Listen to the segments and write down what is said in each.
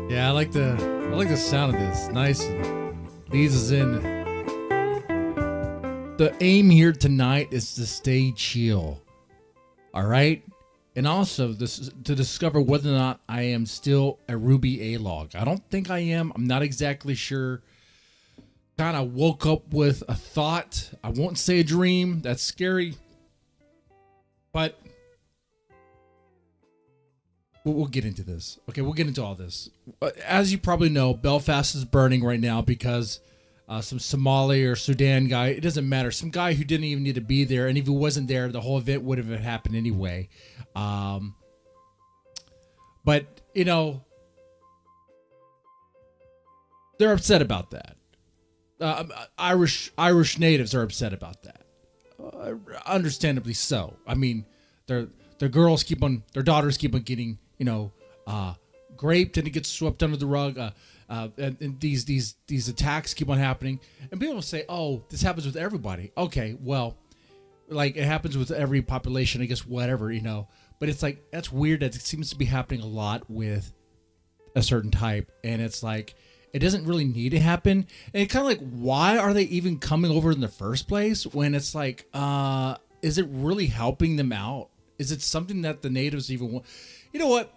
Yeah, I like the sound of this. Nice and leads us in. The aim here tonight is to stay chill. All right? And also this to discover whether or not I am still a Ruby alog. I don't think I am. I'm not exactly sure. Kind of woke up with a thought. I won't say a dream. That's scary. But we'll get into this. Okay, we'll get into all this. As you probably know, Belfast is burning right now because some Somali or Sudan guy, it doesn't matter, some guy who didn't even need to be there, and if he wasn't there, the whole event would have happened anyway. But, you know, they're upset about that. Irish natives are upset about that. Understandably so. I mean, their daughters keep on getting, raped, and it gets swept under the rug. And these attacks keep on happening, and people say, "Oh, this happens with everybody." Okay, well, like it happens with every population, I guess. Whatever, But it's like that's weird that it seems to be happening a lot with a certain type, and it's like it doesn't really need to happen. And it's kind of like, why are they even coming over in the first place? When it's like, is it really helping them out? Is it something that the natives even want? You know what?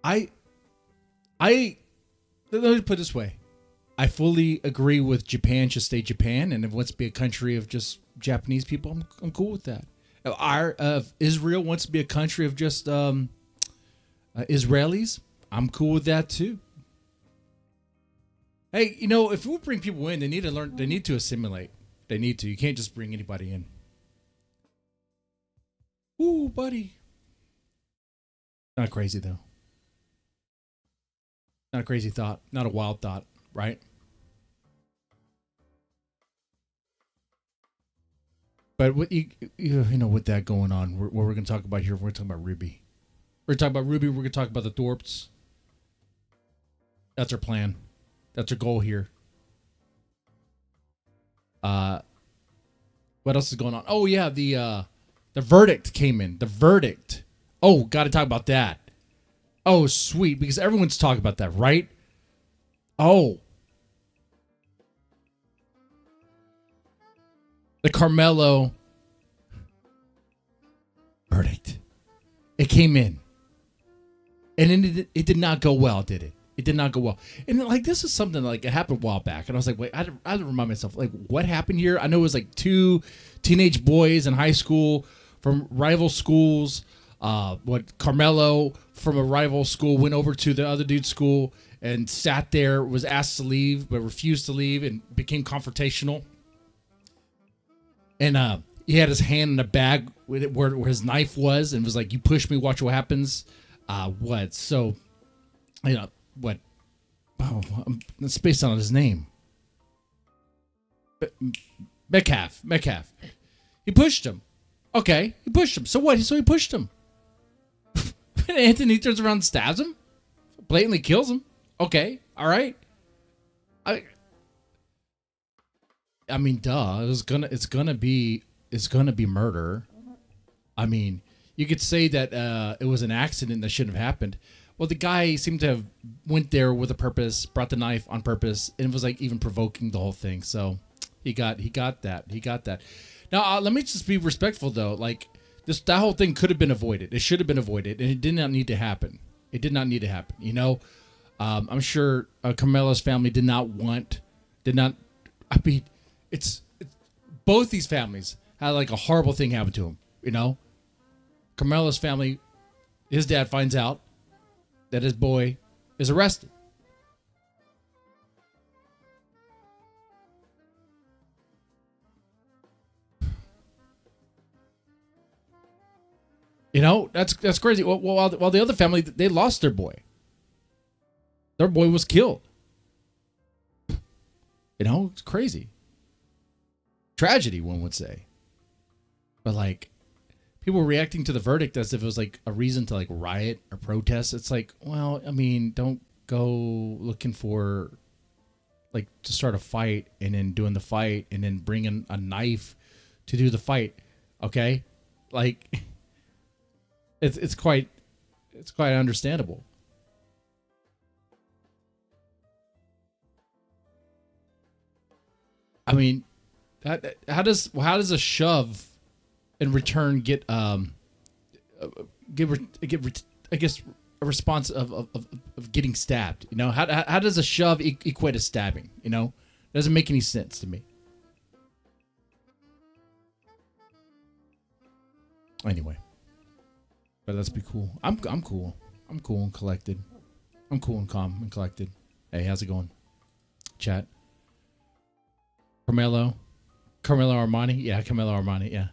Let me put it this way. I fully agree with Japan should stay Japan, and if it wants to be a country of just Japanese people, I'm cool with that. Israel wants to be a country of just Israelis, I'm cool with that too. Hey, if we bring people in, they need to learn. They need to assimilate. They need to. You can't just bring anybody in. Ooh, buddy. Not crazy though. Not a crazy thought. Not a wild thought, right? But with with that going on, what we're going to talk about here, we're talking about Ruby. We're talking about Ruby. We're going to talk about the Thorpes. That's our plan. That's our goal here. What else is going on? Oh yeah, the verdict came in. The verdict. Oh, got to talk about that. Oh, sweet, because everyone's talking about that, right? Oh. The Carmelo verdict. It came in. And it did not go well, did it? It did not go well. And this is something it happened a while back. And I was like, wait, I had to remind myself, what happened here? I know it was two teenage boys in high school from rival schools. Carmelo from a rival school went over to the other dude's school and sat there, was asked to leave, but refused to leave and became confrontational. And he had his hand in a bag where his knife was and was like, "You push me, watch what happens." What? So, what? Oh, it's based on his name. Metcalf. He pushed him. Okay, he pushed him. So what? So he pushed him. And Anthony turns around and stabs him. Blatantly kills him. Okay, all right. I mean, duh. It's gonna be murder. I mean, you could say that it was an accident that shouldn't have happened. Well, the guy seemed to have went there with a purpose, brought the knife on purpose, and it was even provoking the whole thing. So he got that. Now let me just be respectful though. That whole thing could have been avoided. It should have been avoided, and it did not need to happen. It did not need to happen. I'm sure Carmelo's family did not. I mean, it's both these families had a horrible thing happen to him. Carmelo's family, his dad finds out that his boy is arrested. That's crazy. Well, while the other family, they lost their boy. Their boy was killed. It's crazy. Tragedy, one would say. But people reacting to the verdict as if it was a reason to riot or protest. It's well, I mean, don't go looking for to start a fight and then doing the fight and then bringing a knife to do the fight. Okay, it's quite It's quite understandable. I mean, how does a shove in return get I guess a response of getting stabbed? You know, how does a shove equate to stabbing? You know, it doesn't make any sense to me. Anyway, but let's be cool. I'm cool. I'm cool and collected. I'm cool and calm and collected. Hey, how's it going? Chat. Carmelo Armani. Yeah, Carmelo Armani. Yeah.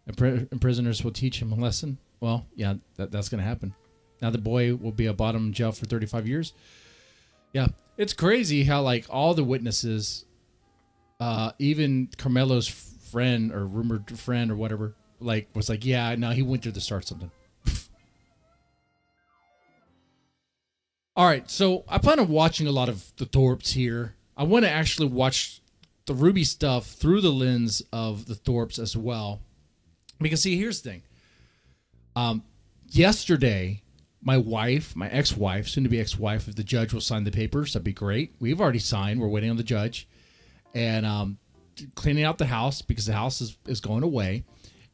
And prisoners will teach him a lesson. Well, yeah, that's going to happen. Now the boy will be a bottom in jail for 35 years. Yeah, it's crazy how like all the witnesses, even Carmelo's friend or rumored friend or whatever, like was like, yeah, no, he went there to start something. All right, so I plan on watching a lot of the Thorpes here. I want to actually watch the Ruby stuff through the lens of the Thorpes as well. Because see, here's the thing. Yesterday, my ex-wife, soon to be ex-wife, if the judge will sign the papers, that'd be great. We've already signed. We're waiting on the judge. And cleaning out the house because the house is going away.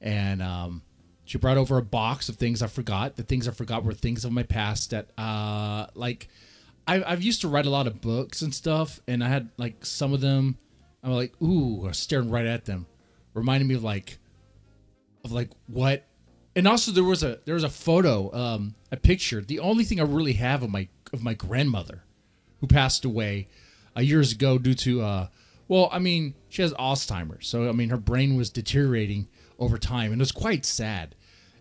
And she brought over a box of things I forgot. The things I forgot were things of my past that, like, I've used to write a lot of books and stuff. And I had, like, some of them, I'm like, ooh, I was staring right at them. Reminding me of what. And also there was a photo, a picture. The only thing I really have of my grandmother, who passed away years ago due to she has Alzheimer's. So I mean, her brain was deteriorating over time, and it was quite sad.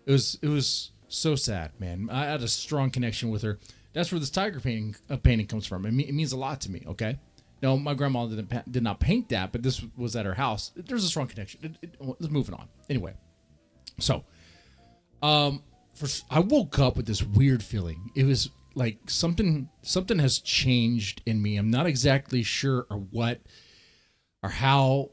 It was so sad, man. I had a strong connection with her. That's where this tiger painting comes from. It means a lot to me. Okay. No, my grandma did not paint that, but this was at her house. There's a strong connection. Let's move on. Anyway, so. I woke up with this weird feeling. It was like something has changed in me. I'm not exactly sure or what or how.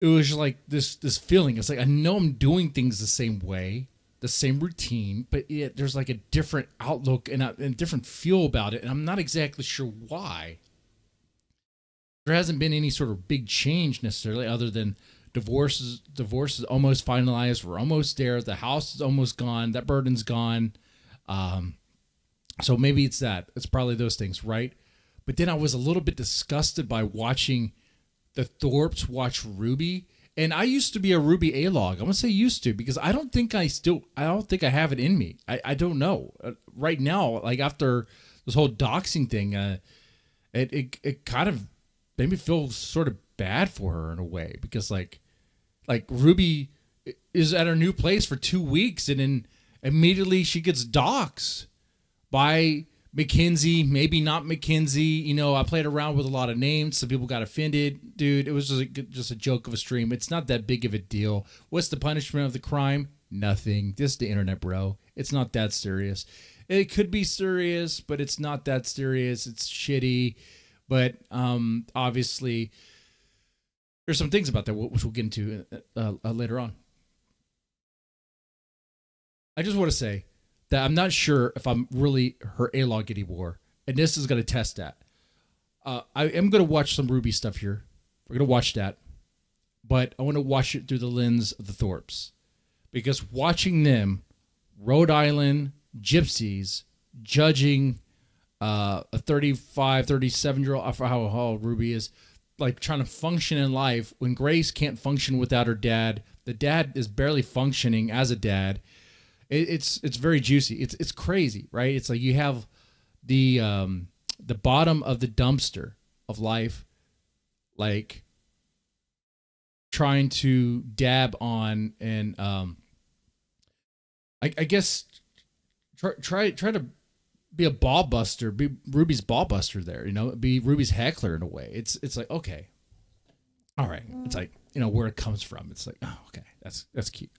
It was like this feeling. It's like I know I'm doing things the same way, the same routine, but yet there's like a different outlook and a different feel about it, and I'm not exactly sure why. There hasn't been any sort of big change necessarily, other than divorce is almost finalized. We're almost there. The house is almost gone. That burden's gone. So maybe it's that. It's probably those things, right? But then I was a little bit disgusted by watching the Thorpes watch Ruby. And I used to be a Ruby alog. I'm going to say used to, because I don't think I have it in me. I don't know. Right now, like after this whole doxing thing, it kind of made me feel sort of bad for her in a way, because like Ruby is at her new place for 2 weeks, and then immediately she gets doxxed by Mackenzie, maybe not Mackenzie. You know, I played around with a lot of names. Some people got offended. Dude, it was just a joke of a stream. It's not that big of a deal. What's the punishment of the crime? Nothing. This is the internet, bro. It's not that serious. It could be serious, but it's not that serious. It's shitty. But obviously, there's some things about that which we'll get into later on. I just want to say that I'm not sure if I'm really her alog anymore, and this is going to test that. I am going to watch some Ruby stuff here. We're going to watch that, but I want to watch it through the lens of the Thorpes, because watching them, Rhode Island gypsies, judging a 35, 37-year-old, I forget how old Ruby is, like trying to function in life when Grace can't function without her dad. The dad is barely functioning as a dad. It's very juicy. It's crazy, right? It's like you have the bottom of the dumpster of life, like trying to dab on and I guess try to be a ball buster, be Ruby's ball buster there, you know, be Ruby's heckler in a way. It's like, okay, all right. It's like, you know, where it comes from. It's like, oh, okay, that's cute.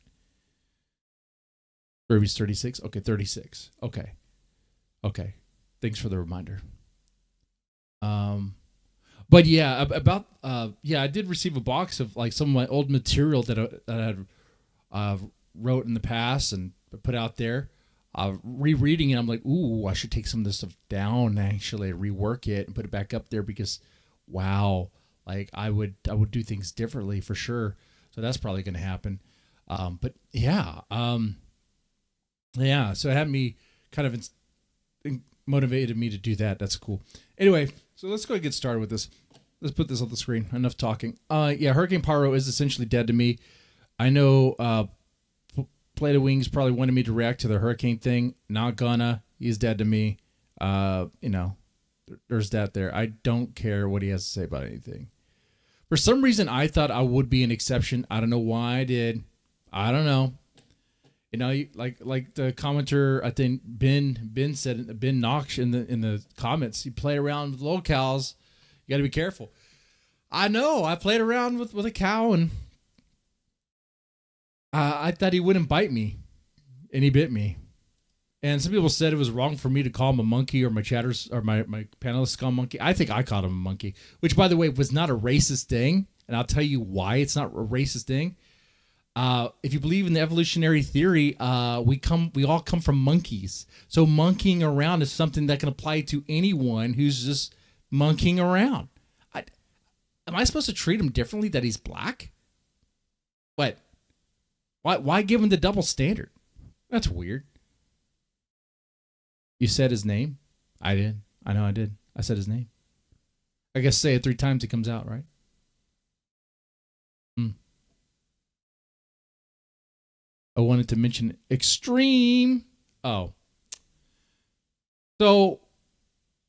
Ruby's 36. Okay, 36. Okay. Thanks for the reminder. But yeah, I did receive a box of like some of my old material that I had wrote in the past and put out there. Rereading it, I'm like, ooh, I should take some of this stuff down, actually rework it and put it back up there because, wow, like I would do things differently for sure. So that's probably going to happen. But yeah, so it had me kind of motivated me to do that. That's cool. Anyway, so let's go and get started with this. Let's put this on the screen. Enough talking. Hurricane Pyro is essentially dead to me. I know Play the Wings probably wanted me to react to the hurricane thing. Not gonna. He's dead to me. There's that there. I don't care what he has to say about anything. For some reason, I thought I would be an exception. I don't know why I did. I don't know. Like the commenter, I think Ben said, Ben Knox in the comments, you play around with locales, you got to be careful. I know. I played around with a cow and I thought he wouldn't bite me, and he bit me. And some people said it was wrong for me to call him a monkey, or my chatters or my panelists call him a monkey. I think I called him a monkey, which, by the way, was not a racist thing. And I'll tell you why it's not a racist thing. If you believe in the evolutionary theory, we all come from monkeys. So monkeying around is something that can apply to anyone who's just monkeying around. Am I supposed to treat him differently that he's black? What? Why give him the double standard? That's weird. You said his name? I did. I know I did. I said his name. I guess say it 3 times, it comes out, right? I wanted to mention Extreme. Oh. So,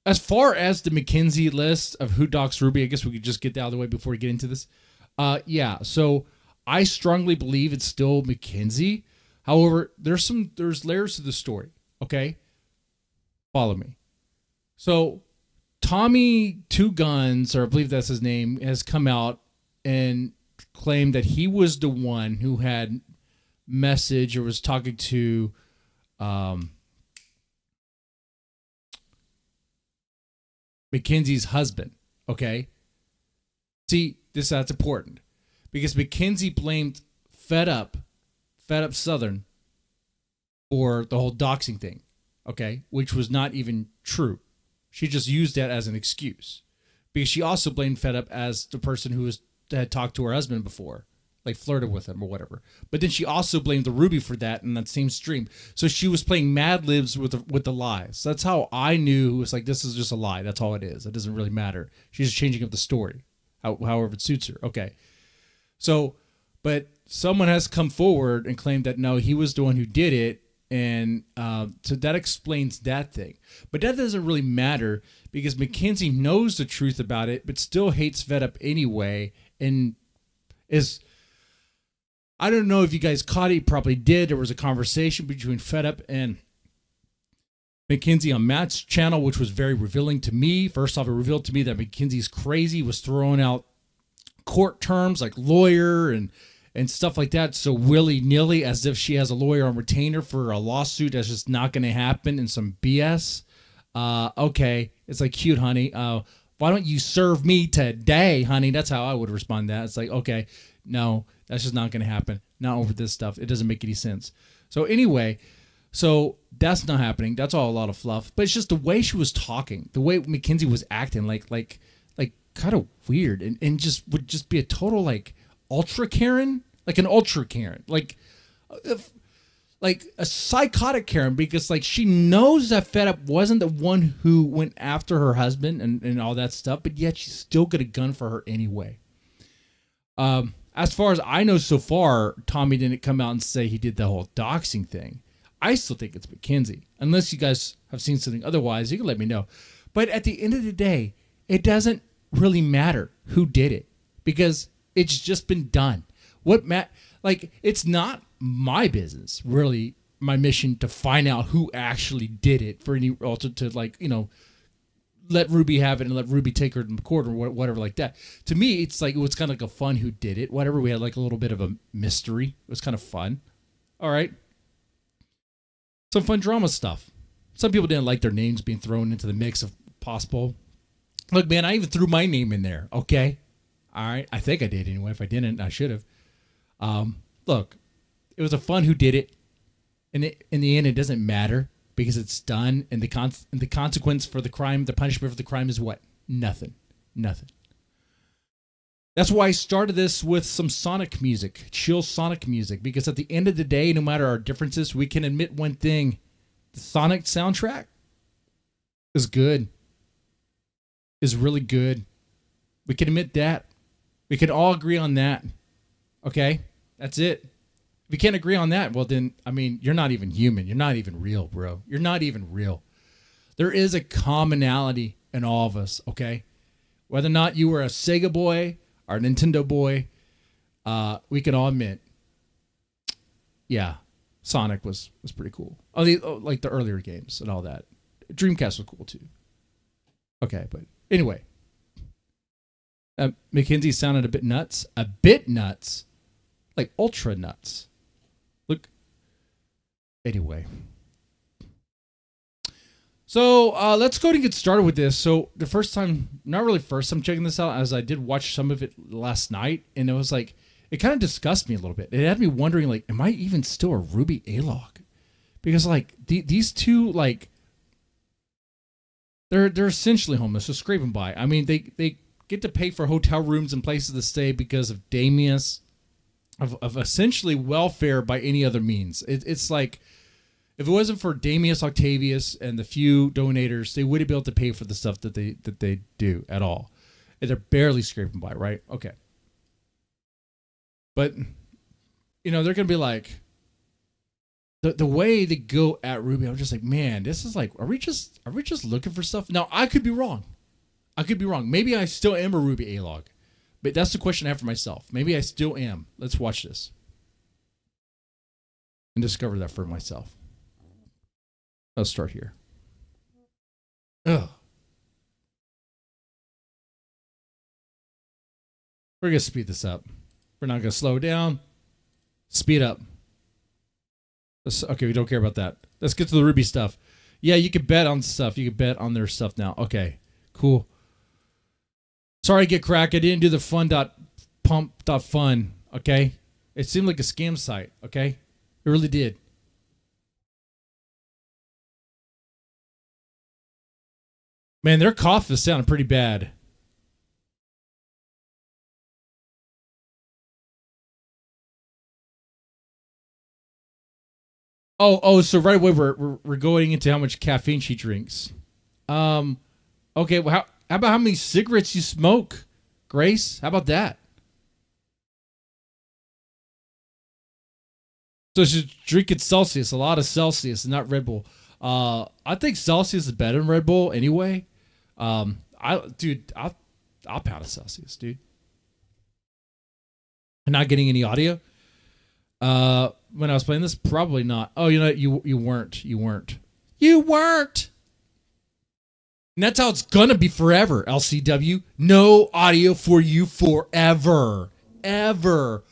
as far as the McKinsey list of who doxed Ruby, I guess we could just get that out of the way before we get into this. So I strongly believe it's still McKinsey. However, there's layers to the story, okay? Follow me. So, Tommy Two Guns, or I believe that's his name, has come out and claimed that he was the one who had message or was talking to Mackenzie's husband. Okay, see, that's important because Mackenzie blamed Fed Up Southern for the whole doxing thing. Okay, which was not even true. She just used that as an excuse because she also blamed Fed Up as the person who had talked to her husband before, like flirted with him or whatever. But then she also blamed the Ruby for that in that same stream. So she was playing Mad Libs with the lies. That's how I knew it was like, this is just a lie. That's all it is. It doesn't really matter. She's just changing up the story, however it suits her. Okay. So, but someone has come forward and claimed that no, he was the one who did it. And so that explains that thing. But that doesn't really matter because Mackenzie knows the truth about it, but still hates Fed Up anyway. And I don't know if you guys caught it. You probably did. There was a conversation between Fed Up and Mackenzie on Matt's channel, which was very revealing to me. First off, it revealed to me that Mackenzie's crazy, he was throwing out court terms like lawyer and stuff like that, so willy-nilly, as if she has a lawyer on retainer for a lawsuit that's just not going to happen, and some BS. Okay, it's like, cute, honey. Why don't you serve me today, honey? That's how I would respond to that. It's like, okay, no, that's just not going to happen. Not over this stuff. It doesn't make any sense. So anyway, so that's not happening. That's all a lot of fluff. But it's just the way she was talking, the way Mackenzie was acting, like kind of weird, and just would just be a total like ultra Karen, like an ultra Karen, like a psychotic Karen, because like she knows that Fed Up wasn't the one who went after her husband and all that stuff, but yet she's still got a gun for her anyway. As far as I know so far, Tommy didn't come out and say he did the whole doxing thing. I still think it's Mackenzie. Unless you guys have seen something otherwise, you can let me know. But at the end of the day, it doesn't really matter who did it because it's just been done. It's not my business, really, my mission to find out who actually did it for any to let Ruby have it and let Ruby take her to court or whatever like that. To me, it's like, it was kind of like a fun who did it, whatever. We had like a little bit of a mystery. It was kind of fun. All right. Some fun drama stuff. Some people didn't like their names being thrown into the mix of possible. Look, man, I even threw my name in there. Okay. All right. I think I did anyway. If I didn't, I should have. Look, it was a fun who did it. And in the end, it doesn't matter because it's done. And the consequence for the crime, the punishment for the crime is what? Nothing. That's why I started this with some Sonic music, chill Sonic music, because at the end of the day, no matter our differences, we can admit one thing. The Sonic soundtrack is good. Is really good. We can admit that. We can all agree on that. Okay? That's it. If you can't agree on that, well then, I mean, you're not even human. You're not even real, bro. You're not even real. There is a commonality in all of us, okay? Whether or not you were a Sega boy or a Nintendo boy, we can all admit, yeah, Sonic was pretty cool. Like the earlier games and all that. Dreamcast was cool too. Okay, but anyway. Mackenzie sounded a bit nuts. Like ultra nuts. Look. Anyway. So let's go ahead and get started with this. So the first time, not really first time checking this out, as I did watch some of it last night, and it was like, it kind of disgusted me a little bit. It had me wondering, like, am I even still a Ruby alog? Because like these two, like, they're essentially homeless, so scraping by. I mean, they get to pay for hotel rooms and places to stay because of Damius, of essentially welfare by any other means. It's like, if it wasn't for Damius Octavius and the few donators, they wouldn't be able to pay for the stuff that they do at all. And they're barely scraping by, right? Okay. But, you know, they're going to be like, the way they go at Ruby, I'm just like, man, this is like, are we just looking for stuff? Now, I could be wrong. Maybe I still am a Ruby alog. But that's the question I have for myself. Maybe I still am. Let's watch this and discover that for myself. Let's start here. Ugh. We're going to speed this up. We're not going to slow down. Speed up. Okay, we don't care about that. Let's get to the Ruby stuff. Yeah, you can bet on stuff. You can bet on their stuff now. Okay, cool. Sorry, Get Crack. I didn't do the fun.pump.fun. Okay? It seemed like a scam site. Okay? It really did. Man, their cough is sounding pretty bad. So right away we're going into how much caffeine she drinks. Okay, well, how about how many cigarettes you smoke, Grace? How about that? So she's drinking Celsius, a lot of Celsius, not Red Bull. I think Celsius is better than Red Bull anyway. I'll pound a Celsius, dude. I'm not getting any audio. When I was playing this, probably not. Oh, you know, you weren't. And that's how it's gonna be forever, LCW. No audio for you forever. Ever.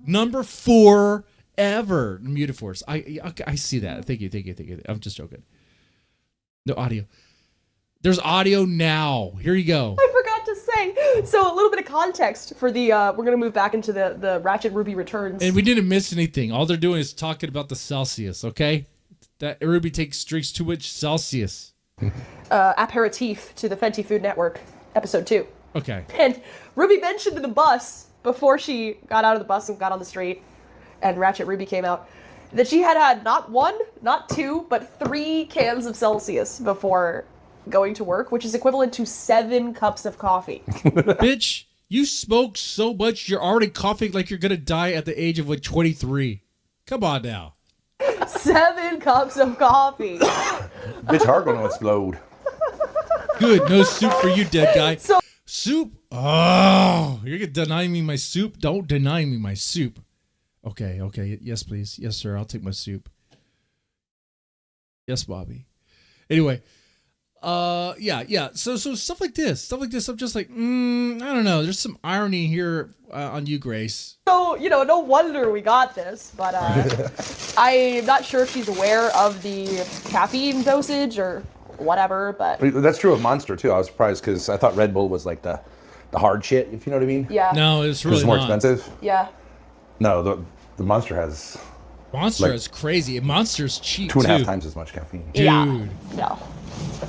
Number 4, ever. Muted force. I see that. Thank you. I'm just joking. No audio. There's audio now. Here you go. I forgot to say. So a little bit of context for the, we're going to move back into the Ratchet Ruby Returns. And we didn't miss anything. All they're doing is talking about the Celsius, okay? That Ruby drinks too much Celsius. Aperitif to the Fenty Food Network, episode 2. Okay. And Ruby mentioned in the bus, before she got out of the bus and got on the street, and Ratchet Ruby came out, that she had not 1, not 2, but 3 cans of Celsius before going to work, which is equivalent to 7 cups of coffee. Bitch, you smoke so much, you're already coughing like you're gonna die at the age of like 23. Come on now. 7 cups of coffee. Bitch heart gonna explode. Good, no soup for you, dead guy. So, soup? Oh, you're gonna deny me my soup? Don't deny me my soup. Okay. Yes, please. Yes, sir. I'll take my soup. Yes, Bobby. Anyway. Yeah. So stuff like this, I'm just like, I don't know. There's some irony here on you, Grace. So, you know, no wonder we got this, but I'm not sure if she's aware of the caffeine dosage or whatever, but... That's true of Monster, too. I was surprised because I thought Red Bull was like the hard shit, if you know what I mean. Yeah. No, it's really It's more not. expensive. Yeah. No, the Monster has Monster is crazy. Monster's cheap, 2.5 too. times as much caffeine. Dude. Yeah.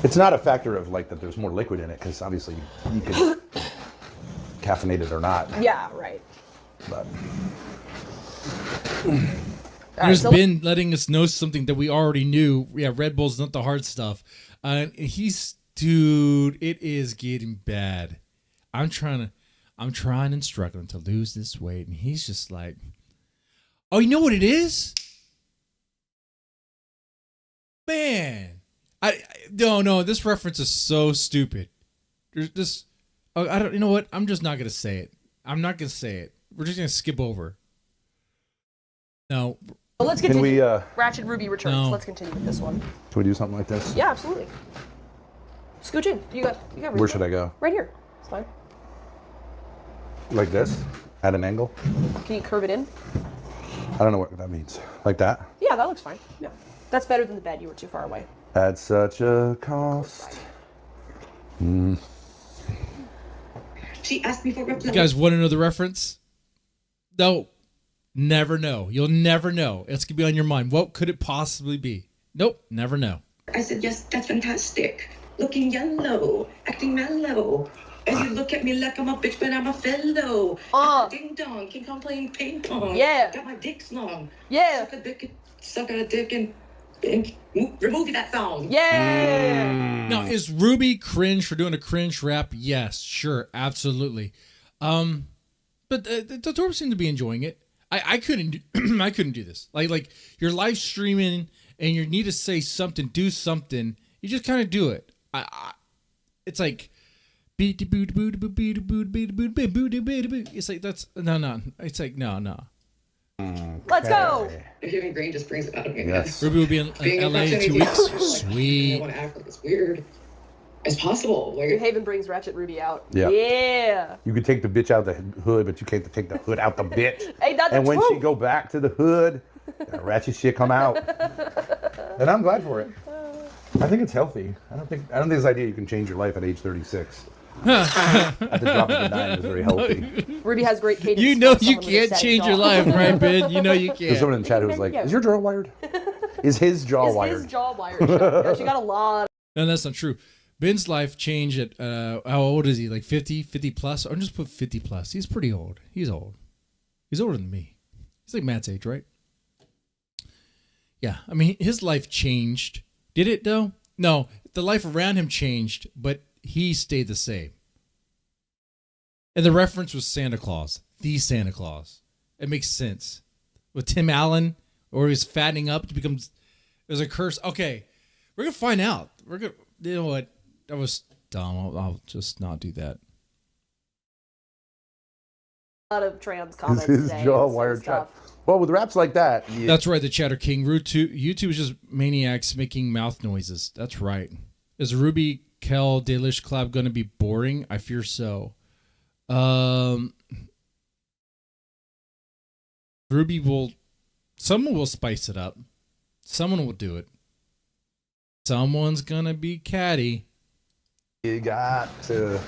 It's not a factor of like that there's more liquid in it, because obviously you can caffeinate it or not. Yeah, right. But There's been letting us know something that we already knew. Yeah, Red Bull's not the hard stuff. Dude, it is getting bad. I'm trying and struggling to lose this weight, and he's just like, oh, you know what it is? Man, no, this reference is so stupid. There's this, you know what? I'm just not gonna say it. I'm not gonna say it. We're just gonna skip over. No. Well, let's continue. Can we, Ratchet Ruby returns. No. Let's continue with this one. can we do something like this? Yeah, absolutely. Scooch in. You got. Where should I go? Right here. It's fine. Like this? At an angle? Can you curve it in? I don't know what that means. Like that? Yeah, that looks fine. Yeah, that's better than the bed. You were too far away. At such a cost. She asked me for reply. You guys want to know the reference? No. Never know. You'll never know. It's going to be on your mind. What could it possibly be? Nope. Never know. I said, yes, that's fantastic. Looking yellow, acting mellow. And you look at me like I'm a bitch, but I'm a fellow. Ding dong, King Kong playing ping pong. Yeah. Got my dick long. Yeah. Suck a dick and remove that thong. Yeah. Now, is Ruby cringe for doing a cringe rap? Yes, sure, absolutely. But the Torb seem to be enjoying it. I couldn't I couldn't do this. Like you're live streaming and you need to say something, do something. You just kind of do it. It's like it's like that's no. It's like no. Let's go. Human Green just brings it out of me. Yes. Ruby will be in LA in 2 weeks. Sweet. It's weird. It's possible. New Haven brings Ratchet Ruby out. Yeah. Yeah. You could take the bitch out the hood, but you can't take the hood out the bitch. Hey, that's and the when truth. she go back to the hood, that ratchet shit come out. And I'm glad for it. I think it's healthy. I don't think this idea you can change your life at age 36. At the drop of a dime is very healthy. Ruby has great cadence. You know for you someone with a can't set change jaw. your life, right, Ben? You know you There's can't. someone in the chat who was like, "Is your jaw wired? Is his jaw Is wired?" his jaw wired? Yeah, she got a lot. No, that's not true. Ben's life changed at, how old is he? Like 50 plus? Or just put 50 plus. He's pretty old. He's old. He's older than me. He's like Matt's age, right? Yeah. I mean, his life changed. Did it, though? No. The life around him changed, but he stayed the same. And the reference was Santa Claus. The Santa Claus. It makes sense. With Tim Allen, or he's fattening up to become... There's a curse. Okay. We're going to find out. We're going to... You know what? That was dumb. I'll just not do that. A lot of trans comments Is his today. jaw and wired? stuff. Well, with raps like that, That's right, the Chatter King. YouTube is just maniacs making mouth noises. That's right. Is Ruby Kel Delish collab going to be boring? I fear so. Ruby will... Someone will spice it up. Someone will do it. Someone's going to be catty. you got to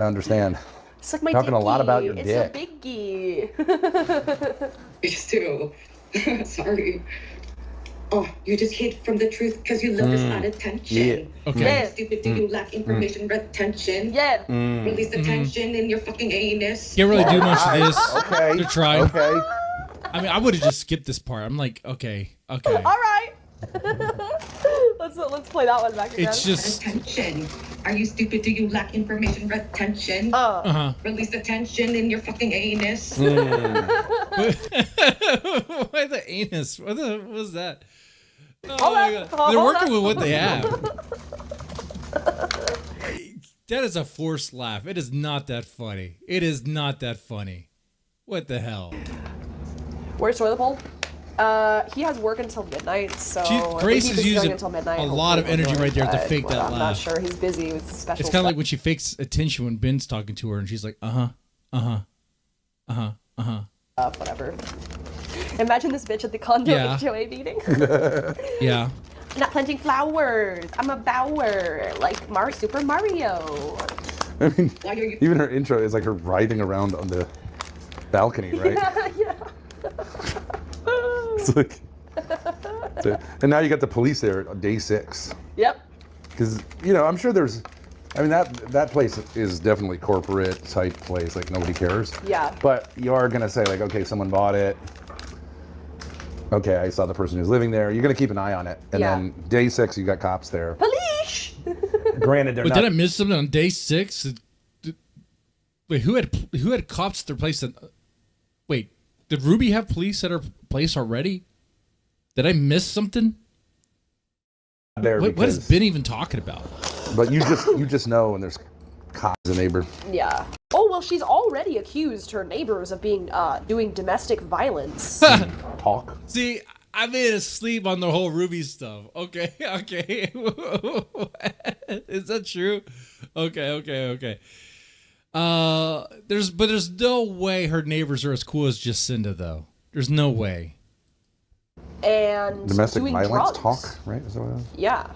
understand. It's like my Talking a lot dickie. about your it's dick. a biggie. Used to. Sorry. Oh, you just hid from the truth because you love us out of attention. Yeah. Okay. Yeah. Stupid, do you lack information retention? Yeah. Release the tension in your fucking anus. Can't really do much of this. Okay. To try. Okay. I mean, I would have just skipped this part. I'm like, okay. All right. let's play that one back again. It's just... Attention. Are you stupid? Do you lack information retention? Uh-huh. Release the tension in your fucking anus. Why the anus? What was that? Oh my God. They're working with what they have. That is a forced laugh. It is not that funny. It is not that funny. What the hell? Where's toilet bowl? He has work until midnight, so Grace I think is he's using until midnight. a lot of Hopefully energy he'll right there do to it, fake but that I'm not laugh. sure. He's busy with special It's kind of stuff. like when she fakes attention when Ben's talking to her and she's like, Whatever. Imagine this bitch at the condo Yeah. HOA meeting. yeah. Not planting flowers. I'm a bower, like Super Mario. I mean, Why are you even her intro is like her writhing around on the balcony, right? Yeah. It's like, and now you got the police there on day 6. Yep. Because, you know, I'm sure there's, I mean, that place is definitely corporate type place, like nobody cares. Yeah. But you are going to say, like, okay, someone bought it. Okay, I saw the person who's living there. You're going to keep an eye on it. And then day 6, you got cops there. Police! Granted, they're But not. did I miss something on day 6? Wait, who had cops at their place? Wait, did Ruby have police at her place already? Did I miss something? there What is Ben even talking about? But you just know when there's cops in the neighbor. Yeah. Oh, well, she's already accused her neighbors of being, doing domestic violence. Talk. See, I made a sleep on the whole Ruby stuff. Okay. Is that true? Okay. There's no way her neighbors are as cool as Jacinda, though. There's no way. And Domestic doing violence drugs. talk, right? Is that what it is? Yeah.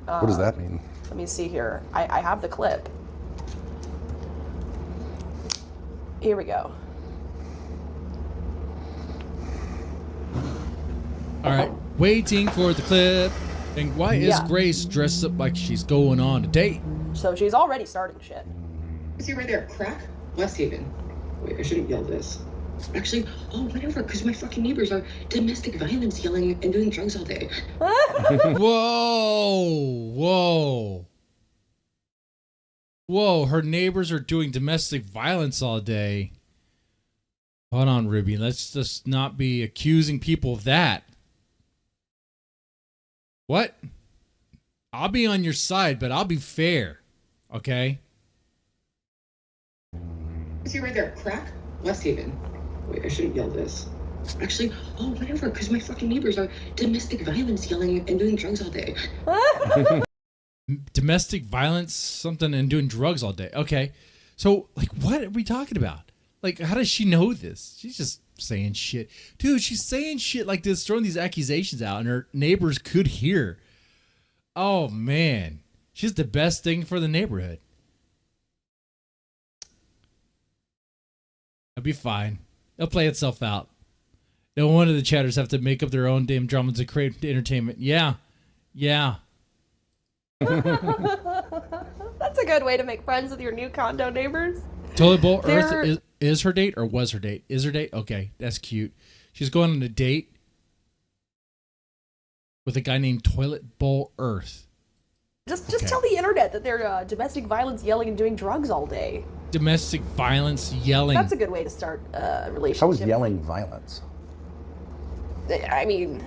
What does that mean? Let me see here. I have the clip. Here we go. All right, waiting for the clip. And why is Yeah. Grace dressed up like she's going on a date? So she's already starting shit. See right there, crack, West Haven. Wait, I shouldn't yell this. Actually, whatever, because my fucking neighbors are domestic violence yelling and doing drugs all day. Whoa, her neighbors are doing domestic violence all day. Hold on, Ruby. Let's just not be accusing people of that. What? I'll be on your side, but I'll be fair. Okay? See right there, crack, West Haven. Wait, I shouldn't yell this. Actually, whatever, because my fucking neighbors are domestic violence yelling and doing drugs all day. Domestic violence, something, and doing drugs all day. Okay. So, like, what are we talking about? Like, how does she know this? She's just saying shit. Dude, she's saying shit like this, throwing these accusations out, and her neighbors could hear. Oh, man. She's the best thing for the neighborhood. It'll be fine. It'll play itself out. No one of the chatters have to make up their own damn dramas to create entertainment. Yeah. That's a good way to make friends with your new condo neighbors. Toilet Bowl They're- Earth is her date or was her date? Is her date? Okay, that's cute. She's going on a date with a guy named Toilet Bowl Earth. Just Okay. tell the internet that they're domestic violence yelling and doing drugs all day. Domestic violence yelling. That's a good way to start a relationship. How is yelling violence? I mean,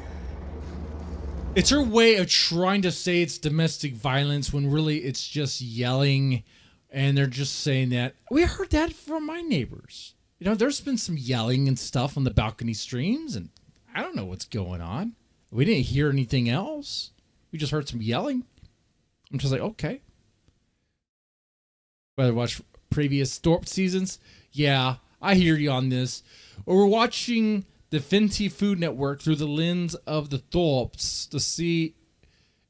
It's her way of trying to say it's domestic violence when really it's just yelling, and they're just saying that. We heard that from my neighbors. You know, there's been some yelling and stuff on the balcony streams, and I don't know what's going on. We didn't hear anything else. We just heard some yelling. I'm just like, okay. Whether watch previous Thorpe seasons, yeah, I hear you on this. Or we're watching the Fenty Food Network through the lens of the Thorpes to see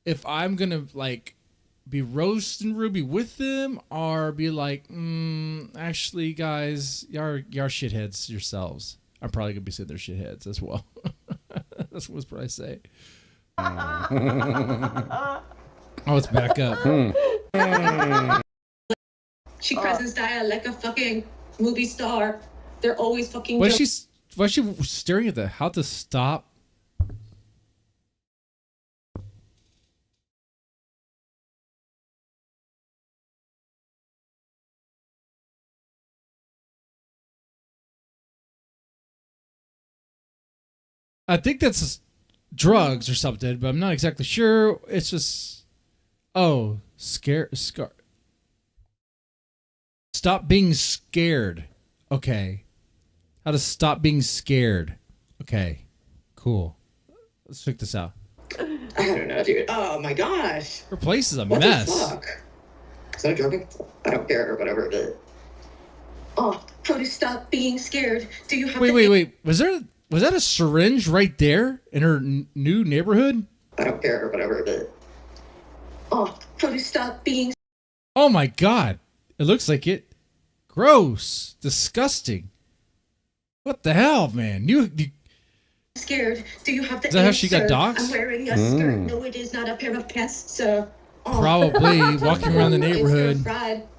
if I'm gonna like be roasting Ruby with them or be like, actually, guys, y'all shitheads yourselves. I'm probably gonna be saying they're shitheads as well. That's what I say. Oh, it's back up. She cries in style like a fucking movie star. They're always fucking Why is she staring at how to stop? I think that's drugs or something, but I'm not exactly sure. It's just, scar. Stop being scared. Okay. How to stop being scared. Okay. Cool. Let's check this out. I don't know, dude. Oh my gosh. Her place is a What mess. the fuck? Is that joking? I don't care or whatever. But... how to stop being scared? Do you have Wait. Was that a syringe right there in her new neighborhood? I don't care or whatever. But... how to stop being... Oh my god. It looks like it. Gross. Disgusting. What the hell, man? Scared. Do you have the Is that how she got answer? doxxed? I'm wearing a skirt. No, it is not a pair of pests. Probably walking around the neighborhood.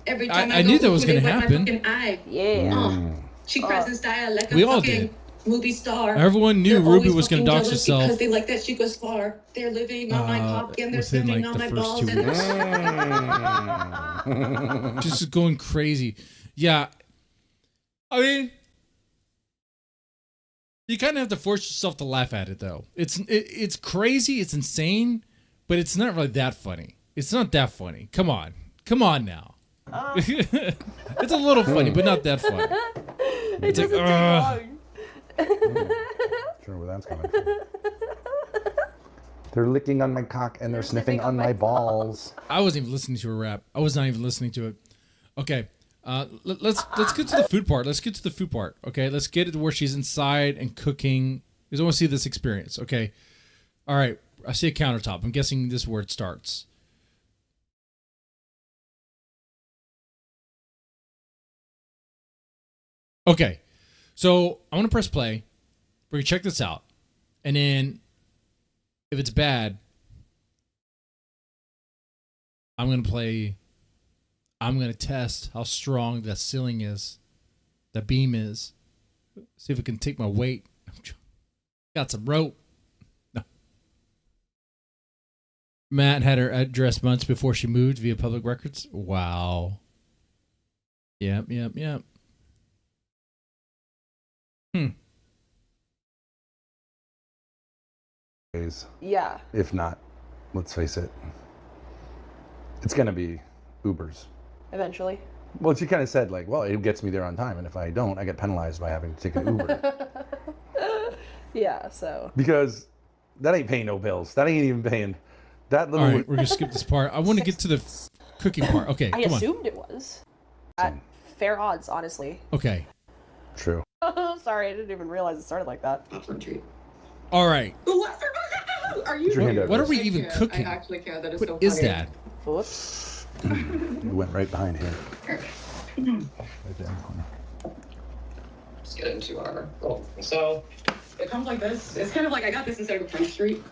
Every time I knew that was going gonna to happen. Yeah. She cries in style like a We all fucking did. movie star. Everyone knew They're Ruby always was gonna fucking dox jealous herself. Because they like that she goes far. They're living on my cock and they're within stepping like on the my first balls. 2 And weeks. Just going crazy. Yeah. I mean, you kind of have to force yourself to laugh at it, though. It's crazy, it's insane, but it's not really that funny. It's not that funny. Come on now. It's a little funny, but not that funny. It doesn't take long. Sure where that's coming from. They're licking on my cock and they're sniffing on my balls. I wasn't even listening to a rap. I was not even listening to it. Okay, let's get to the food part. Let's get to the food part. Okay, let's get it to where she's inside and cooking. Because I want to see this experience. Okay, all right. I see a countertop. I'm guessing this is where it starts. Okay, so I'm gonna press play. We're gonna check this out, and then if it's bad, I'm gonna test how strong that ceiling is, the beam is. See if it can take my weight. Got some rope. No. Matt had her address months before she moved via public records. Wow. Yep. Yeah. If not, let's face it, it's going to be Ubers. Eventually. Well, she kind of said, like, well, it gets me there on time, and if I don't, I get penalized by having to take an Uber. Yeah, so. Because that ain't paying no bills. That ain't even paying. That little. All right, we're going to skip this part. I want to get to the cooking part. Okay, I come on. assumed it was. At fair odds, honestly. Okay. True. Sorry, I didn't even realize it started like that. popcorn treat. All right. Are you? Put your hand out What are there. we even cooking? I actually can't. That is What so is funny. that? Whoops. You went right behind here. Right there in the corner. Let's get into our roll. So it comes like this. It's kind of like I got this instead of a French treat,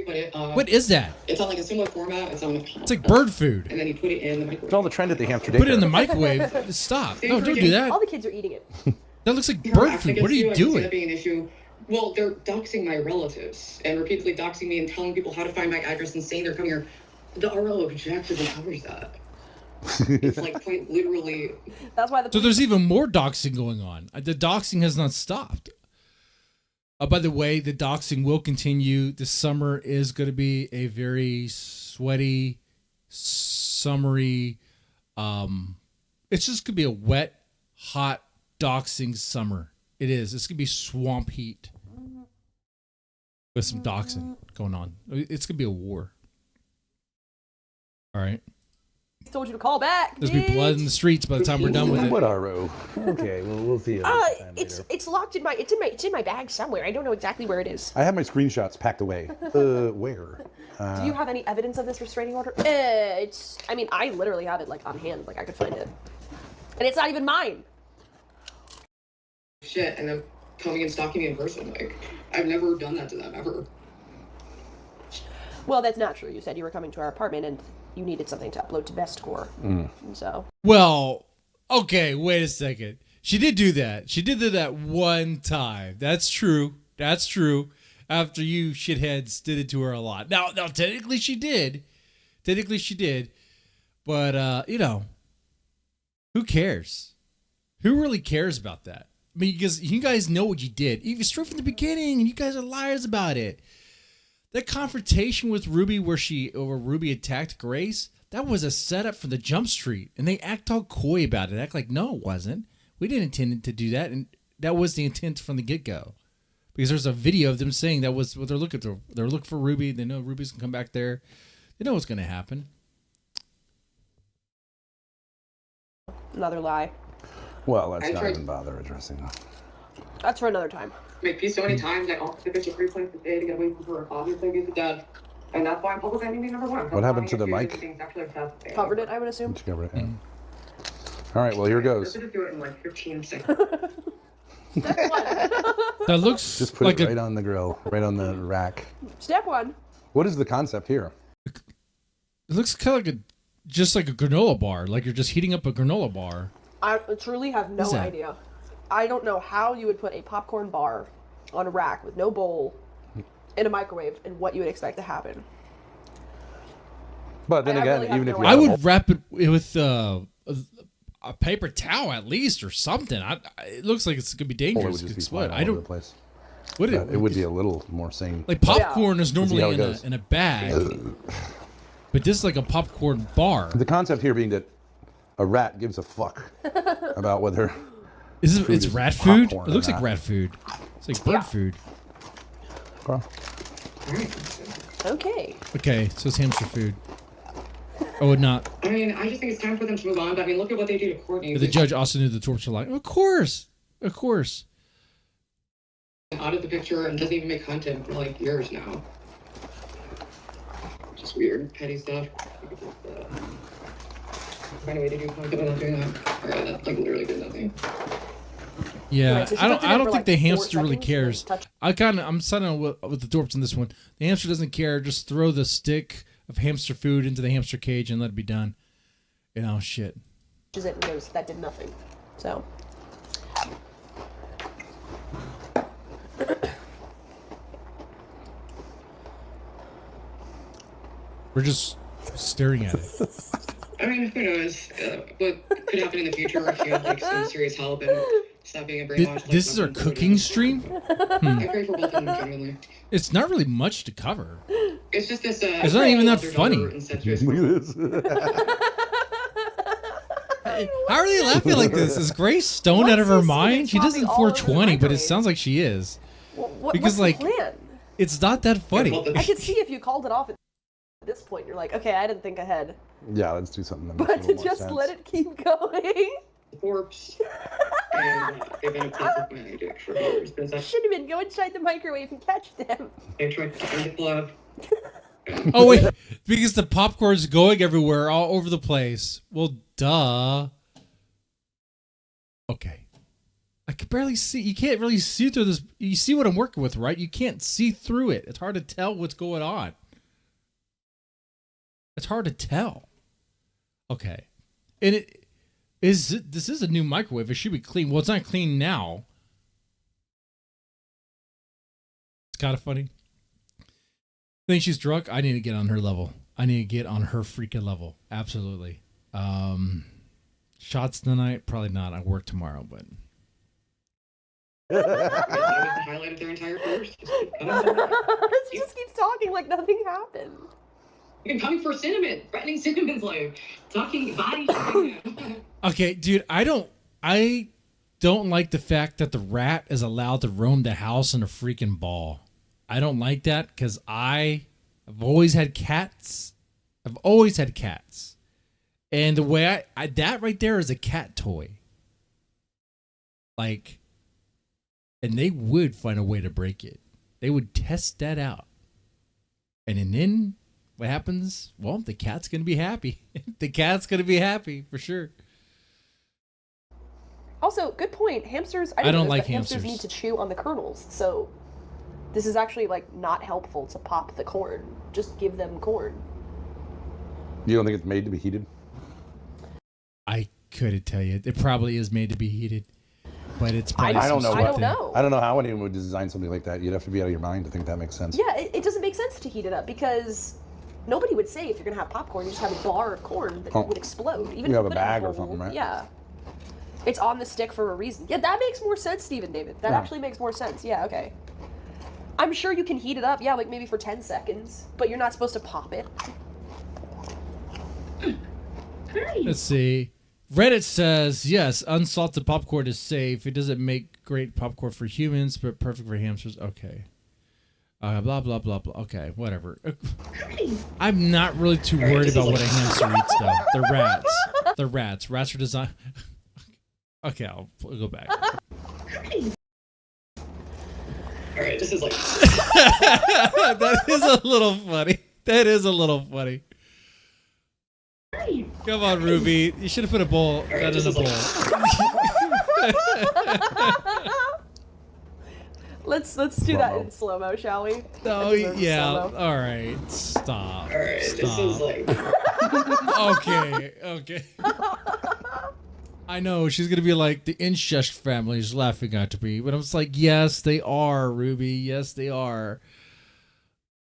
but it. What is that? It's on like a similar format. It's on. It's like bird food. And then you put it in the microwave. It's all the trend at the Hampshire Put it in the daycare. microwave. Stop. No, don't do that. All the kids are eating it. That looks like Her bird accent food. What are gets you I can see doing? that being an issue. Well, they're doxing my relatives and repeatedly doxing me and telling people how to find my address and saying they're coming here. The RO objectively covers that. It's like quite literally. That's why the. So there's even more doxing going on. The doxing has not stopped. By the way, the doxing will continue. This summer is going to be a very sweaty, summery. It's just going to be a wet, hot doxing summer. It is. It's going to be swamp heat with some doxing going on. It's going to be a war. All right. I told you to call back. There's going to be blood in the streets by the time we're done with it. What RO? Okay, well, we'll see you next time later. It's locked in my it's in my bag somewhere. I don't know exactly where it is. I have my screenshots packed away. Where? Do you have any evidence of this restraining order? I mean, I literally have it like on hand. Like I could find it, and it's not even mine. Shit, and then coming and stalking me in person. Like, I've never done that to them, ever. Well, that's not true. You said you were coming to our apartment and you needed something to upload to Bestcore. So. Well, okay, wait a second. She did do that. She did that one time. That's true. That's true. After you shitheads did it to her a lot. Now, technically she did. But, who cares? Who really cares about that? I mean, because you guys know what you did. Even straight from the beginning, and you guys are liars about it. That confrontation with Ruby where Ruby attacked Grace, that was a setup for the Jump Street. And they act all coy about it. Act like, no, it wasn't. We didn't intend to do that. And that was the intent from the get-go. Because there's a video of them saying that was what they're looking for. They're looking for Ruby. They know Ruby's going to come back there. They know what's going to happen. Another lie. Well, let's I not tried- even bother addressing that. That's for another time. Make peace so many times. I offered the bitch a free place to stay to get away from her. Obviously, get the dad. And that's why I'm public enemy number one. What happened to the mic? Covered it, I would assume. Did you cover it? Yeah. All right, well, here goes. Let's just do it in like 15 seconds. Step one. That looks Just put like it right on the grill, right on the rack. Step one. What is the concept here? It looks kind of like just like a granola bar. Like you're just heating up a granola bar. I truly have no idea. I don't know how you would put a popcorn bar on a rack with no bowl in a microwave and what you would expect to happen. But then I again, really have even if no you I have a would whole- wrap it with a paper towel at least or something. It looks like it's gonna be it would dangerous. just It be could flying explode. all I over don't. the place. Would But it would be a little more sane. like popcorn is See how normally it goes. in a bag, but this is like a popcorn bar. The concept here being that a rat gives a fuck about whether It's is rat food. popcorn It or looks like not. rat food. It's like bird food. Okay. Okay, so it's hamster food. Oh, would not. I mean, I just think it's time for them to move on. But I mean, look at what they do to Courtney. But the judge also knew the torps were like, of course. Out of the picture and doesn't even make content for like years now. Just weird, petty stuff. Find a way to do content without doing that. Alright, that like literally did nothing. Yeah, Right, so she I puts it in don't for, think like, the 4 hamster really seconds, cares. then touch- I'm siding with the torps in this one. The hamster doesn't care. Just throw the stick of hamster food into the hamster cage and let it be done. You know, shit. It and goes, that did nothing. So. We're just staring at it. I mean, who knows what could happen in the future if you have like some serious help and stop being a brainwashed. This is our cooking stream? I pray for both of them genuinely. It's not really much to cover. It's just this. It's not even that funny. Look at this. How are they laughing like this? Is Grace stoned out of her What's this mind? She doesn't chopping all over the 420, but it microwave? sounds like she is. What's Because, the like, plan? It's not that funny. I could see if you called it off at this point. You're like, okay, I didn't think ahead. Yeah, let's do something. That makes But a to little more just sense. let it keep going. Corpse. And they've been obsessed with my dick for years. But it's Should have been go inside the microwave and catch them. they tried to find the club. Oh, wait. Because the popcorn's going everywhere, all over the place. Well, duh. Okay. I can barely see. You can't really see through this. You see what I'm working with, right? You can't see through it. It's hard to tell what's going on. It's hard to tell. Okay. And this is a new microwave. It should be clean. Well, it's not clean now. It's kind of funny. Think she's drunk? I need to get on her level. I need to get on her freaking level. Absolutely. Shots tonight? Probably not. I work tomorrow, but That was the highlight of their entire course. She just keeps talking like nothing happened. You're coming for cinnamon, threatening cinnamon's life, talking body shaming. okay, dude. I don't like the fact that the rat is allowed to roam the house in a freaking ball. I don't like that because I've always had cats. And the way I that right there is a cat toy. Like, and they would find a way to break it. They would test that out. And then what happens? Well, the cat's going to be happy. The cat's going to be happy for sure. Also, good point. Hamsters. I didn't don't know like that hamsters hamsters. need to chew on the kernels, so this is actually like not helpful to pop the corn. Just give them corn. You don't think it's made to be heated? I couldn't tell you. It probably is made to be heated, but it's I probably don't know I what- don't know. I don't know how anyone would design something like that. You'd have to be out of your mind to think that makes sense. Yeah, it doesn't make sense to heat it up because nobody would say if you're gonna have popcorn, you just have a bar of corn that Oh. would explode. Even You if have a put it in bag or bowl, something, right? Yeah. It's on the stick for a reason. Yeah, that makes more sense, Stephen David. That Yeah. actually makes more sense. Yeah, okay. I'm sure you can heat it up, yeah, like maybe for 10 seconds, but you're not supposed to pop it. Let's see. Reddit says, yes, unsalted popcorn is safe. It doesn't make great popcorn for humans, but perfect for hamsters. Okay. Blah, blah, blah, blah. Okay, whatever. I'm not really too worried about what a hamster eats, though. They're rats. They're rats. Rats are designed... Okay, I'll go back. Alright, this is like That is a little funny. That is a little funny. Come on, Ruby. You should have put a bowl. That is a bowl. Let's do that in slow-mo, shall we? Oh, yeah. All right. Stop. All right, Stop. this is like. Okay. I know she's gonna be like the incest family is laughing at me, but I'm just like, yes, they are, Ruby. Yes, they are.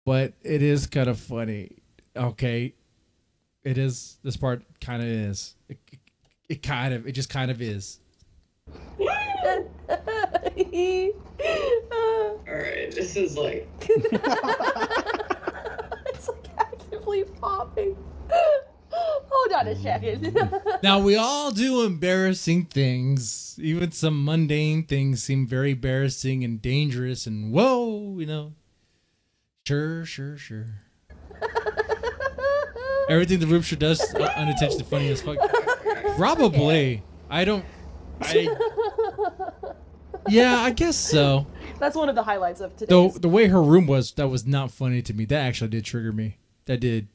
But it is kind of funny. Okay, it is. This part kind of is. It just kind of is. Alright, this is like. It's like actively popping. Hold on a second. Now we all do embarrassing things. Even some mundane things seem very embarrassing and dangerous and whoa, you know. Sure. Everything the Rupture does unintentionally funny as fuck. Probably. Yeah, I guess so. That's one of the highlights of today. The way her room was, that was not funny to me. That actually did trigger me. That did.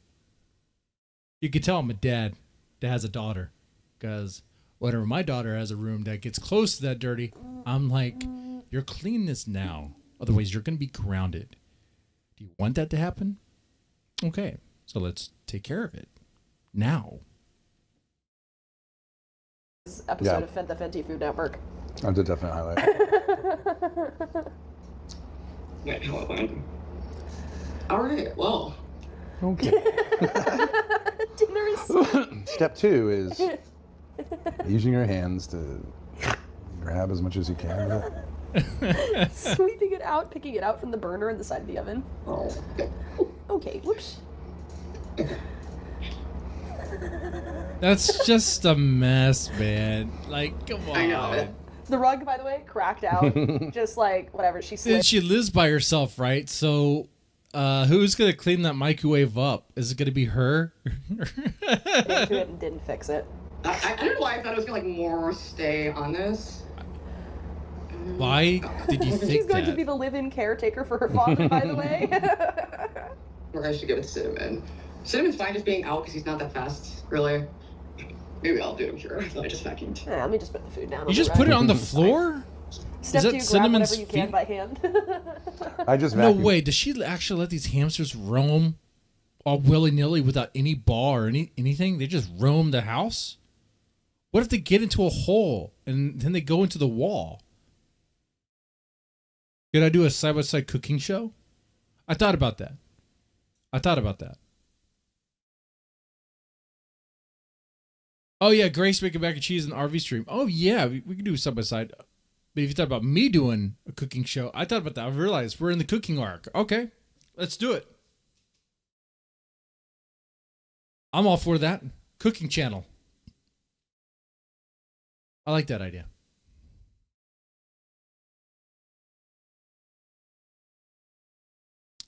You could tell I'm a dad that has a daughter. Because whenever my daughter has a room that gets close to that dirty, I'm like, you're clean this now. Otherwise, you're going to be grounded. Do you want that to happen? Okay, so let's take care of it now. This episode of the Fenty Food Network. That's a definite highlight. Wait, how it went? Alright, well. Okay. Dinner is Step 2 is using your hands to grab as much as you can. sweeping it out, picking it out from the burner in the side of the oven. Oh, okay. Okay, whoops. That's just a mess, man. Like, come on. I know. The rug, by the way, cracked out. Just like, whatever, she And slipped. she lives by herself, right? So, who's gonna clean that microwave up? Is it gonna be her? Into it and didn't fix it. I don't know why I thought it was gonna like more stay on this. Why did you She's think going to that? be the live-in caretaker for her father, by the way. Or I should give it to Cinnamon. Cinnamon's fine just being out because he's not that fast, really. Maybe I'll do it here. I just vacuumed. Yeah, let me just put the food down. You just put it on the floor? Step that 2, grab Cinnamon's whatever you can feet? by hand. I just No vacuumed. way. Does she actually let these hamsters roam all willy-nilly without any ball or anything? They just roam the house? What if they get into a hole and then they go into the wall? Could I do a side-by-side cooking show? I thought about that. Oh, yeah, Grace making mac and cheese in the RV stream. Oh, yeah, we could do side-by-side. But if you thought about me doing a cooking show, I thought about that. I realized we're in the cooking arc. Okay, let's do it. I'm all for that. Cooking channel. I like that idea.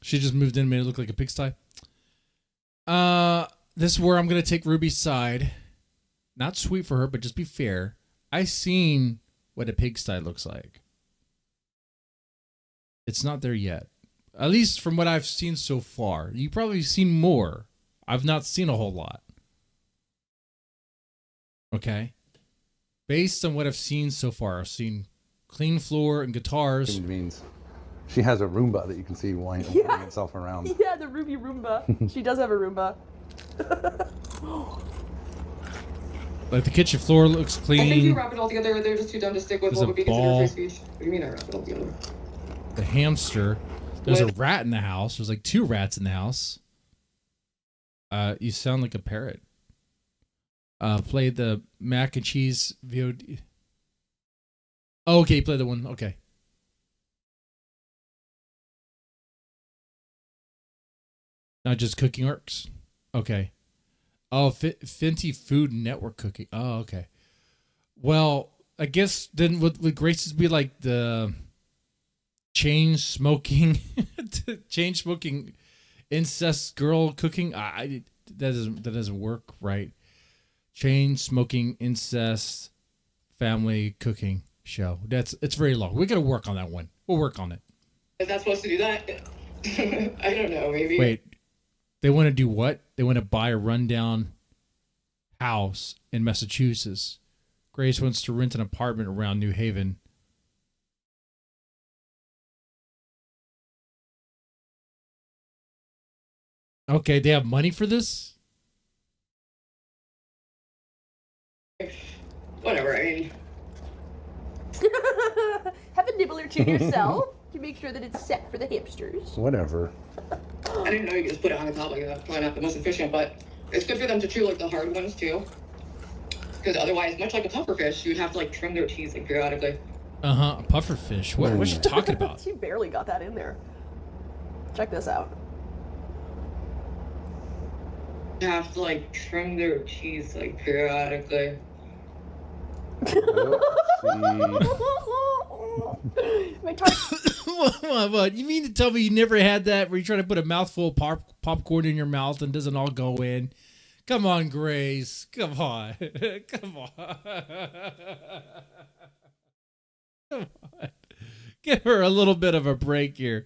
She just moved in and made it look like a pigsty. This is where I'm going to take Ruby's side. Not sweet for her, but just be fair. I seen what a pigsty looks like. It's not there yet. At least from what I've seen so far. You've probably seen more. I've not seen a whole lot. Okay? Based on what I've seen so far, I've seen clean floor and guitars. It means she has a Roomba that you can see winding itself around. Yeah, the Ruby Roomba. She does have a Roomba. Like the kitchen floor looks I think you clean. wrap it all together. They're just too dumb to stick with There's what a would be considered ball. free speech. What do you mean I wrap it all together? The hamster. There's a What? rat in the house. There's like 2 rats in the house. You sound like a parrot. Played the mac and cheese VOD. Oh, okay, you played the one. Okay. Not just cooking arcs. Okay. Oh, Fenty Food Network cooking. Oh, okay. Well, I guess then would Grace's be like the chain smoking incest girl cooking? That doesn't work right. Chain smoking incest family cooking show. It's very long. We got to work on that one. We'll work on it. Is that supposed to do that? I don't know. Maybe. Wait. They want to do what? They want to buy a rundown house in Massachusetts. Grace wants to rent an apartment around New Haven. Okay, they have money for this? Whatever, I mean, Have a nibble or two yourself to make sure that it's set for the hamsters. Whatever. I didn't know you could just put it on the top like that. Probably not the most efficient, but it's good for them to chew like the hard ones too. Because otherwise, much like a pufferfish, you'd have to like trim their teeth like periodically. A puffer fish. What's she talking about? You barely got that in there. Check this out. You have to like trim their teeth like periodically. My tongue. What? You mean to tell me you never had that where you try to put a mouthful of popcorn in your mouth and doesn't all go in? Come on, Grace. Come on. Come on. Come on. Give her a little bit of a break here.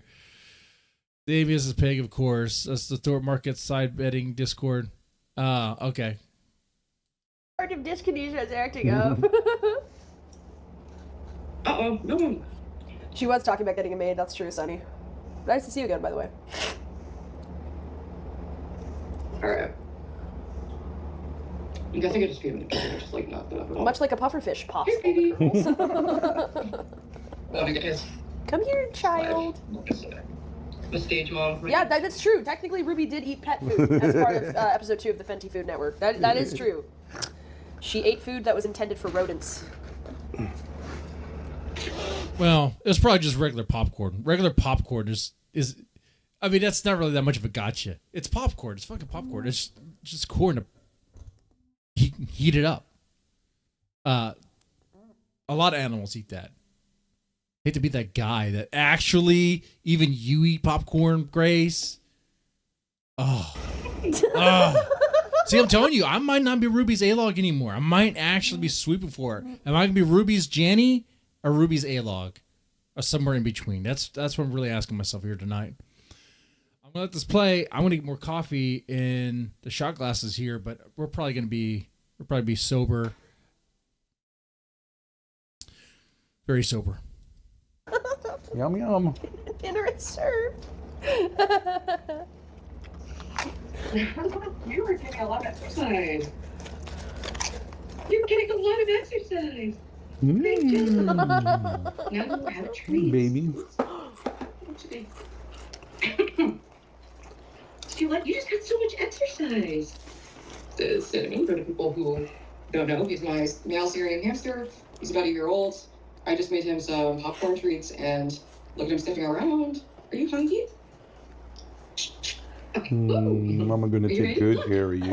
The Mrs. Pig, of course. That's the Thorpe Market side betting Discord. Okay. Part of dyskinesia is acting up. Uh-oh, no one. She was talking about getting a maid. That's true, Sonny. Nice to see you again, by the way. Alright. I guess I could just feed him the chicken, just like not that up at all. Much like a pufferfish pops. Here, baby. Girls. Well, I guess. Come here, child. The stage mom. Right? Yeah, that's true. Technically, Ruby did eat pet food as part of episode 2 of the Fenty Food Network. That is true. She ate food that was intended for rodents. Well, it was probably just regular popcorn. Regular popcorn is I mean, that's not really that much of a gotcha. It's popcorn. It's fucking popcorn. It's just corn to heat it up. A lot of animals eat that. Hate to be that guy that actually even you eat popcorn, Grace. Oh. See, I'm telling you, I might not be Ruby's alog anymore. I might actually be sweeping for it. Am I gonna be Ruby's Jenny or Ruby's alog, or somewhere in between? That's what I'm really asking myself here tonight. I'm gonna let this play. I'm gonna get more coffee in the shot glasses here, but we'll probably be sober, very sober. Yum yum. Dinner is served. You were getting a lot of exercise. You were getting a lot of exercise. Thank you. Now we're out of treats. Baby. You just got so much exercise. Cinnamon, for the people who don't know, he's my male Syrian hamster. He's about a year old. I just made him some popcorn treats and look at him sniffing around. Are you hungry? Mama gonna take good care of you.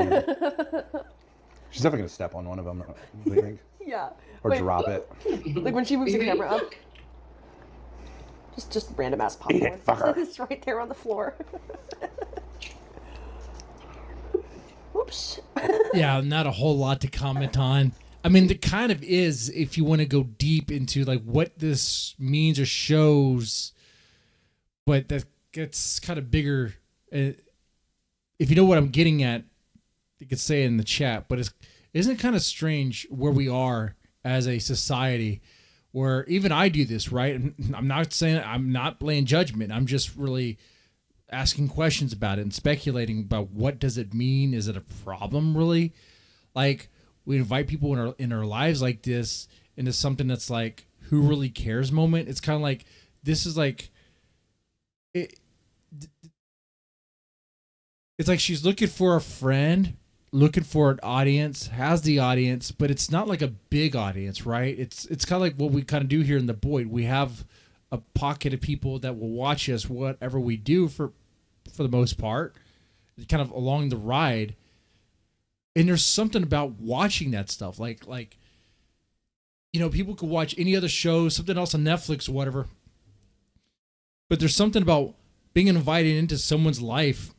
She's definitely gonna step on one of them, I think. Yeah. Or Wait, drop it. like when she moves the camera up. Just random ass popcorn. Eat it, fucker. It's right there on the floor. Whoops. Yeah, not a whole lot to comment on. I mean, it kind of is if you want to go deep into like what this means or shows, but that gets kind of bigger. If you know what I'm getting at, you could say it in the chat. But isn't it kind of strange where we are as a society, where even I do this, right? I'm not saying I'm not playing judgment. I'm just really asking questions about it and speculating about what does it mean? Is it a problem really? Like we invite people in our lives like this into something that's like who really cares moment. It's kind of like this is like it. It's like she's looking for a friend, looking for an audience, has the audience, but it's not like a big audience, right? It's kind of like what we kind of do here in the Boyd. We have a pocket of people that will watch us whatever we do for the most part, kind of along the ride. And there's something about watching that stuff. Like, you know, people could watch any other show, something else on Netflix or whatever. But there's something about being invited into someone's life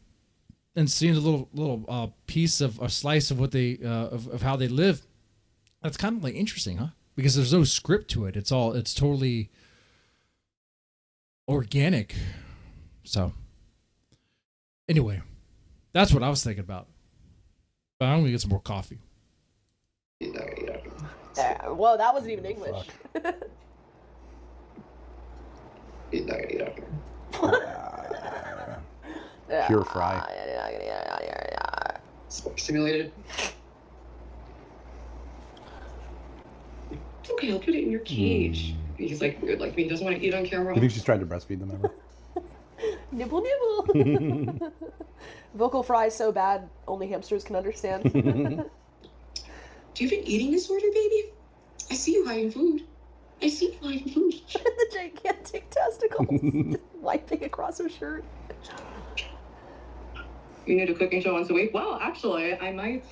and seeing a little piece of a slice of what they of how they live. That's kind of like interesting, huh? Because there's no script to it. It's totally organic. So anyway, that's what I was thinking about. But I'm gonna get some more coffee. Whoa, that wasn't even English. Pure fry. Simulated. It's okay, I'll put it in your cage. He's like weird like me. He doesn't want to eat on camera. You think she's trying to breastfeed them ever? Nibble, nibble. Vocal fry so bad, only hamsters can understand. Do you have an eating disorder, baby? I see you hiding food. I see you hiding food. The gigantic testicles wiping across her shirt. You need a cooking show once a week? Well, actually, I might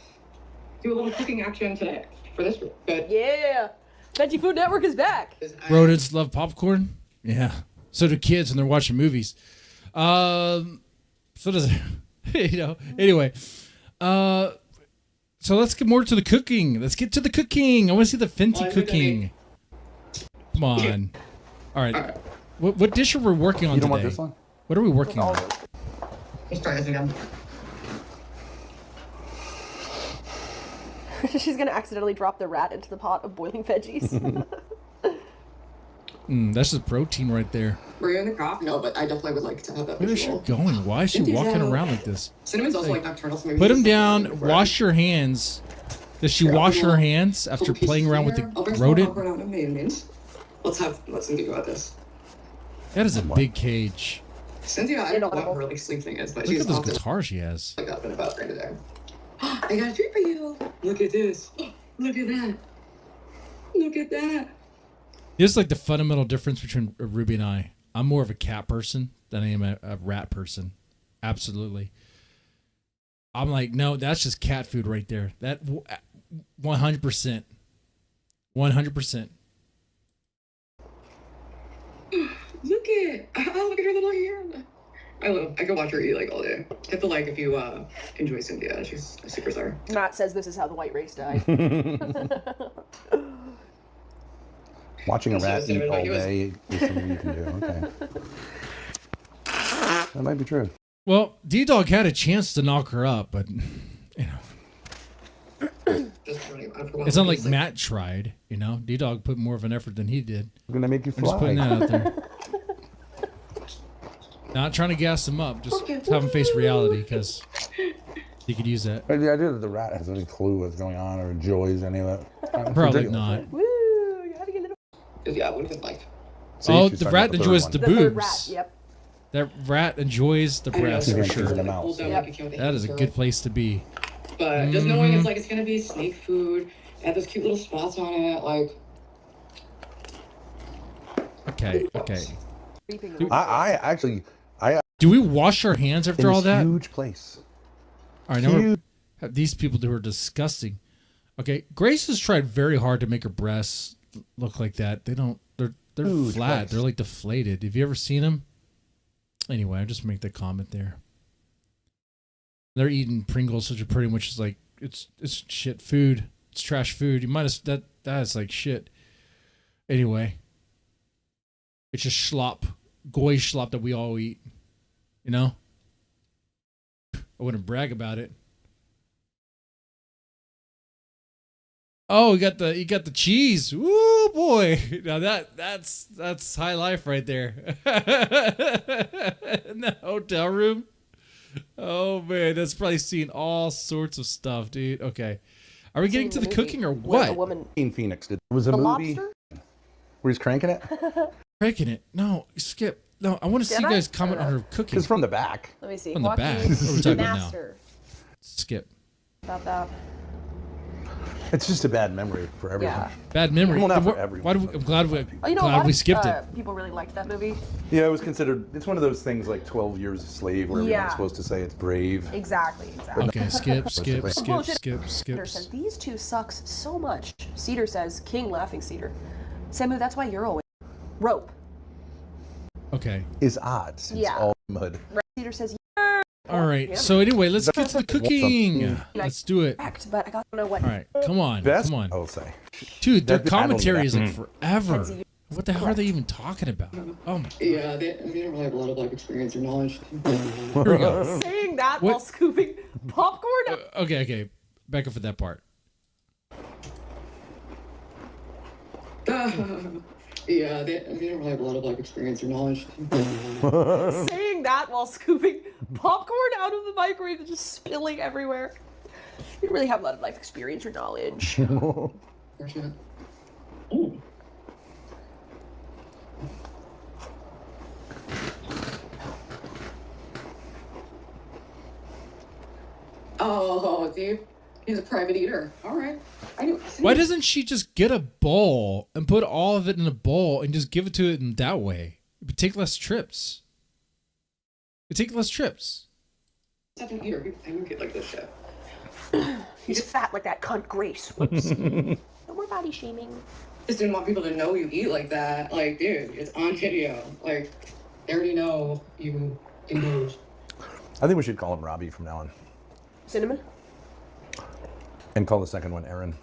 do a little cooking action today for this group. But Yeah. Veggie Food Network is back. Rodents love popcorn. Yeah. So do kids when they're watching movies. So does Anyway. So let's get more to the cooking. Let's get to the cooking. I want to see the Fenty cooking. Come on. All right. What dish are we working on You don't today? want this one? What are we working on? Let's try this again. She's gonna accidentally drop the rat into the pot of boiling veggies. That's just protein right there. Were you in the craft? No, but I definitely would like to have that Where is she visual. going? Why is she walking around like this? Cinnamon's also like nocturnal, so maybe Put just him like down. bread. Wash your hands. Does she Yeah, wash her well, hands after Little pieces playing around with here. I'll the bring some more rodent? popcorn out and mayonnaise. Let's think about this. That is a big cage. Cynthia, I don't know what Inaudible. her like sleep thing is, but Look she's at this often guitar she has. like up and about during the day. I got a treat for you. Look at this. Look at that. Look at that. Here's like the fundamental difference between Ruby and I. I'm more of a cat person than I am a rat person. Absolutely. I'm like, no, that's just cat food right there. That 100%. 100%. Look at look at her little hair. I could watch her eat like all day. Hit the like if you enjoy Cynthia. She's a superstar. Matt says this is how the white race died. Watching a So rat eat Cinnamon, all like, he was- day is something you can do. Okay. That might be true. Well, D-Dog had a chance to knock her up, but, Just running around for a while. it's not like He's Matt tried, D-Dog put more of an effort than he did. We're gonna make you I'm just putting fly. that out there. Not trying to gas him up, just have him face reality, because he could use that. But the idea that the rat has any clue what's going on or enjoys any of that. it's Probably ridiculous, not. right? Woo! You had to get a little. Yeah, what do you like? See, Oh, she's the talking rat about third enjoys one. the The third rat. boobs. Yep. That rat enjoys the breasts know, for it's sure. in the mouth, Pulls down, so- like, you can't with a That is a hamster. good place to be. But just knowing it's like it's gonna be snake food, and those cute little spots on it, like Okay. Creeping Dude, I actually Do we wash our hands in after all this that? huge place. All right, now we're, Huge. have these people who are disgusting. Okay, Grace has tried very hard to make her breasts look like that. They don't. They're Huge flat. place. They're like deflated. Have you ever seen them? Anyway, I just make the comment there. They're eating Pringles, which are pretty much like it's shit food. It's trash food. You might as that is like shit. Anyway, it's just slop, goy slop that we all eat. I wouldn't brag about it. Oh, you got the cheese. Woo, boy! Now that's high life right there. In the hotel room. Oh man, that's probably seen all sorts of stuff, dude. Okay, are we getting to the cooking or Where a what? woman. In Phoenix, there was a The movie lobster? where he's cranking it. Breaking it? No, skip. No, I want to see Did you I? guys comment on her cooking. It's from the back. Let me see. On the Joaquin back. What are we talking about now? Master. Skip. About that. It's just a bad memory for everyone. Yeah. Bad memory. Well, not for Why everyone, do we, but I'm glad we, Oh, you know, a glad lot we of skipped it. people really liked that movie. Yeah, it was considered. It's one of those things like 12 Years a Slave, where Yeah. everyone's supposed to say it's brave. Exactly. Okay, skip. Bullshit. Skip. Cedar says these two sucks so much. Cedar says King laughing Cedar. Samu, that's why you're always rope. Okay. Is odd since Yeah. all mud. Cedar says All right. Yeah. So anyway, let's get to the cooking. Let's do it. correct, but I don't know what. All right. Come on. Best, Come on. I'll say. Dude, their I don't commentary is know. like forever. Kenzie, What the hell are they even talking about? Oh my. yeah, they don't really have a lot of like experience or knowledge. Here we go. saying that What? while scooping popcorn. Okay. Back up for that part. Yeah, they don't really have a lot of like experience or knowledge. Saying that while scooping popcorn out of the microwave and just spilling everywhere. You don't really have a lot of life experience or knowledge. Fortunate. Ooh. Oh, dude. He's a private eater. All right. I knew. Why doesn't she just get a bowl and put all of it in a bowl and just give it to it in that way? It would take less trips. It would take less trips. Such an eater. I don't get like this shit. He's fat like that cunt Grace. Whoops. No more body shaming. Just didn't want people to know you eat like that. Like, dude, it's on video. Like, they already know you indulge. I think we should call him Robbie from now on. Cinnamon? And call the second one Aaron.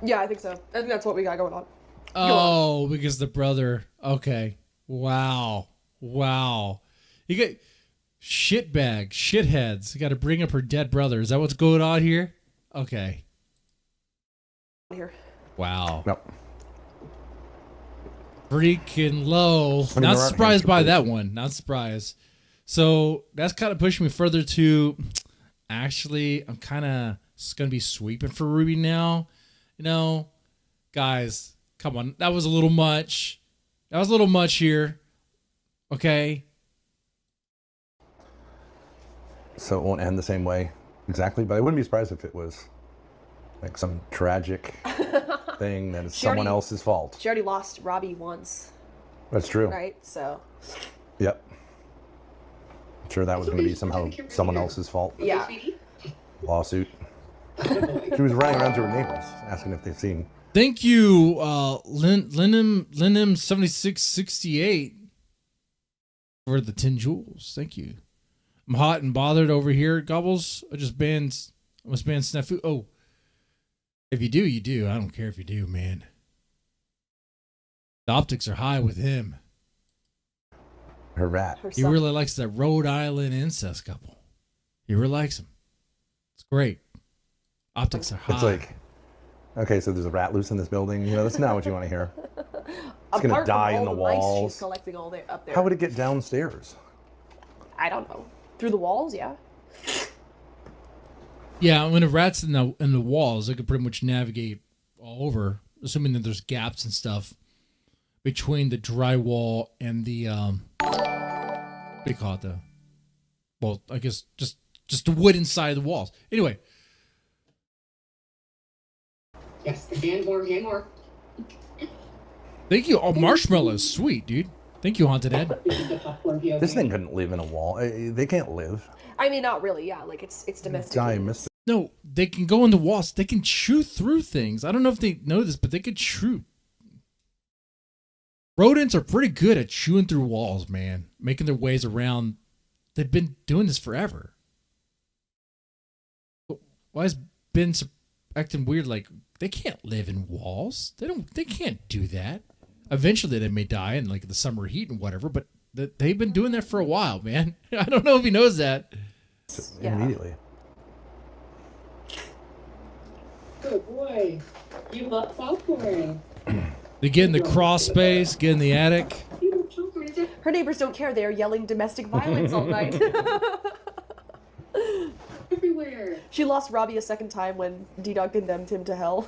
Yeah, I think so. I think that's what we got going on. Oh, because the brother. Okay. Wow. Wow. You get shitbag, shitheads. You got to bring up her dead brother. Is that what's going on here? Okay. Here. Wow. Yep. Freaking low. mean, Not there aren't surprised by hamster that one. Not surprised. So that's kind of pushing me further to. Actually, I'm kind of going to be sweeping for Ruby now. You know, guys, come on. That was a little much. That was a little much here. Okay. So it won't end the same way exactly, but I wouldn't be surprised if it was like some tragic thing that is someone else's fault. She already lost Robbie once, That's true. right? So, Yep. I'm sure that was going to be somehow someone else's fault. yeah. Lawsuit. She was running around to her neighbors asking if they've seen. Thank you, Linim 7668 for the 10 jewels. Thank you. I'm hot and bothered over here, Gobbles. I must ban Snafu. Oh, if you do, you do. I don't care if you do, man. The optics are high with him. Her rat. He really likes that Rhode Island incest couple. He really likes them. It's great. Optics are high. It's like, okay, so there's a rat loose in this building. You know, that's not what you want to hear. It's going to die in the walls. She's collecting all day up there. How would it get downstairs? I don't know. Through the walls, yeah. Yeah, when a rat's in the walls, they can pretty much navigate all over, assuming that there's gaps and stuff between the drywall and the what do you call it? Well, I guess just the wood inside the walls. Anyway. Yes, hand more. Thank you. Oh, marshmallows, sweet, dude. Thank you, Haunted Ed. This thing couldn't live in a wall. They can't live. I mean, not really. Yeah, like it's domestic. Die, missed it. No, they can go in the walls. They can chew through things. I don't know if they know this, but they could chew. Rodents are pretty good at chewing through walls, man. Making their ways around. They've been doing this forever. Why is Ben acting weird? Like, they can't live in walls. They can't do that. Eventually they may die in like the summer heat and whatever, but they've been doing that for a while, man. I don't know if he knows that. Yeah. Immediately. Good boy. You love popcorn. They get in the crawl space, get in the attic. Her neighbors don't care. They are yelling domestic violence all night. Everywhere. She lost Robbie a second time when D-Dog condemned him to hell.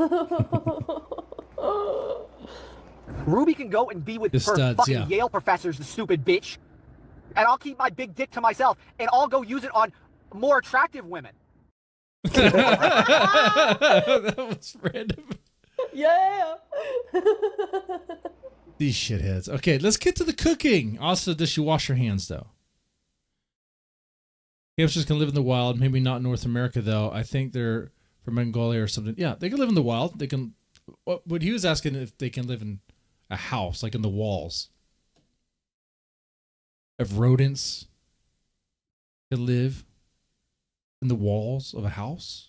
Ruby can go and be with her fucking Yale professors, the stupid bitch. And I'll keep my big dick to myself, and I'll go use it on more attractive women. That was random. Yeah. These shitheads. Okay, let's get to the cooking. Also, does she wash her hands, though? Hamsters can live in the wild. Maybe not in North America, though. I think they're from Mongolia or something. Yeah, they can live in the wild. They can. What he was asking if they can live in a house, like in the walls. If rodents can live in the walls of a house,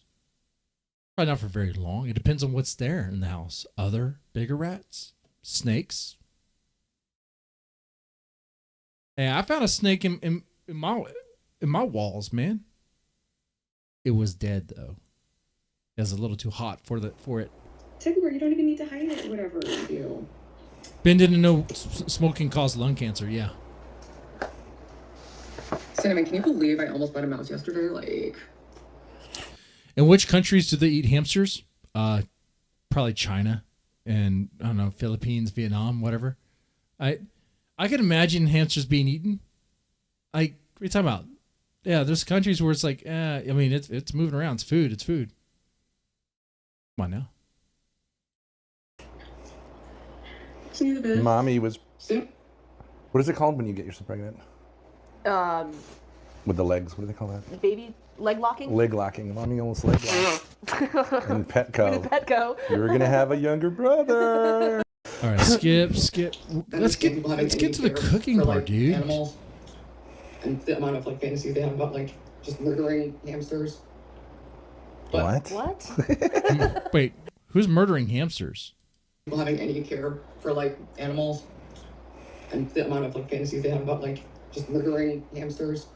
probably not for very long. It depends on what's there in the house. Other bigger rats, snakes. Hey, I found a snake in my walls, man. It was dead though. It was a little too hot for it. Technically, you don't even need to hide it, whatever you do. Ben didn't know smoking caused lung cancer. Yeah. Cinnamon, can you believe I almost bought a mouse yesterday? Like, In which countries do they eat hamsters? Probably China and I don't know, Philippines, Vietnam, whatever. I can imagine hamsters being eaten. Like, what are you talking about? Yeah, there's countries where it's like, I mean, it's moving around. It's food. It's food. Come on now. Mommy was. What is it called when you get yourself pregnant? With the legs. What do they call that? Baby leg locking? Leg locking. Mommy almost leg locked. And Petco. With Petco. You're going to have a younger brother. All right, skip. Let's get to the cooking part, dude. Animals and the amount of like fantasies they have about like just murdering hamsters. But What? Wait, who's murdering hamsters? people having any care for like animals and the amount of like fantasies they have about like just murdering hamsters.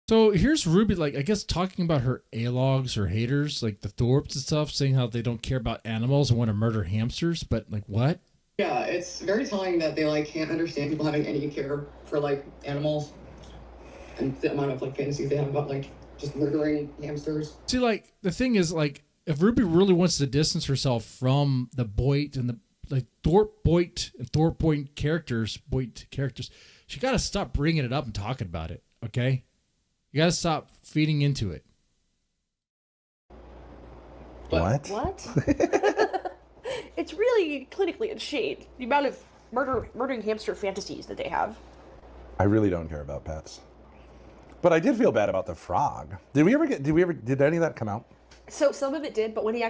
So here's Ruby, like, I guess talking about her alogs or haters, like the Thorpes and stuff, saying how they don't care about animals and want to murder hamsters, but like what? Yeah, it's very telling that they like can't understand people having any care for like animals and the amount of like fantasies they have about like just murdering hamsters. See, like, the thing is, like, if Ruby really wants to distance herself from the Boyd and the like Boyd characters, she got to stop bringing it up and talking about it, okay? You got to stop feeding into it. What? It's really clinically insane, the amount of murdering hamster fantasies that they have. I really don't care about pets. But I did feel bad about the frog. Did any of that come out? So some of it did, but when he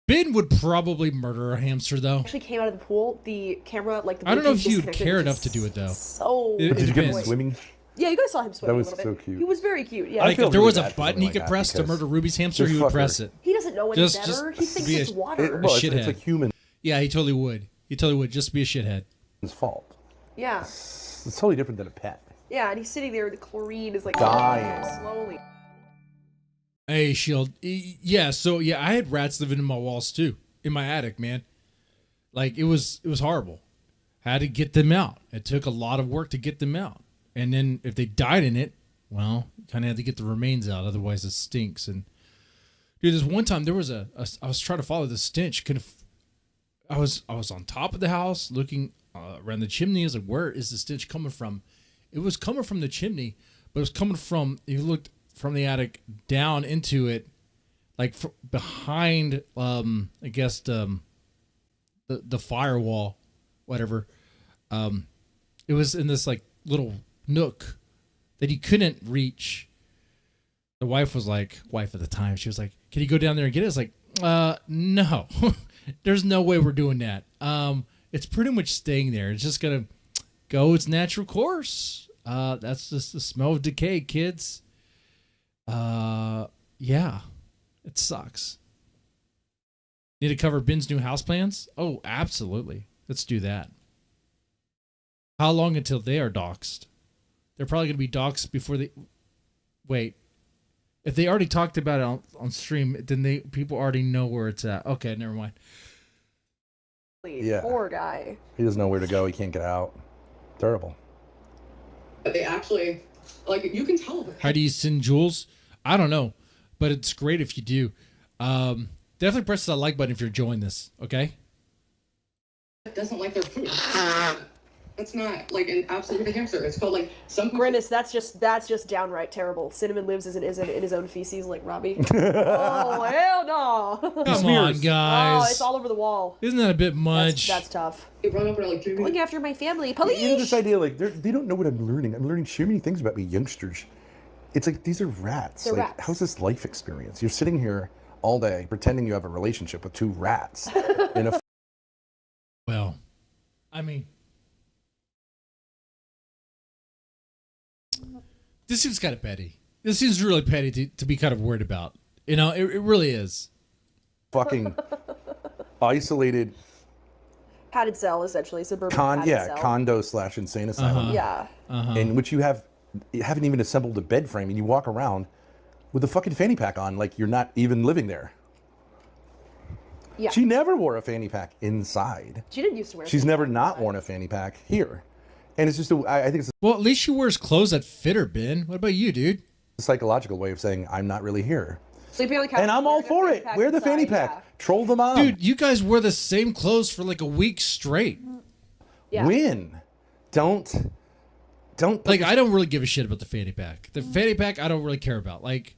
Ben would probably murder a hamster, though. actually came out of the pool, the camera, like the I don't know if Bluetooth you'd disconnected, care which enough is to do it, though. So It Did you get him depends. swimming? yeah, you guys saw him swim That a was little so bit. cute. He was very cute. Yeah, Like, feel if there really was a bad for button something he like could that press to because murder Ruby's hamster, this he would fucker- press it. he doesn't know any Just better. He thinks be a- it's water. Well, it's shithead. a human's Yeah, he totally would. He totally would. Just be a shithead. fault. Yeah, It's totally different than a pet. yeah, and he's sitting there. The chlorine is like Dying. slowly. Hey, Shield. Yeah, so, yeah, I had rats living in my walls, too. In my attic, man. Like, it was horrible. Had to get them out. It took a lot of work to get them out. And then if they died in it, well, you kind of had to get the remains out. Otherwise, it stinks. And, dude, this one time, there was I was trying to follow the stench. I was on top of the house looking around the chimney. I was like, where is the stench coming from? It was coming from the chimney, but it was coming from, if you looked from the attic down into it, like behind, I guess, the firewall, whatever. It was in this like little nook that he couldn't reach. The wife at the time, she was like, can you go down there and get it? It's like, no, there's no way we're doing that. It's pretty much staying there. It's just going to go its natural course. That's just the smell of decay, kids. Yeah, it sucks. Need to cover Ben's new house plans? Oh, absolutely. Let's do that. How long until they are doxxed? They're probably going to be doxxed before they... Wait. If they already talked about it on stream, then people already know where it's at. Okay, never mind. Yeah. Poor guy. He doesn't know where to go. He can't get out. Terrible. But they actually, like, you can tell. How do you send jewels? I don't know, but it's great if you do. Definitely press the like button if you're enjoying this, okay? It doesn't like their food. That's not like an absolute hamster. It's called like some people. Grimace, that's just downright terrible. Cinnamon lives in his own feces, like Robbie. Oh hell no! Come on, Oh, guys. it's all over the wall. Isn't that a bit much? That's tough. They run up and are like, "Give me-" Going after my family, police. You know this idea, like they don't know what I'm learning. I'm learning so many things about me youngsters. It's like these are rats. They're like, rats. how's this life experience? You're sitting here all day pretending you have a relationship with two rats in a. Well, I mean, this seems kind of petty. This seems really petty to be kind of worried about. You know, it really is. Fucking isolated Padded cell, essentially suburban padded cell. condo / insane asylum. Yeah. In which you haven't even assembled a bed frame and you walk around with a fucking fanny pack on like you're not even living there. Yeah. She never wore a fanny pack inside. She didn't used to wear. She's never not worn a fanny pack here. And it's just I think it's Well, at least she wears clothes that fit her, Ben. What about you, dude? a psychological way of saying I'm not really here. Sleeping on the couch. And I'm all for it. Wear the fanny pack. Yeah. Troll the mom. Dude, you guys wore the same clothes for like a week straight. Yeah. Win. Don't. Like, I don't really give a shit about the fanny pack. The fanny pack, I don't really care about. Like,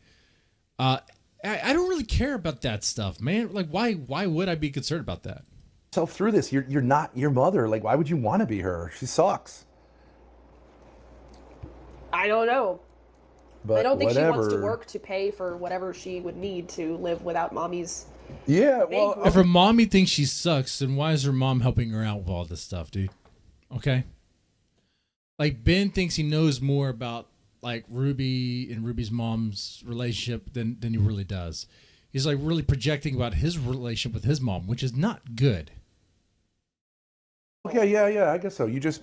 I don't really care about that stuff, man. Like, why would I be concerned about that? Yourself through this. You're not your mother. Like, why would you want to be her? She sucks. I don't know. But I don't think whatever. she wants to work to pay for whatever she would need to live without mommy's. Yeah, well, If her mommy thinks she sucks, then why is her mom helping her out with all this stuff, dude? Okay? Like, Ben thinks he knows more about, like, Ruby and Ruby's mom's relationship than he really does. He's, like, really projecting about his relationship with his mom, which is not good. okay, yeah, I guess so. You just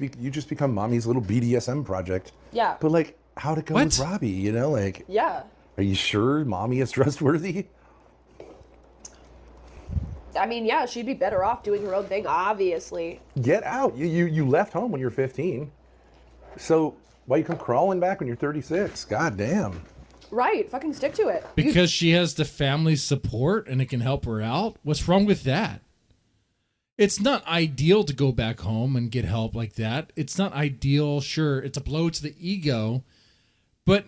become mommy's little BDSM project. Yeah. But like, how'd it go What? with Robbie? You know, like, Yeah. are you sure mommy is trustworthy? I mean, yeah, she'd be better off doing her own thing, obviously. Get out. You left home when you're 15. So why you come crawling back when you're 36? God damn. Right. Fucking stick to it. Because she has the family support and it can help her out? What's wrong with that? It's not ideal to go back home and get help like that. It's not ideal. Sure, it's a blow to the ego. But,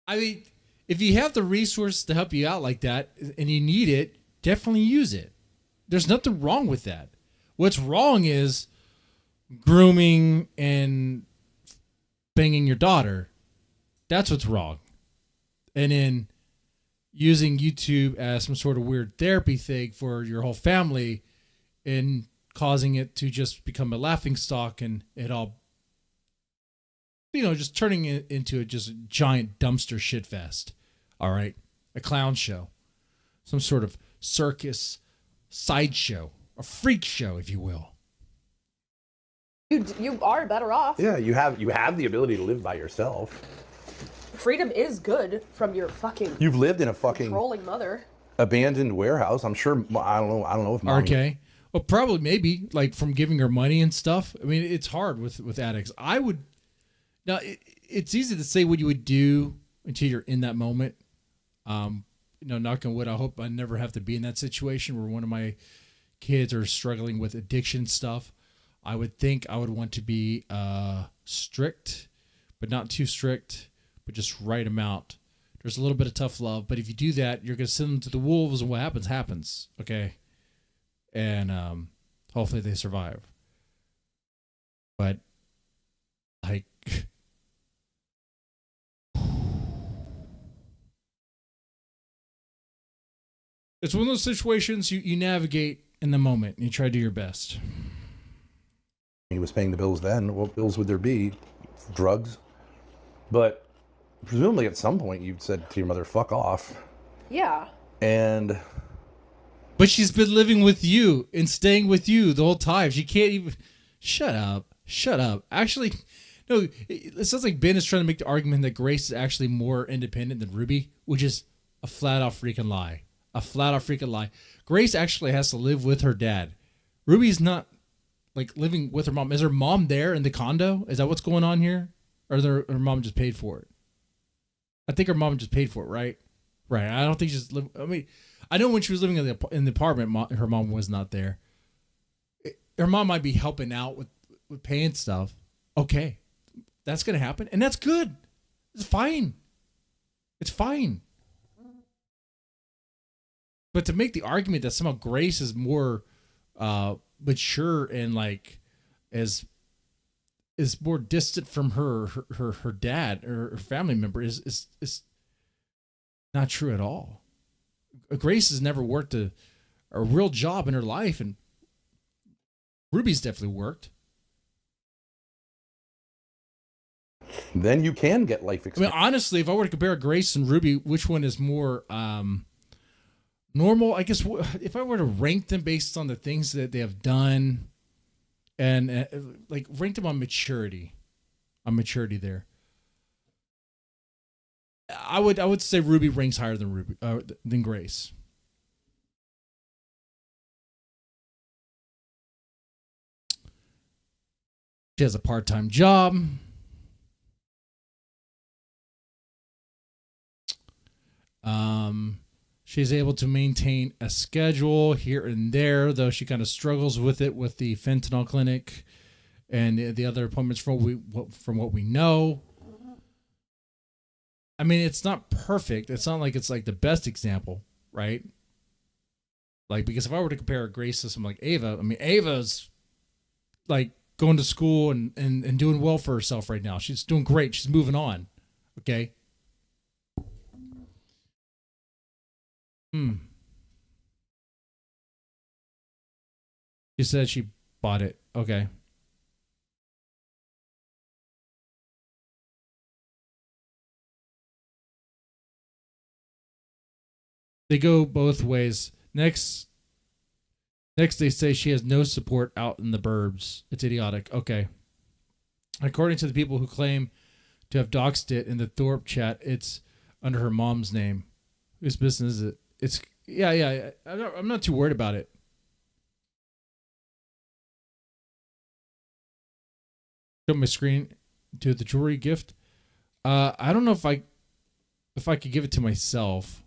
I mean, if you have the resources to help you out like that and you need it, definitely use it. There's nothing wrong with that. What's wrong is grooming and banging your daughter. That's what's wrong. And then using YouTube as some sort of weird therapy thing for your whole family and causing it to just become a laughingstock and it all, you know, just turning it into a just giant dumpster shit fest. All right. A clown show. Some sort of circus sideshow. A freak show, if you will. You are better off. Yeah, you have the ability to live by yourself. Freedom is good from your fucking You've lived in a fucking controlling mother. abandoned warehouse. I'm sure. I don't know if mommy. RK. Well, probably maybe like from giving her money and stuff. I mean, it's hard with addicts. I would now. It's easy to say what you would do until you're in that moment. You know, knock on wood. I hope I never have to be in that situation where one of my kids are struggling with addiction stuff. I would think I would want to be strict, but not too strict, but just right amount. There's a little bit of tough love, but if you do that, you're going to send them to the wolves, and what happens, okay? And hopefully they survive. But, like, it's one of those situations you navigate in the moment, and you try to do your best. He was paying the bills then. What bills would there be? Drugs. But presumably at some point you said to your mother, fuck off. Yeah. And But she's been living with you and staying with you the whole time. She can't even... Shut up. Actually, no, it sounds like Ben is trying to make the argument that Grace is actually more independent than Ruby, which is a flat-out freaking lie. Grace actually has to live with her dad. Ruby's not, like, living with her mom. Is her mom there in the condo? Is that what's going on here? Or her mom just paid for it? I think her mom just paid for it, right? Right. I don't think she's living... I mean, I know when she was living in the apartment, her mom was not there. Her mom might be helping out with paying stuff. Okay. That's going to happen. And that's good. It's fine. But to make the argument that somehow Grace is more mature and like is more distant from her dad or her family member is not true at all. Grace has never worked a real job in her life, and Ruby's definitely worked. then you can get life I experience. mean, honestly, if I were to compare Grace and Ruby, which one is more normal? I guess if I were to rank them based on the things that they have done, and like rank them on maturity there, I would say Ruby ranks higher than Grace. She has a part-time job. She's able to maintain a schedule here and there, though she kind of struggles with it with the fentanyl clinic and the other appointments from what we know. I mean, it's not perfect. It's not like it's like the best example, right? Like, because if I were to compare Grace to someone like Ava, I mean, Ava's like going to school and doing well for herself right now. She's doing great. She's moving on. Okay. She said she bought it. Okay. They go both ways. Next they say she has no support out in the burbs. It's idiotic. Okay. According to the people who claim to have doxed it in the Thorpe chat, it's under her mom's name. Whose business is it? It's yeah. I'm not too worried about it. Show my screen to the jewelry gift. I don't know if I could give it to myself.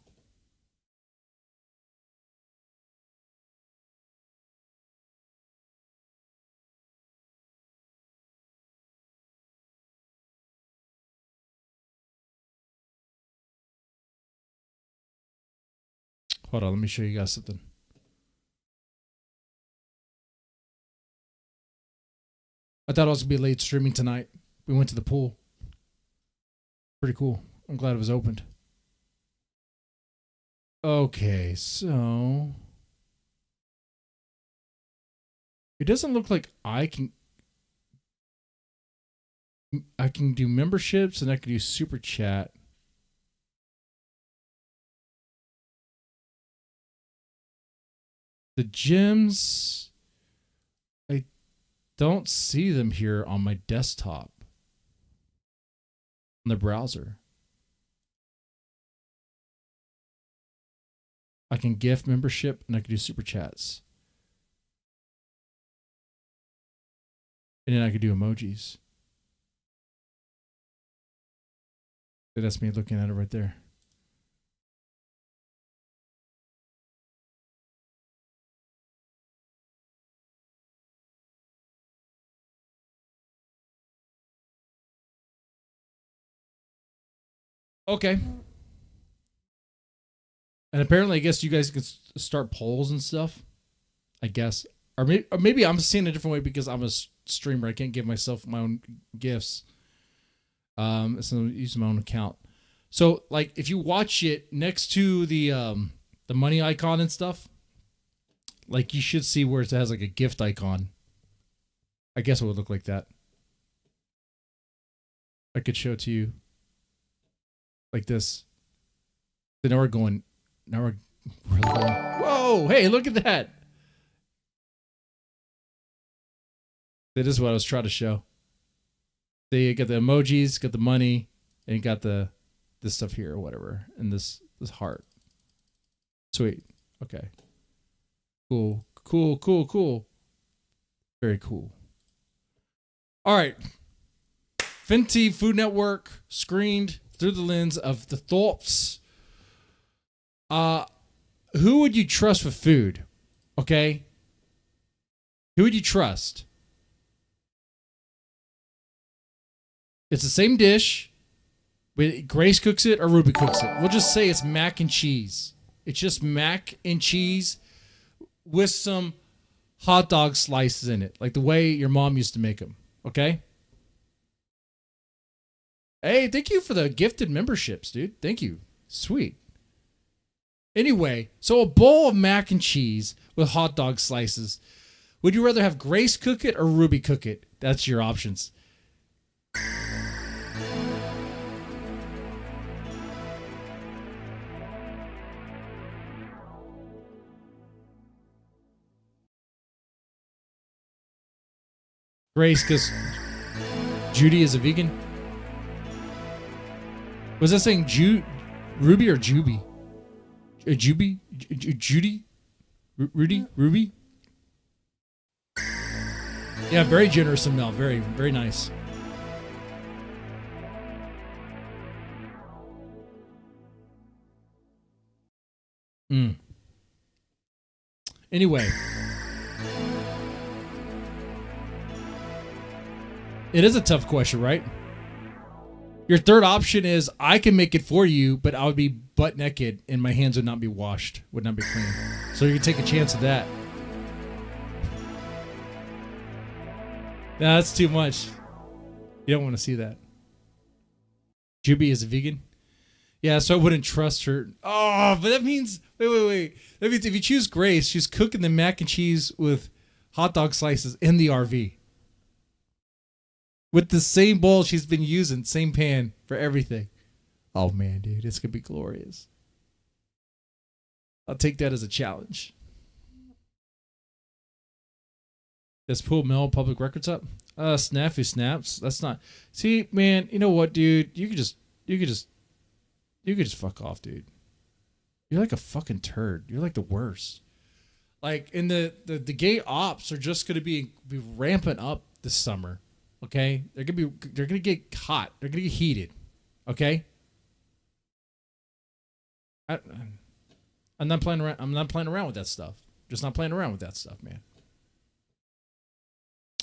Hold on, let me show you guys something. I thought I was going to be late streaming tonight. We went to the pool. Pretty cool. I'm glad it was opened. Okay, so it doesn't look like I can do memberships and I can do super chat. The gyms, I don't see them here on my desktop, on the browser. I can gift membership and I can do super chats. And then I could do emojis. That's me looking at it right there. Okay. And apparently, I guess you guys can start polls and stuff. I guess. Or maybe I'm seeing it a different way because I'm a streamer. I can't give myself my own gifts. So I'm using my own account. So, like, if you watch it next to the money icon and stuff, like, you should see where it has, like, a gift icon. I guess it would look like that. I could show it to you. Like this. So now we're going. Now we're really going. Whoa! Hey, look at that. That is what I was trying to show. So you got the emojis, got the money, and you got this stuff here or whatever, and this heart. Sweet. Okay. Cool. Very cool. All right. Fenty Food Network screened through the lens of the Thorpes. Who would you trust with food? Okay? Who would you trust? It's the same dish. Grace cooks it or Ruby cooks it. We'll just say it's mac and cheese. It's just mac and cheese with some hot dog slices in it, like the way your mom used to make them. Okay? Hey, thank you for the gifted memberships, dude. Thank you. Sweet. Anyway, so a bowl of mac and cheese with hot dog slices. Would you rather have Grace cook it or Ruby cook it? That's your options. Grace, because Judy is a vegan. Was that saying Ruby or Juby? Juby? Judy? Rudy? Ruby? Yeah, very generous of Mel. Very, very nice. Anyway. It is a tough question, right? Your third option is I can make it for you, but I would be butt naked and my hands would not be washed, would not be clean. So you can take a chance of that. No, that's too much. You don't want to see that. Juby is a vegan? Yeah, so I wouldn't trust her. Oh, but that means... Wait. That means if you choose Grace, she's cooking the mac and cheese with hot dog slices in the RV. With the same bowl she's been using, same pan for everything. Oh, man, dude. It's going to be glorious. I'll take that as a challenge. Does Pool Mill public records up? Snafu snaps. That's not... See, man, you know what, dude? You could just fuck off, dude. You're like a fucking turd. You're like the worst. Like, and the gay ops are just going to be ramping up this summer. Okay, they're gonna get hot. They're gonna get heated. Okay. I'm not playing around. I'm not playing around with that stuff. Just not playing around with that stuff, man.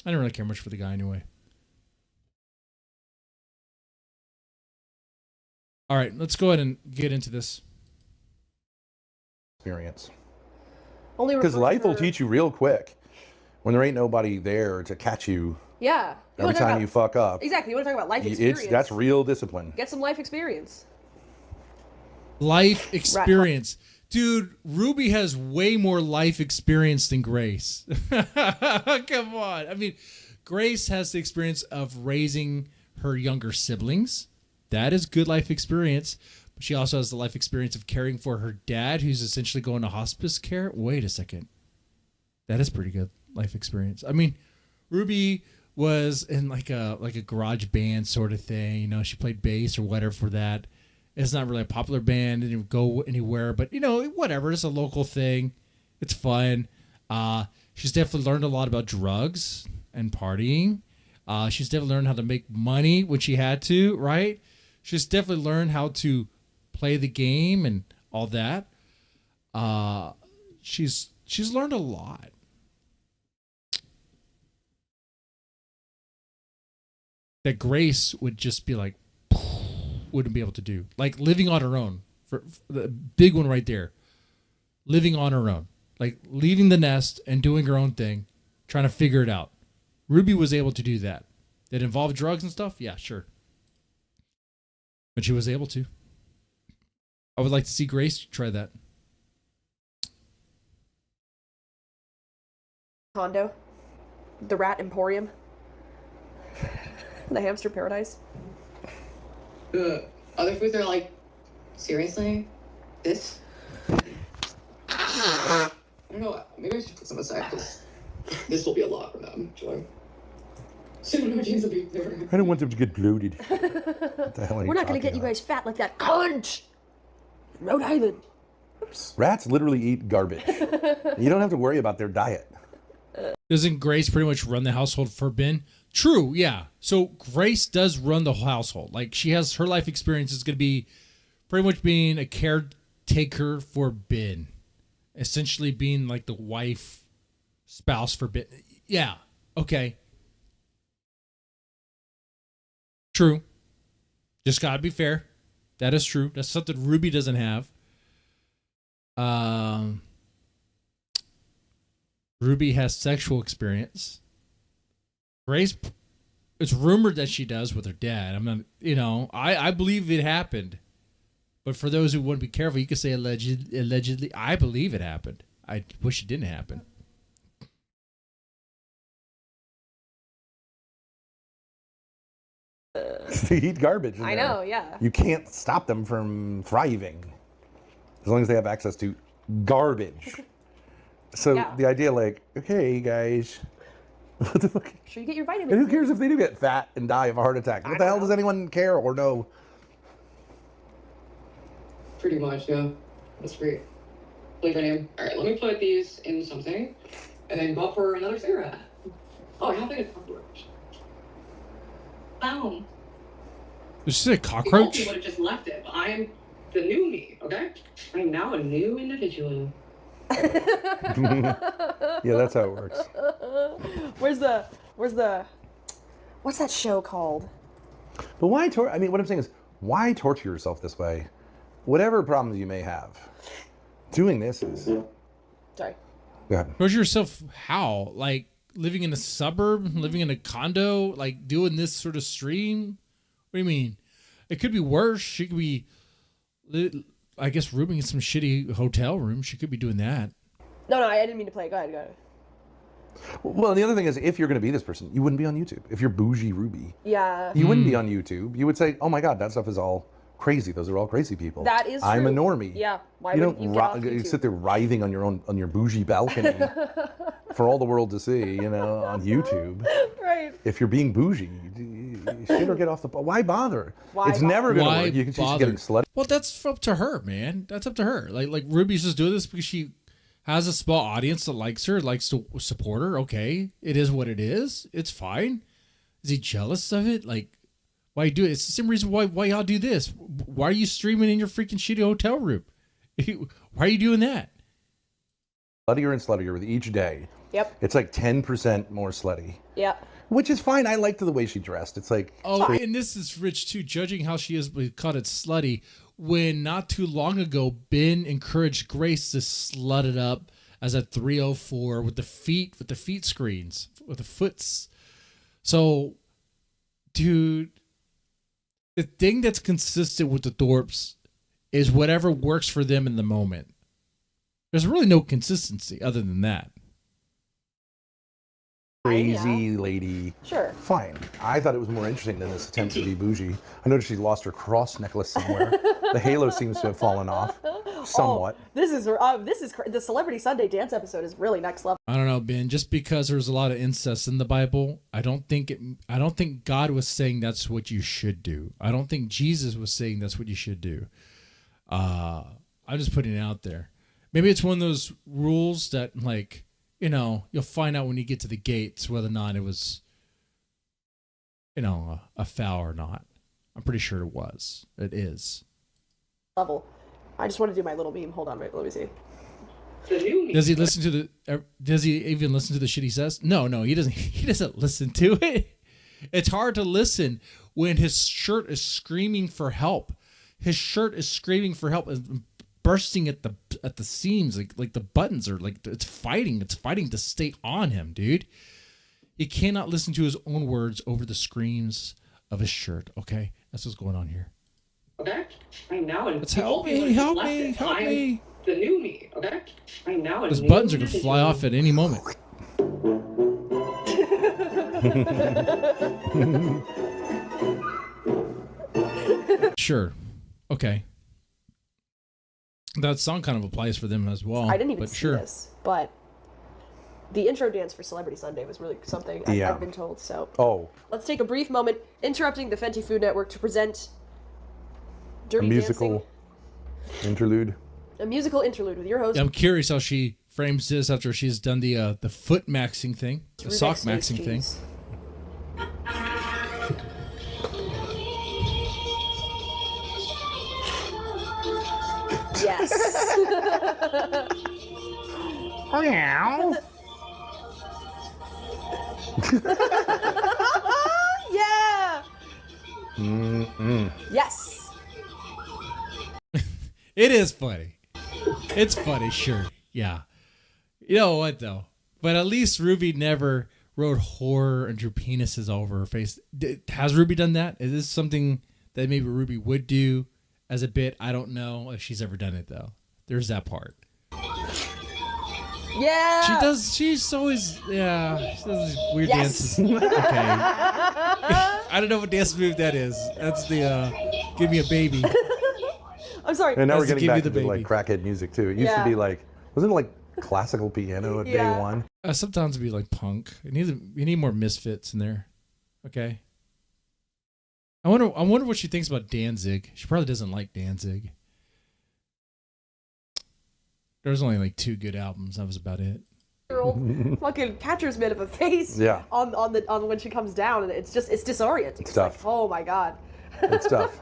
I don't really care much for the guy anyway. All right, let's go ahead and get into this. Experience. Only because life will teach you real quick when there ain't nobody there to catch you. Yeah. Every time you fuck up. Exactly. You want to talk about life experience. That's real discipline. Get some life experience. Life experience. Dude, Ruby has way more life experience than Grace. Come on. I mean, Grace has the experience of raising her younger siblings. That is good life experience. But she also has the life experience of caring for her dad, who's essentially going to hospice care. Wait a second. That is pretty good life experience. I mean, Ruby was in like a garage band sort of thing. You know, she played bass or whatever for that. It's not really a popular band. It didn't go anywhere, but you know, whatever. It's a local thing. It's fun. She's definitely learned a lot about drugs and partying. She's definitely learned how to make money when she had to, right? She's definitely learned how to play the game and all that. She's learned a lot. That Grace would just be like, wouldn't be able to do. Like living on her own. For the big one right there. Living on her own. Like leaving the nest and doing her own thing. Trying to figure it out. Ruby was able to do that. Did it involve drugs and stuff? Yeah, sure. But she was able to. I would like to see Grace try that. Condo. The Rat Emporium. The Hamster Paradise. Other foods are like, seriously? This? I don't know, maybe I should put some aside because this will be a lot for them, Joy. Soon no jeans will be there. I don't want them to get bloated. What the hell are We're not going to get you guys fat like that cunt! Rhode Island. Oops. Rats literally eat garbage. You don't have to worry about their diet. Doesn't Grace pretty much run the household for Ben? True, yeah. So Grace does run the whole household. Like she has her life experience is going to be pretty much being a caretaker for Ben. Essentially being like the wife, spouse for Ben. Yeah, okay. True. Just got to be fair. That is true. That's something Ruby doesn't have. Ruby has sexual experience. Grace, it's rumored that she does with her dad. I'm not, you know, I believe it happened. But for those who wouldn't be careful, you could say allegedly. I believe it happened. I wish it didn't happen. They eat garbage. I know, yeah. You can't stop them from thriving as long as they have access to garbage. So Yeah. the idea, like, okay, guys, what the fuck? Sure you get your vitamins. And who cares if they do get fat and die of a heart attack? What the hell does anyone care or know? Pretty much, yeah. That's great. Leave her name. Alright, let me put these in something. And then go up for another cigarette. Oh, how big a cockroach? Boom. Did she say You cockroach? would have just left it, but I'm the new me, okay? I'm now a new individual. Yeah, that's how it works. Where's the what's that show called? But why I mean, what I'm saying is, why torture yourself this way? Whatever problems you may have, doing this is... Sorry. Go ahead. Torture yourself how? Like living in a suburb, living in a condo, like doing this sort of stream? What do you mean? It could be worse. She could be, I guess, rooming in some shitty hotel room. She could be doing that. No, I didn't mean to play. Go ahead. Well, the other thing is, if you're going to be this person, you wouldn't be on YouTube. If you're bougie Ruby, Yeah. you wouldn't be on YouTube. You would say, "Oh my God, that stuff is all crazy. Those are all crazy people." That is I'm a true. normie. Yeah. Why you wouldn't don't you get off you YouTube? sit there writhing on your bougie balcony for all the world to see, on YouTube. Right. If you're being bougie, you should or get off the. Why bother? Why it's bother? never going to Why work. She's bother? getting slutty. Well, that's up to her, man. That's up to her. Like Ruby's just doing this because she has a small audience that likes her, likes to support her. Okay, it is what it is. It's fine. Is he jealous of it? Like, why you do it? It's the same reason why y'all do this. Why are you streaming in your freaking shitty hotel room? Why are you doing that? Sluttier and sluttier with each day. Yep. It's like 10% more slutty. Yep. Which is fine. I liked the way she dressed. It's like, Oh, and this is rich too, judging how she is caught it slutty when not too long ago Ben encouraged Grace to slut it up as a 304 with the feet screens, with the foots. So, dude, the thing that's consistent with the Thorpes is whatever works for them in the moment. There's really no consistency other than that. crazy lady. Sure. Fine. I thought it was more interesting than this attempt to be bougie. I noticed she lost her cross necklace somewhere. The halo seems to have fallen off somewhat. Oh, this is the Celebrity Sunday dance episode is really next level. I don't know, Ben. Just because there's a lot of incest in the Bible, I don't think God was saying that's what you should do. I don't think Jesus was saying that's what you should do. I'm just putting it out there. Maybe it's one of those rules that, like, you'll find out when you get to the gates whether or not it was, a foul or not. I'm pretty sure it was. It is. Level. I just want to do my little meme. Hold on, wait, let me see. Does he listen to does he even listen to the shit he says? No, he doesn't. He doesn't listen to it. It's hard to listen when his shirt is screaming for help. His shirt is screaming for help and bursting at the seams, like the buttons are like it's fighting to stay on him, dude. You cannot listen to his own words over the screams of his shirt. Okay, that's what's going on here. Okay, I'm now in. Let's help me. The new me. Okay, I'm now in. Those buttons are gonna fly off at any moment. Sure. Okay. That song kind of applies for them as well. I didn't even see sure. this, but the intro dance for Celebrity Sunday was really something I've been told. So let's take a brief moment, interrupting the Fenty Food Network to present Dirty a musical Dancing. Interlude. A musical interlude with your host. Yeah, I'm curious how she frames this after she's done the foot maxing thing, the sock maxing thing. Yes. Oh yeah. Yeah. Yes. It is funny. It's funny, sure. Yeah. You know what though? But at least Ruby never wrote horror and drew penises all over her face. Has Ruby done that? Is this something that maybe Ruby would do as a bit? I don't know if she's ever done it though. There's that part. Yeah. She does. She's always She does these weird dances. Okay. I don't know what dance move that is. That's the give me a baby. I'm sorry. And now we're That's to getting give you back the to like crackhead music too. It used to be like, wasn't it like classical piano at day one? Sometimes it'd be like punk. You need more misfits in there. Okay. I wonder what she thinks about Danzig. She probably doesn't like Danzig. There's only like 2 good albums. That was about it. Fucking catcher's mitt of a face. Yeah. On when she comes down, and it's disorienting. It's tough. like, oh my god. It's tough.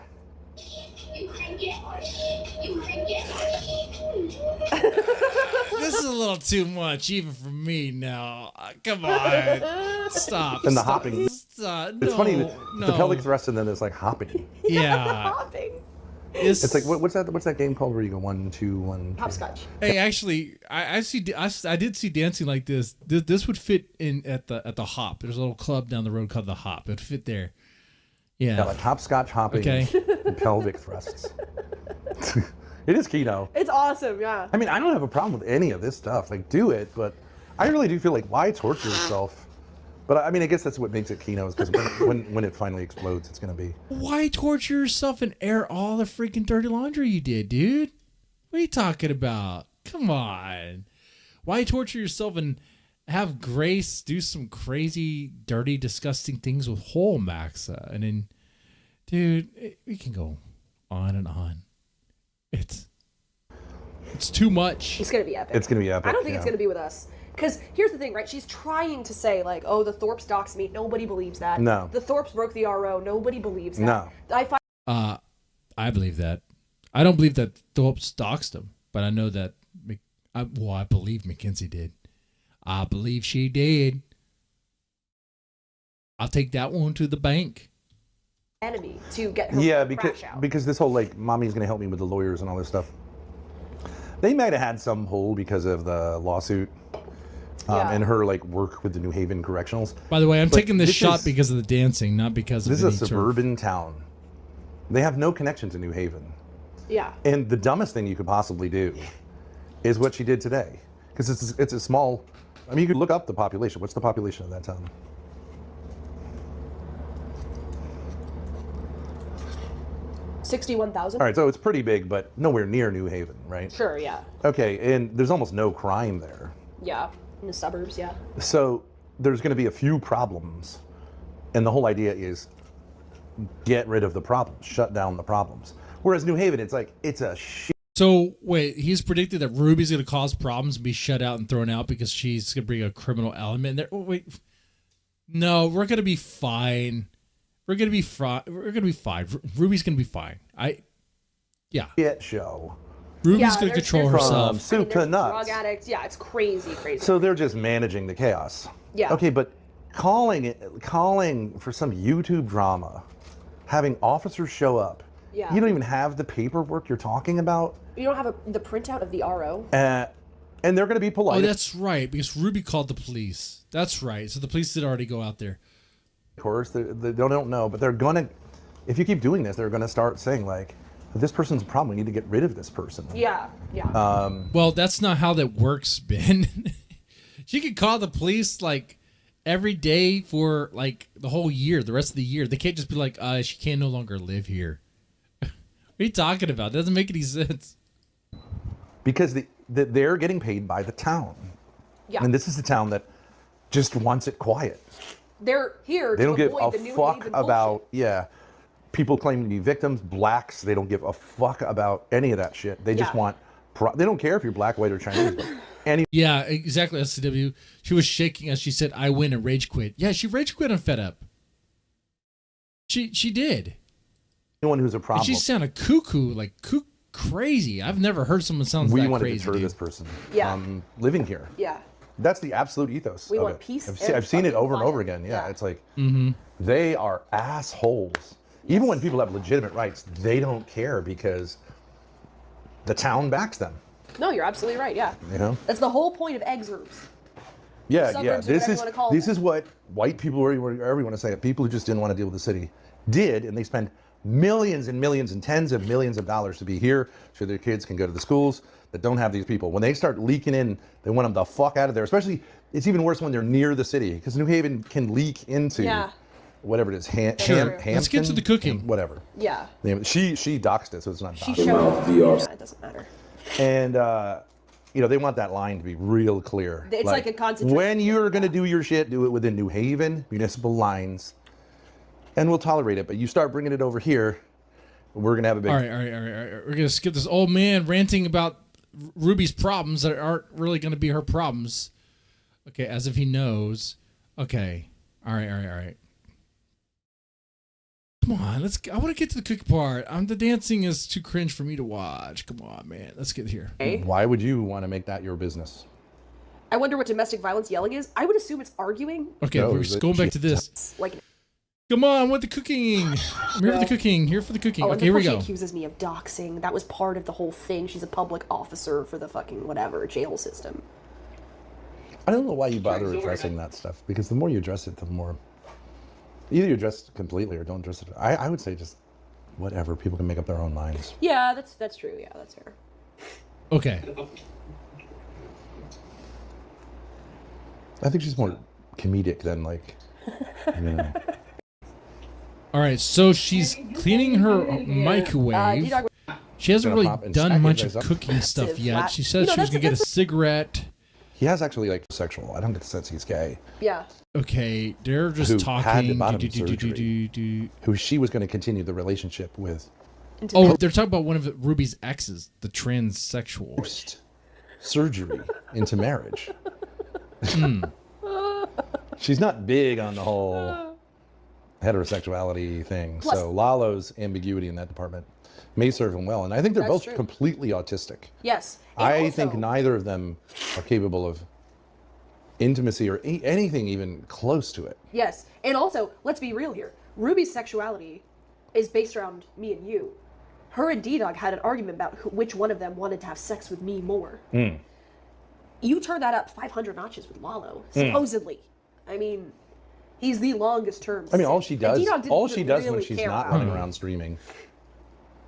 This is a little too much, even for me now. Come on. Stop. And the stop, hopping. Stop. It's funny, No. the pelvic thrust and then it's like hopping. Yeah. Hopping. It's like, what's that game called where you go 1, 2, 1, 2? Hopscotch. Hey, actually, I did see dancing like this. This would fit in at the Hop. There's a little club down the road called the Hop. It would fit there. Yeah, like hopscotch hopping and pelvic thrusts. It is Kino. It's awesome, yeah. I mean, I don't have a problem with any of this stuff. Like, do it, but I really do feel like, why torture yourself? But I mean, I guess that's what makes it Kino, is because when it finally explodes, it's going to be. Why torture yourself and air all the freaking dirty laundry you did, dude? What are you talking about? Come on. Why torture yourself and have Grace do some crazy, dirty, disgusting things with whole Maxa? And then, dude, we can go on and on. It's too much. It's going to be epic. It's going to be epic. I don't think it's going to be with us. Because here's the thing, right? She's trying to say, like, oh, the Thorpes doxed me. Nobody believes that. No. The Thorpes broke the RO. Nobody believes that. No. I believe that. I don't believe that Thorpes doxed him, but I know that. I believe Mackenzie did. I believe she did. I'll take that one to the bank. Enemy to get her because crash out. because this whole like mommy's going to help me with the lawyers and all this stuff. They might have had some hold because of the lawsuit. And her like work with the New Haven correctionals. By the way, I'm taking this shot is, because of the dancing, not because of this any is a suburban town. They have no connection to New Haven. Yeah. And the dumbest thing you could possibly do is what she did today, because it's a small. I mean, you could look up the population. What's the population of that town? $61,000. All right, so it's pretty big, but nowhere near New Haven, right? Sure. Yeah. Okay, and there's almost no crime there. Yeah. In the suburbs. Yeah. So there's going to be a few problems, and the whole idea is get rid of the problems, shut down the problems. Whereas New Haven, it's like, it's a shit. So wait, he's predicted that Ruby's going to cause problems and be shut out and thrown out because she's going to bring a criminal element in there. Oh, wait, no, we're going to be fine. We're going to be fine. We're going to be fine. Ruby's going to be fine. Shit show. Ruby's going to control herself. Soup to nuts. Drug addicts. Yeah, it's crazy. So they're just managing the chaos. Yeah. Okay, but calling for some YouTube drama, having officers show up. Yeah. You don't even have the paperwork you're talking about. You don't have the printout of the RO. And they're going to be polite. Oh, that's right, because Ruby called the police. That's right. So the police did already go out there. Of course, they don't know, but they're going to, if you keep doing this, they're going to start saying, like, this person's a problem. We need to get rid of this person. Yeah, yeah. Well, that's not how that works, Ben. She could call the police, like, every day for, like, the whole year, the rest of the year. They can't just be like, she can no longer live here. What are you talking about? That doesn't make any sense. Because they're getting paid by the town. Yeah. And this is the town that just wants it quiet. They're here They to don't give avoid a the New fuck Haven about, bullshit. people claiming to be victims, blacks. They don't give a fuck about any of that shit. They just want, they don't care if you're black, white, or Chinese. But Yeah, exactly. SCW. She was shaking as she said, "I win," and rage quit. Yeah, she rage quit on Fed Up. She did. anyone who's a problem. And she sounded cuckoo, like crazy. I've never heard someone sound we that want to crazy. deter Dude. this person Yeah. from living here. Yeah. That's the absolute ethos. We of want it. peace I've, and I've seen it fucking over and over quiet. again. Yeah, Yeah. it's like they are assholes. Even when people have legitimate rights, they don't care because the town backs them. No, you're absolutely right. Yeah. You know? That's the whole point of exurbs. Yeah, Suburbs, yeah. or whatever you wanna call This them. is what white people, or whatever you want to say it, people who just didn't want to deal with the city, did, and they spend millions and millions and tens of millions of dollars to be here, so their kids can go to the schools that don't have these people. When they start leaking in, they want them the fuck out of there. Especially, it's even worse when they're near the city, because New Haven can leak into whatever it is. Sure. Let's get to the cooking. Whatever. Yeah. She doxed it, so it's not She doxed. showed. Yeah, it doesn't matter. And they want that line to be real clear. It's like a concentration when you're going to do your shit, do it within New Haven municipal lines, and we'll tolerate it. But you start bringing it over here, we're going to have a big. All right. We're going to skip this old man ranting about Ruby's problems that aren't really going to be her problems. Okay, as if he knows. Okay. All right. Come on, I want to get to the cookie part. The dancing is too cringe for me to watch. Come on, man. Let's get here. Why would you want to make that your business? I wonder what domestic violence yelling is. I would assume it's arguing. Okay, No, we're just going back to this. Like, Come on, with the cooking. I'm here for the cooking. Here for the cooking. oh, Okay, here we she go. accuses me of doxing. That was part of the whole thing. She's a public officer for the fucking whatever jail system. I don't know why you bother addressing that stuff, because the more you address it, the more... Either you address it completely or don't address it. I would say just whatever. People can make up their own minds. Yeah, that's true. Yeah, that's fair. Okay. I think she's more comedic than like, you know. All right, so she's cleaning her microwave. D-Dog- She hasn't Gonna really pop and done stack much it of up. cooking stuff It's yet. flat. She said You know, she was that's- gonna get a that's- cigarette. He has actually like sexual. I don't get the sense he's gay. Yeah. Okay, they're just Who had the talking. bottom Who she was going to continue the relationship with. Oh, they're talking about one of Ruby's exes, the transsexual. Post surgery into marriage. She's not big on the whole heterosexuality thing. Plus- So Lalo's ambiguity in that department may serve him well. And I think they're That's both true. completely autistic. Yes. And I also- think neither of them are capable of intimacy or anything even close to it. Yes, and also, let's be real here. Ruby's sexuality is based around me and you. Her and D-Dog had an argument about which one of them wanted to have sex with me more. You turn that up 500 notches with Lalo, supposedly. I mean, he's the longest term. I mean, all she And does, D-Dog didn't when really she's care not about running it. around streaming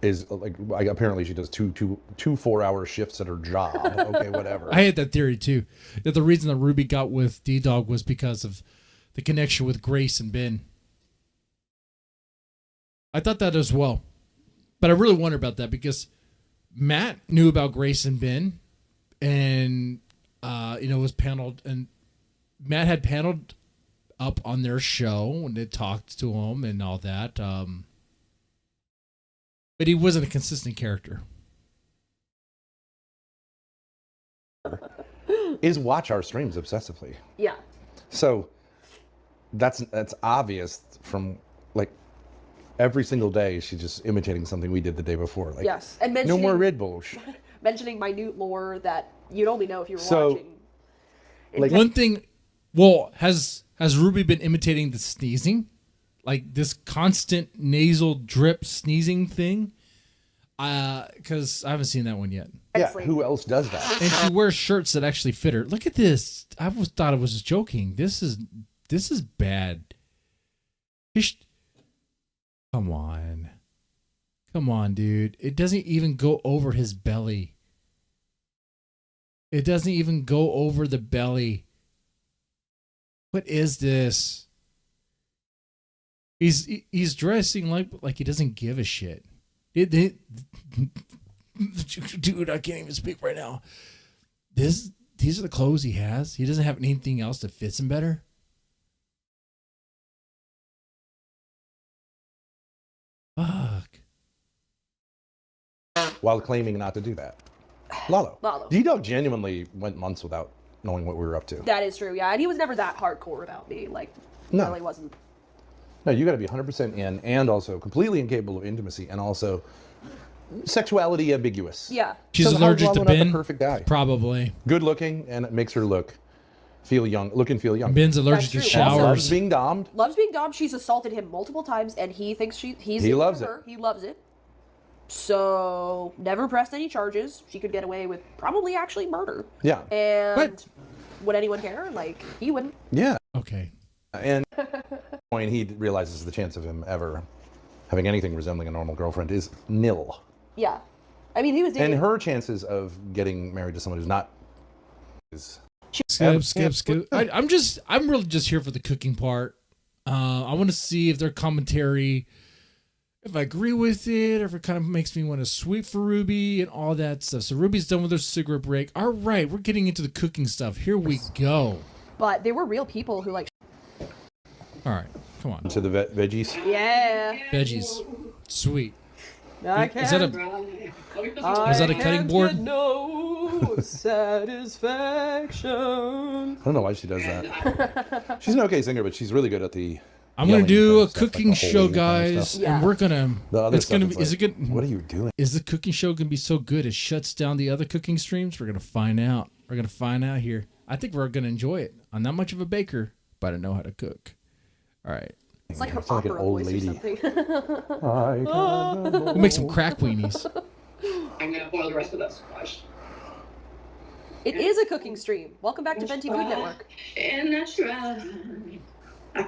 is like apparently she does two 4-hour shifts at her job. Okay, whatever. I had that theory too. That the reason that Ruby got with D-Dog was because of the connection with Grace and Ben. I thought that as well. But I really wonder about that because Matt knew about Grace and Ben and was paneled, and Matt had paneled up on their show and they talked to him and all that. But he wasn't a consistent character. Is watch our streams obsessively. Yeah. So that's obvious from like every single day she's just imitating something we did the day before. Like, Yes. And no mentioning, more Red Bull. mentioning minute lore that you'd only know if you were So, watching. like- One thing, well, has Ruby been imitating the sneezing? Like this constant nasal drip sneezing thing? Because I haven't seen that one yet. Yeah, who else does that? And she wears shirts that actually fit her. Look at this. I thought it was joking. This is bad. Come on. Come on, dude. It doesn't even go over his belly. It doesn't even go over the belly. What is this? He's dressing like he doesn't give a shit. Dude, I can't even speak right now. These are the clothes he has. He doesn't have anything else that fits him better. Fuck. While claiming not to do that. Lalo. Lalo. D-Dog genuinely went months without knowing what we were up to. That is true, yeah. And he was never that hardcore about me. Like, No. really wasn't. No, you got to be 100% in and also completely incapable of intimacy and also sexuality ambiguous. Yeah. She's So how's allergic to Lalo not the Ben. perfect guy? Probably. Good looking, and it makes her feel young. Ben's allergic to That's true. Also- Loves showers. being domed. Loves being dom. She's assaulted him multiple times, and he thinks he's He into loves her. it. He loves it. So never pressed any charges. She could get away with probably actually murder. Yeah. And What? would anyone care? Like, he wouldn't. Yeah. Okay. And point he realizes the chance of him ever having anything resembling a normal girlfriend is nil. Yeah. I mean, he was dating. And her chances of getting married to someone who's not is Skip. I'm really just here for the cooking part. I want to see if their commentary, if I agree with it, or if it kind of makes me want to sweep for Ruby and all that stuff. So Ruby's done with her cigarette break. All right, we're getting into the cooking stuff. Here we go. But there were real people who, like, All right, come on. to the veggies. yeah. Veggies, sweet. I Is that a was that a cutting board? No satisfaction. I don't know why she does that. She's an okay singer, but she's really good at the I'm gonna yelling do a kind of stuff, like cooking the show, holy kind of guys, stuff. Yeah. and we're gonna. The other It's stuff gonna be. Is it like, good? What are you doing? Is the cooking show gonna be so good it shuts down the other cooking streams? We're gonna find out. We're gonna find out here. I think we're gonna enjoy it. I'm not much of a baker, but I know how to cook. All right. It's like her It's like an opera old voice lady. or something. We'll make some crack weenies. I'm gonna boil the rest of that squash. It is a cooking stream. Welcome back to Venti Food Network. And that's right.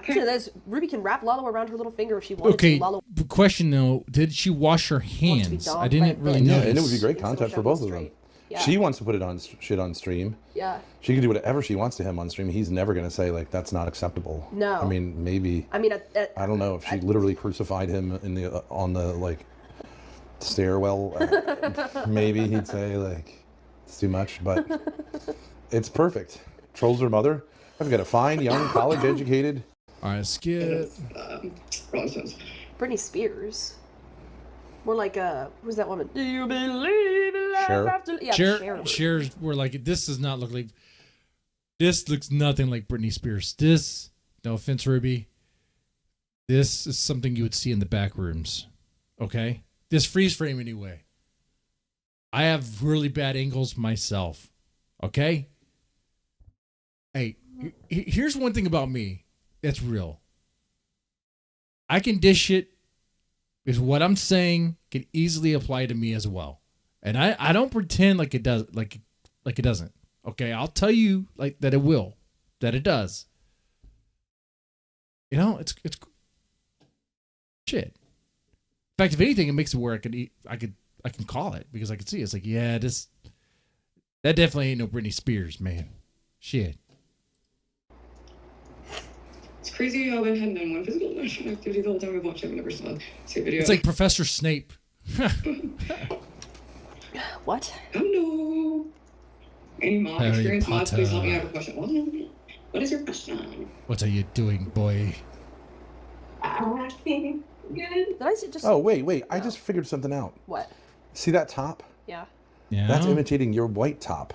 So there's Ruby can wrap Lalo around her little finger if she wanted Okay. to. Lalo The question though: did she wash her hands? I didn't really Yeah, know. and it would be great It's so content for shoved both of them. straight. Yeah. She wants to put it on shit on stream. Yeah. She can do whatever she wants to him on stream. He's never going to say like that's not acceptable. No. I mean, maybe. I mean, I don't know if she literally crucified him in the on the like stairwell. Maybe he'd say like it's too much, but it's perfect. Trolls her mother. I've got a fine, young, college-educated. All right, skip. Rolling Stones. Britney Spears. More like who's that woman? Do you believe in life Cher. after? Yeah, Cher. Cher's were like, this does not look like. This looks nothing like Britney Spears. This, no offense, Ruby. This is something you would see in the back rooms. Okay, this freeze frame anyway. I have really bad angles myself. Okay. Hey, here's one thing about me that's real. I can dish it. Is what I'm saying can easily apply to me as well, and I don't pretend like it does, like it doesn't. Okay, I'll tell you like that it will, that it does. You know, it's shit. In fact, if anything, it makes it where I can call it because I can see it. It's like, yeah, that definitely ain't no Britney Spears, man. Shit. It's crazy how I've had one physical emotional activity the whole time I've watched it. I've never saw a video. It's like Professor Snape. What? Hello. Any mom Harry experience mods, please help me Potter. out with a question. What is your question? What are you doing, boy? Good. Did I see just? Oh wait! I just figured something out. What? See that top? Yeah. Yeah. That's imitating your white top.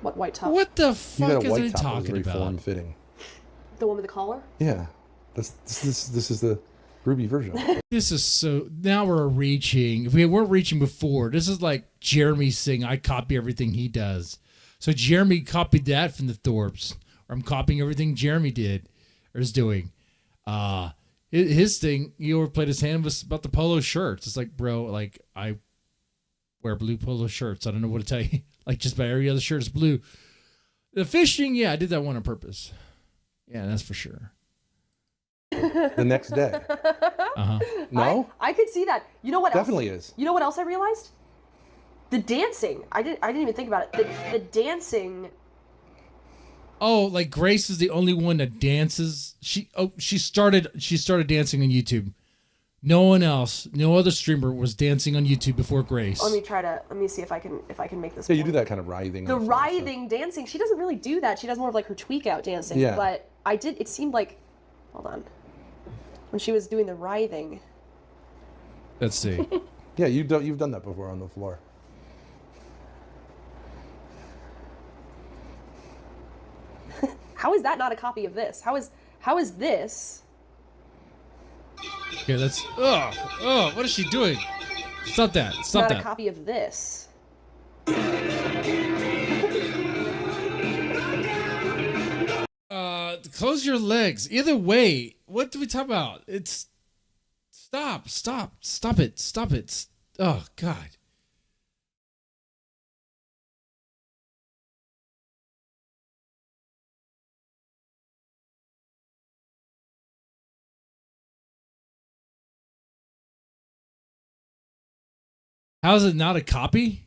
What white top? What the You fuck got a is white he top that was talking very about? form-fitting. The one with the collar? Yeah, this is the Ruby version. This is so. Now we're reaching. If we weren't reaching before, this is like Jeremy saying I copy everything he does. So Jeremy copied that from the Thorpes, or I'm copying everything Jeremy did or is doing. His thing, he overplayed his hand, was about the polo shirts. It's like, bro, like I wear blue polo shirts. I don't know what to tell you. Like just about every other shirt is blue. The fishing, yeah, I did that one on purpose. Yeah, that's for sure. The next day. No, I could see that. You know what definitely else? is. You know what else I realized? The dancing. I didn't even think about it. The dancing. Oh, like Grace is the only one that dances. She started dancing on YouTube. No one else, no other streamer was dancing on YouTube before Grace. Let me see if I can make this. Yeah, you point. do that kind of writhing. The on the floor, so- writhing dancing. She doesn't really do that. She does more of like her tweak out dancing. Yeah. But I did. It seemed like, hold on, when she was doing the writhing. Let's see. Yeah, you've done that before on the floor. How is that not a copy of this? How is this? Okay, let's. Oh, what is she doing? Stop that! Stop Not a that! copy of this. Close your legs. Either way, what do we talk about? It's stop it. Oh God. How is it not a copy?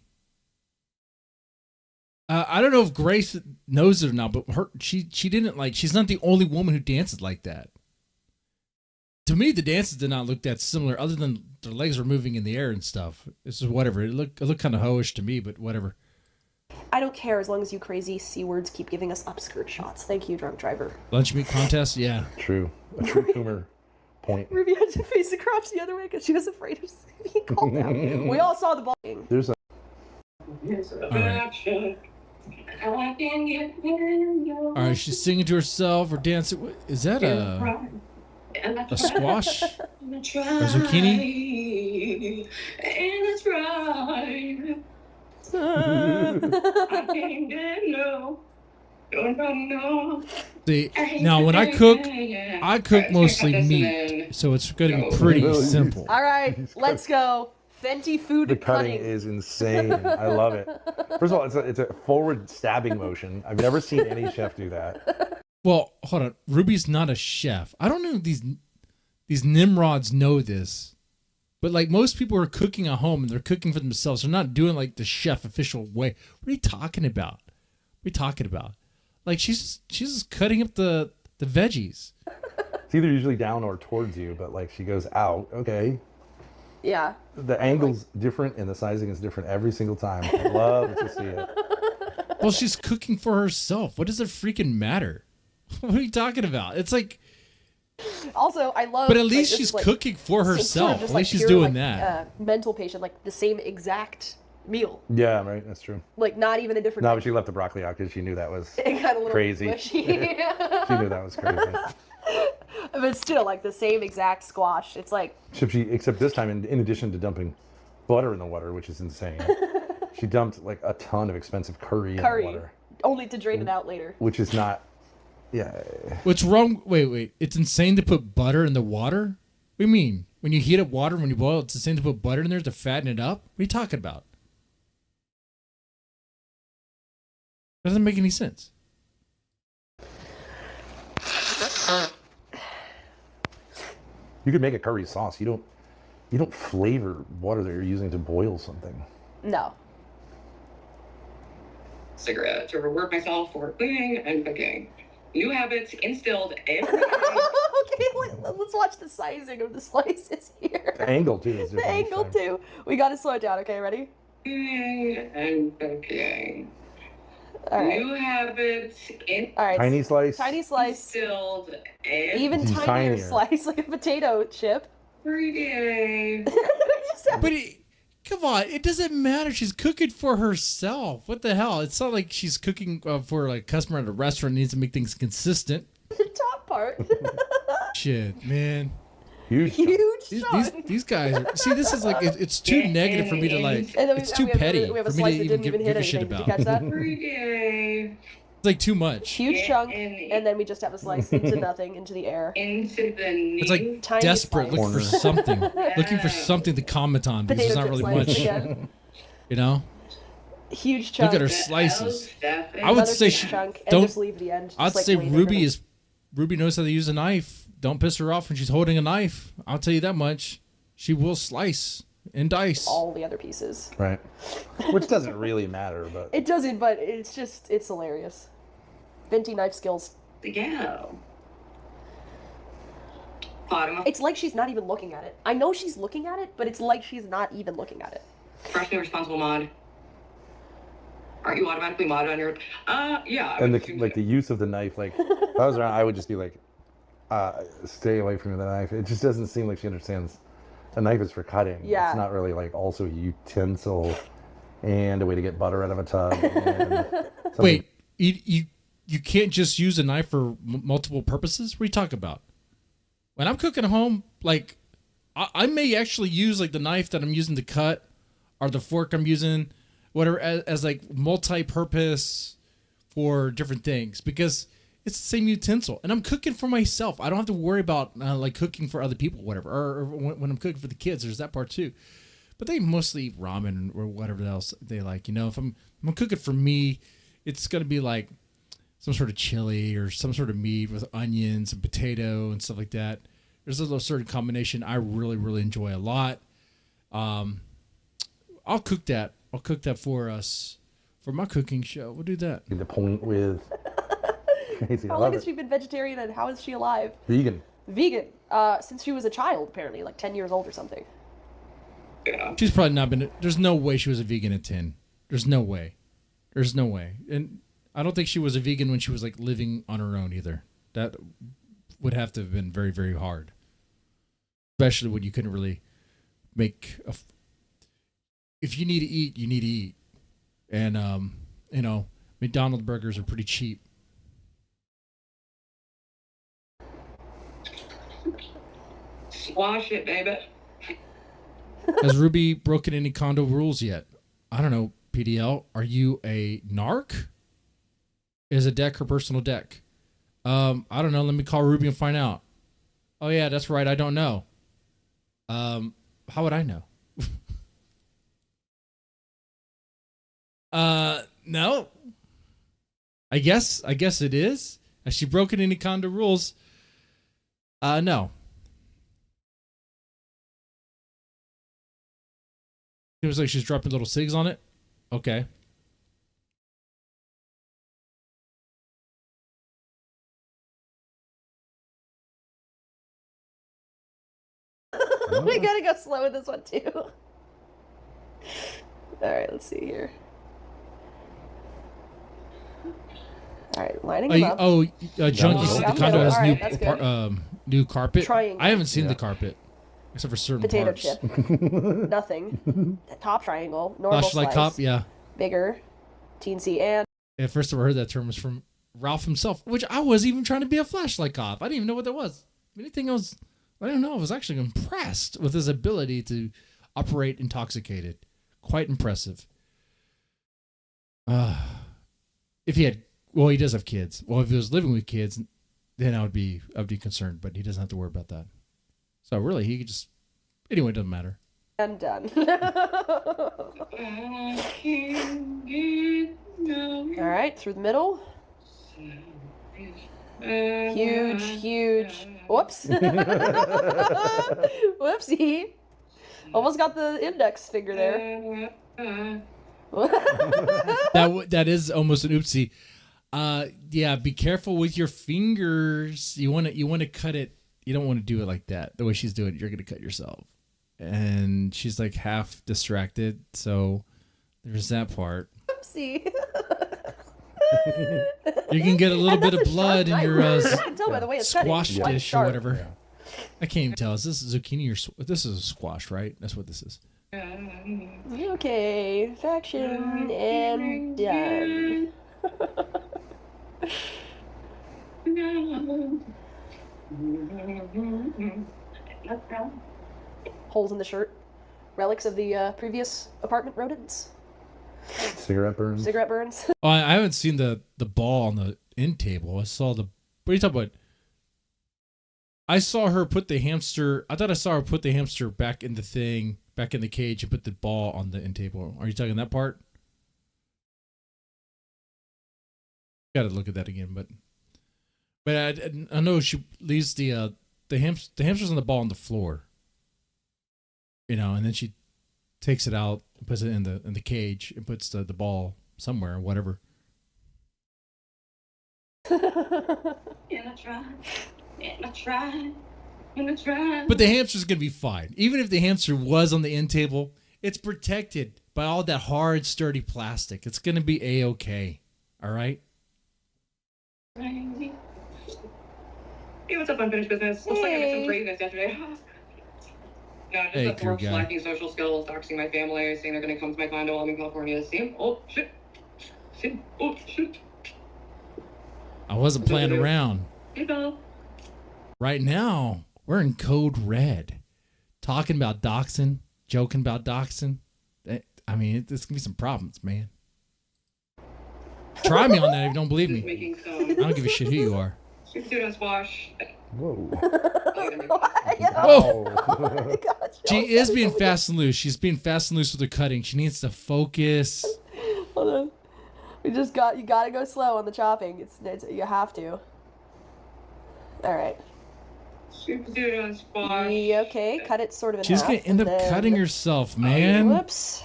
I don't know if Grace knows it or not, but she didn't like. She's not the only woman who dances like that. To me, the dances did not look that similar, other than their legs were moving in the air and stuff. This is whatever. It looked kind of hoish to me, but whatever. I don't care as long as you crazy C words keep giving us upskirt shots. Thank you, drunk driver. Lunch meat contest, yeah. True. A true humor point. Ruby had to face the crotch the other way because she was afraid of being called out. We all saw the ball. There's a All right, she's singing to herself or dancing. Is that a? A squash? And try, A zucchini? and I tried. I can't get no. No. See, now when I cook mostly meat, so it's going to be pretty simple. All right, let's go. Fenty food The cutting is insane. I love it. First of all, it's a forward stabbing motion. I've never seen any chef do that. Well, hold on. Ruby's not a chef. I don't know if these Nimrods know this, but like most people are cooking at home and they're cooking for themselves. They're not doing like the chef official way. What are you talking about? What are you talking about? Like she's just cutting up the veggies. It's either usually down or towards you, but like she goes out. Okay. Yeah. The angle's different and the sizing is different every single time. I love to see it. Well, she's cooking for herself. What does it freaking matter? What are you talking about? It's like. Also, I love. But at least she's cooking for herself. At least she's doing that. Mental patient, like the same exact meal. Yeah, right. That's true. Like not even a different. No, but she left the broccoli out because she knew that was it got a little crazy. Mushy. She knew that was crazy. But still, like the same exact squash. It's like. Except this time, in addition to dumping butter in the water, which is insane, she dumped like a ton of expensive curry in the water. Only to drain it out later. Which is not. Yeah. What's wrong? Wait. It's insane to put butter in the water? What do you mean? When you heat up water, when you boil, it's insane to put butter in there to fatten it up? What are you talking about? That doesn't make any sense. You could make a curry sauce. You don't flavor water that you're using to boil something. No. Cigarette to reward myself for cleaning and cooking. New habits instilled every day. Okay, let's watch the sizing of the slices here. The angle too is different. The angle too. We gotta slow it down. Okay, ready? Cleaning and cooking. All right. New habits All right. Tiny slice. Tiny slice. instilled every Even tinier slice, like a potato chip. day. But come on, it doesn't matter. She's cooking for herself. What the hell? It's not like she's cooking for like a customer at a restaurant needs to make things consistent. The top part. Shit, man. Huge. These guys are, see, this is like it's too negative for me to like. It's too petty we have a for slice me to that didn't even give a shit anything. about. Did you catch that? Every day. It's like too much. Huge chunk, and then we just have a slice into nothing, into the air. Into the new It's like Tiny desperate, slice. looking for something, looking for something to comment on because there's not Potato really chip slice much. again. You know, Huge chunk. look at her slices. I would Another say huge she chunk, and don't. just leave the end. I'd say Ruby knows how to use a knife. Don't piss her off when she's holding a knife. I'll tell you that much. She will slice and dice all the other pieces. Right. Which doesn't really matter, but It doesn't, but it's hilarious. Venti knife skills. Yeah. Bottom. It's like she's not even looking at it. I know she's looking at it, but it's like she's not even looking at it. Freshly responsible mod. Aren't you automatically mod on your? Yeah. and the use of the knife, like if I was around, I would just be like, stay away from the knife. It just doesn't seem like she understands. A knife is for cutting. Yeah. It's not really like also a utensil and a way to get butter out of a tub. And Wait, you can't just use a knife for multiple purposes? What are you talking about? When I'm cooking at home, like I may actually use like the knife that I'm using to cut or the fork I'm using, whatever, as like multi-purpose for different things because it's the same utensil and I'm cooking for myself. I don't have to worry about like cooking for other people, whatever, or when I'm cooking for the kids, there's that part too. But they mostly eat ramen or whatever else they like. You know, if I'm cooking for me, it's going to be like some sort of chili or some sort of meat with onions and potato and stuff like that. There's a little certain combination I really, really enjoy a lot. I'll cook that. I'll cook that for us for my cooking show. We'll do that. the point with crazy. I How love long has it. she been vegetarian and how is she alive? Vegan. Vegan. Since she was a child, apparently, like 10 years old or something. Yeah. She's probably not been. There's no way she was a vegan at 10. There's no way. There's no way. And I don't think she was a vegan when she was like living on her own either. That would have to have been very, very hard. Especially when you couldn't really make if you need to eat, you need to eat. And you know, McDonald's burgers are pretty cheap. Squash it, baby. Has Ruby broken any condo rules yet? I don't know, PDL. Are you a narc? Is a deck her personal deck? I don't know. Let me call Ruby and find out. Oh, yeah, that's right. I don't know. How would I know? No. I guess it is. Has she broken any condo rules? No. Seems like she's dropping little cigs on it. Okay. We gotta go slow with this one too. Alright, let's see here. Alright, lining them up. Junkie said the condo has new carpet. Triangle. I haven't seen the carpet. Except for certain Potato parts. chip. Nothing. Top triangle. Normal Flashlight slice. cop, yeah. Bigger. Teensy and... Yeah, first time I heard that term was from Ralph himself, which I wasn't even trying to be a flashlight cop. I didn't even know what that was. If anything, I don't know. I was actually impressed with his ability to operate intoxicated. Quite impressive. If he had, well, he does have kids. Well, if he was living with kids, then I'd be concerned. But he doesn't have to worry about that. So really, he could just. Anyway, it doesn't matter. And done. All right, through the middle. Huge. Whoops. Whoopsie. Almost got the index finger there. That is almost an oopsie. Yeah, be careful with your fingers. You want to cut it. You don't want to do it like that. The way she's doing it, you're gonna cut yourself. And she's like half distracted, so there's that part. Oopsie. You can get a little bit of blood in your I can tell by the way it's squash cutting. dish or whatever. Yeah. I can't even tell. Is this zucchini or this is a squash, right? That's what this is. Okay, faction and done. Holes in the shirt. Relics of the previous apartment rodents. Cigarette burns. Cigarette burns. Oh, I haven't seen the ball on the end table. I saw the. What are you talking about? I saw her put the hamster. I thought I saw her put the hamster back in the cage, and put the ball on the end table. Are you talking that part? Got to look at that again, but I know she leaves the hamsters and the ball on the floor. You know, and then she takes it out, puts it in the cage, and puts the ball somewhere, whatever. But the hamster's gonna be fine. Even if the hamster was on the end table, it's protected by all that hard, sturdy plastic. It's gonna be A-okay. All right. Hey, what's up, unfinished business? Looks like I made some craziness yesterday. Yeah, just at work, slacking social skills, doxing my family, saying they're gonna come to my condo while I'm in California. See? Oh shit. Oh shit. I wasn't playing around. Hey, Bill. Right now, we're in code red. Talking about doxing, joking about doxing. I mean, there's going to be some problems, man. Try me on that if you don't believe me. I don't give a shit who you are. Dude on squash. Whoa. Whoa. She is being fast and loose. She's being fast and loose with her cutting. She needs to focus. Hold on. You gotta go slow on the chopping. It's you have to. All right. Dude on squash. Okay, cut it sort of in She's half. gonna end up cutting herself, man. Whoops.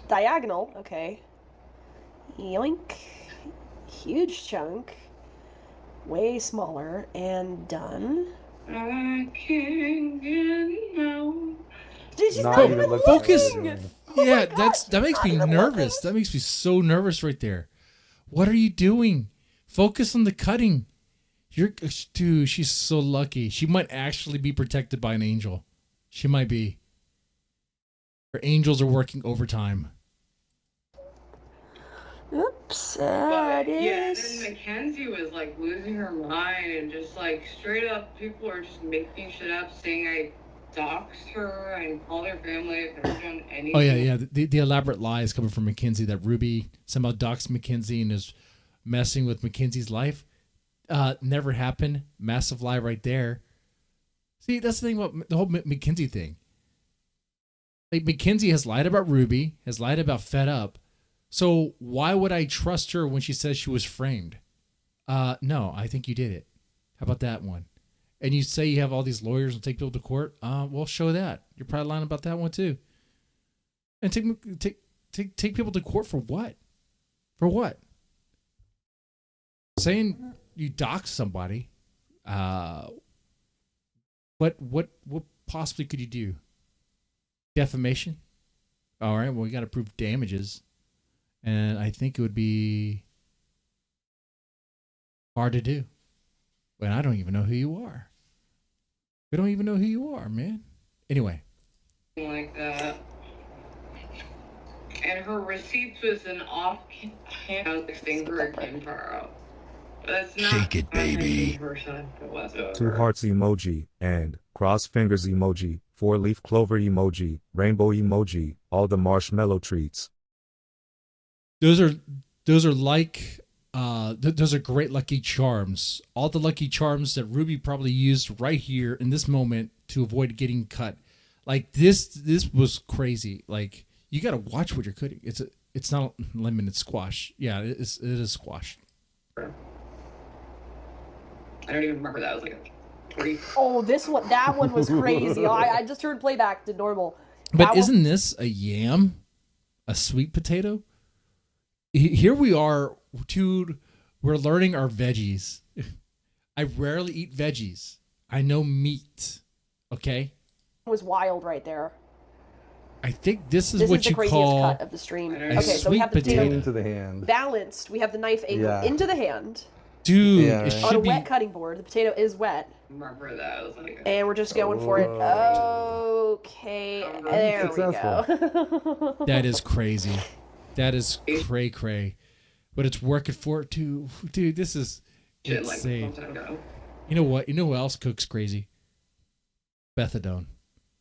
Diagonal. Okay. Yoink. Huge chunk. Way smaller and done. I can't get out. Dude, she's Not not even even looking. Focus. looking. Yeah, that makes me nervous. That makes me so nervous right there. What are you doing? Focus on the cutting. Dude, she's so lucky. She might actually be protected by an angel. She might be. Her angels are working overtime. Oops, But it yeah, is. and then Mackenzie was like losing her mind and just like straight up people are just making shit up, saying I doxed her and called her family if they've done anything. Oh yeah. The elaborate lies coming from Mackenzie that Ruby somehow doxed Mackenzie and is messing with Mackenzie's life. Never happened. Massive lie right there. See, that's the thing about the whole Mackenzie thing. Like Mackenzie has lied about Ruby, has lied about Fed Up. So why would I trust her when she says she was framed? No, I think you did it. How about that one? And you say you have all these lawyers and take people to court. Well, show that. You're probably lying about that one too. And take people to court for what? For what? Saying you dox somebody. What possibly could you do? Defamation? All right, well, we got to prove damages. And I think it would be hard to do. But I don't even know who you are. We don't even know who you are, man. Anyway. Like that. And her receipts was an offhand thing for a Kintaro. That's not Shake it, baby. Two hearts emoji and cross fingers emoji, 4-leaf clover emoji, rainbow emoji, all the marshmallow treats. Those are like those are great Lucky Charms. All the Lucky Charms that Ruby probably used right here in this moment to avoid getting cut. Like this was crazy. Like you got to watch what you're cutting. It's not a lemon, it's squash. Yeah, it is squash. I don't even remember that. It was like a 3. Oh, that one was crazy. I just turned playback to normal. But isn't this a yam? A sweet potato? Here we are, dude. We're learning our veggies. I rarely eat veggies. I know meat. Okay? It was wild right there. I think this is This what is the you craziest call cut of the stream. a Okay, so we have the sweet potato potato. Into the hand. balanced. We have the knife angle Yeah. into the hand. Dude, Yeah. it On On a should be. wet cutting board. The potato is wet. Remember that. I was like, And we're just going for it. Okay. There we go. That is crazy. That is cray. But it's working for it too. Dude, this is shit like a long insane. time ago. You know what? You know who else cooks crazy? Bethadone.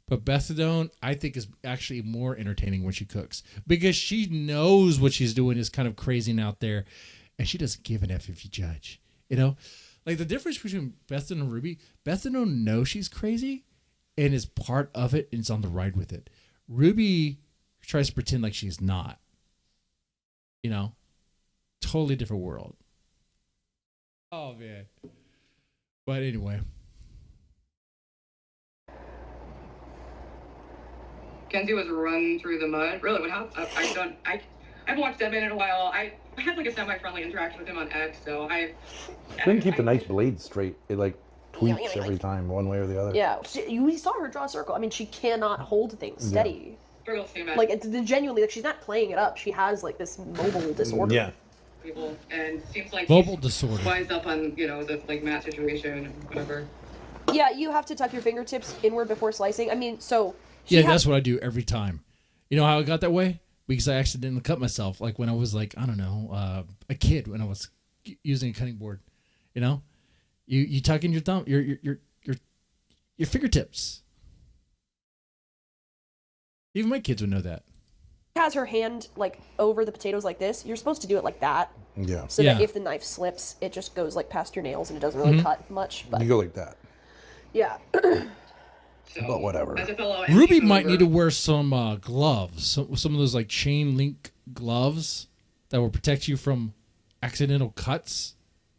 But Bethadone, I think, is actually more entertaining when she cooks. Because she knows what she's doing is kind of crazy and out there. And she doesn't give an F if you judge. You know? Like the difference between Bethadone and Ruby, Bethadone knows she's crazy and is part of it and is on the ride with it. Ruby tries to pretend like she's not. You know? Totally different world. Oh, man. But anyway. Kenzie was run through the mud. Really, what happened? I haven't watched Deadman in a while. I had like a semi-friendly interaction with him on X, so I Couldn't keep the nice blade straight. It like tweaks every time, one way or the other. Yeah, you saw her draw a circle. I mean, she cannot hold things steady. struggle to imagine Like, it's genuinely, like, she's not playing it up. She has, like, this mobile disorder. Yeah. people, and seems like Mobile he's disorder. wise up on the like Matt situation and whatever. Yeah, you have to tuck your fingertips inward before slicing. I mean, so... Yeah, that's what I do every time. You know how I got that way? Because I accidentally cut myself. Like when I was like, I don't know, a kid when I was using a cutting board. You know, you tuck in your thumb, your fingertips. Even my kids would know that. has her hand, like, over the potatoes like this. You're supposed to do it like that. Yeah. So that if the knife slips, it just goes, like, past your nails and it doesn't really cut much. But You go like that. yeah. So, But whatever. as a fellow Ruby NC might need to mover- wear some gloves, some of those like chain link gloves that will protect you from accidental cuts.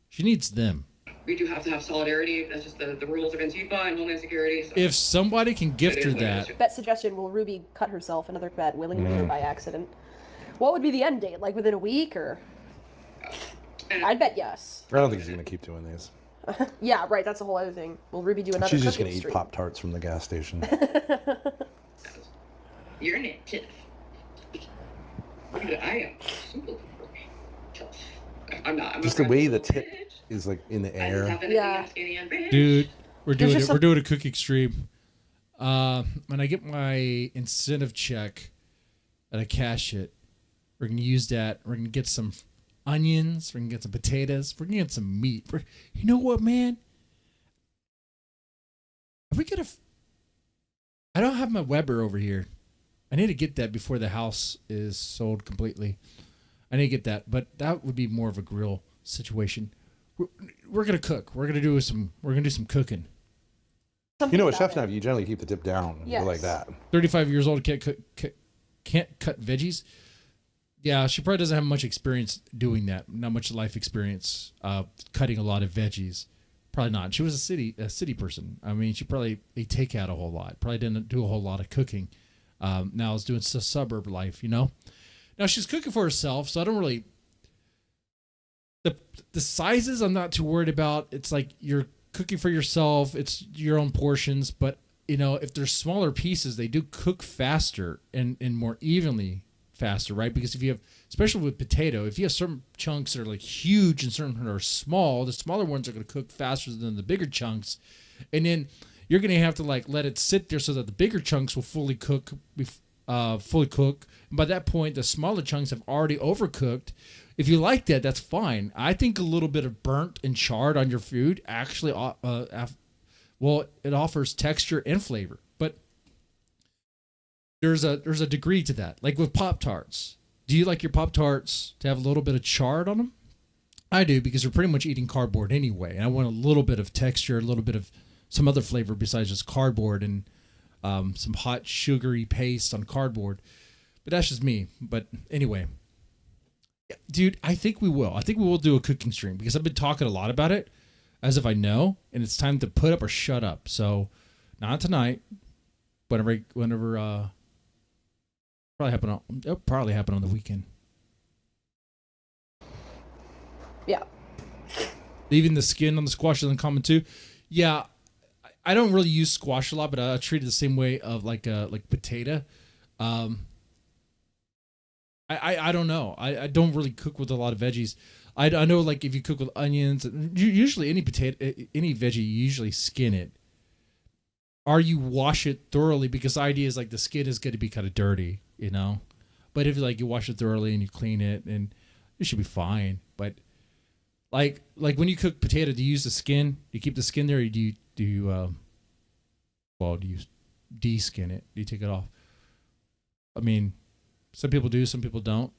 She needs them. We do have to have solidarity. That's just the rules of Antifa and Homeland Security. So If somebody can gift her that, Bet suggestion, will Ruby cut herself? Another bet, willingly or by accident. What would be the end date? Like within a week or? I'd bet yes. I don't think she's gonna keep doing these. Yeah, right. That's a whole other thing. Will Ruby do another She's just cooking gonna eat stream? Pop-Tarts from the gas station. you're an it. Dude, I am super tough. I'm not. I'm Just a the way the practical tip bitch. is like in the I just air. happen to be Yeah. a skinny and bitch. dude, we're doing just it. We're doing a cooking stream. When I get my incentive check and I cash it, We're going to use that. We're going to get some onions. We're going to get some potatoes. We're going to get some meat. You know what, man? Are we going to... I don't have my Weber over here. I need to get that before the house is sold completely. I need to get that, but that would be more of a grill situation. We're going to cook. We're going to do some cooking. Something You know, a about chef's it. knife, you generally keep the tip down and go like Yes. that. 35 years old, can't cut veggies. Yeah, she probably doesn't have much experience doing that. Not much life experience cutting a lot of veggies. Probably not. She was a city person. I mean, she probably ate takeout a whole lot. Probably didn't do a whole lot of cooking. Now is doing suburb life, you know. Now she's cooking for herself, so I don't really. The sizes I'm not too worried about. It's like you're cooking for yourself. It's your own portions, but you know, if they're smaller pieces, they do cook faster and more evenly faster, right? Because if you have, especially with potato, if you have certain chunks that are like huge and certain that are small, the smaller ones are going to cook faster than the bigger chunks, and then you're going to have to like let it sit there so that the bigger chunks will fully cook. And by that point, the smaller chunks have already overcooked. If you like that, that's fine. I think a little bit of burnt and charred on your food actually, well, it offers texture and flavor. But there's a degree to that. Like with Pop-Tarts. Do you like your Pop-Tarts to have a little bit of chard on them? I do, because they're pretty much eating cardboard anyway. And I want a little bit of texture, a little bit of some other flavor besides just cardboard and some hot sugary paste on cardboard. But that's just me. But anyway, dude, I think we will. I think we will do a cooking stream because I've been talking a lot about it as if I know, and it's time to put up or shut up. So not tonight, whenever it'll probably happen on the weekend. Yeah. Leaving the skin on the squash is uncommon too. Yeah, I don't really use squash a lot, but I treat it the same way of like potato. I don't know. I don't really cook with a lot of veggies. I know, like, if you cook with onions, usually any veggie, you usually skin it. Or you wash it thoroughly, because the idea is, like, the skin is going to be kind of dirty, you know? But if, like, you wash it thoroughly and you clean it, and it should be fine. But, like when you cook potato, do you use the skin? Do you keep the skin there, or do you de-skin it? Do you take it off? I mean, some people do, some people don't.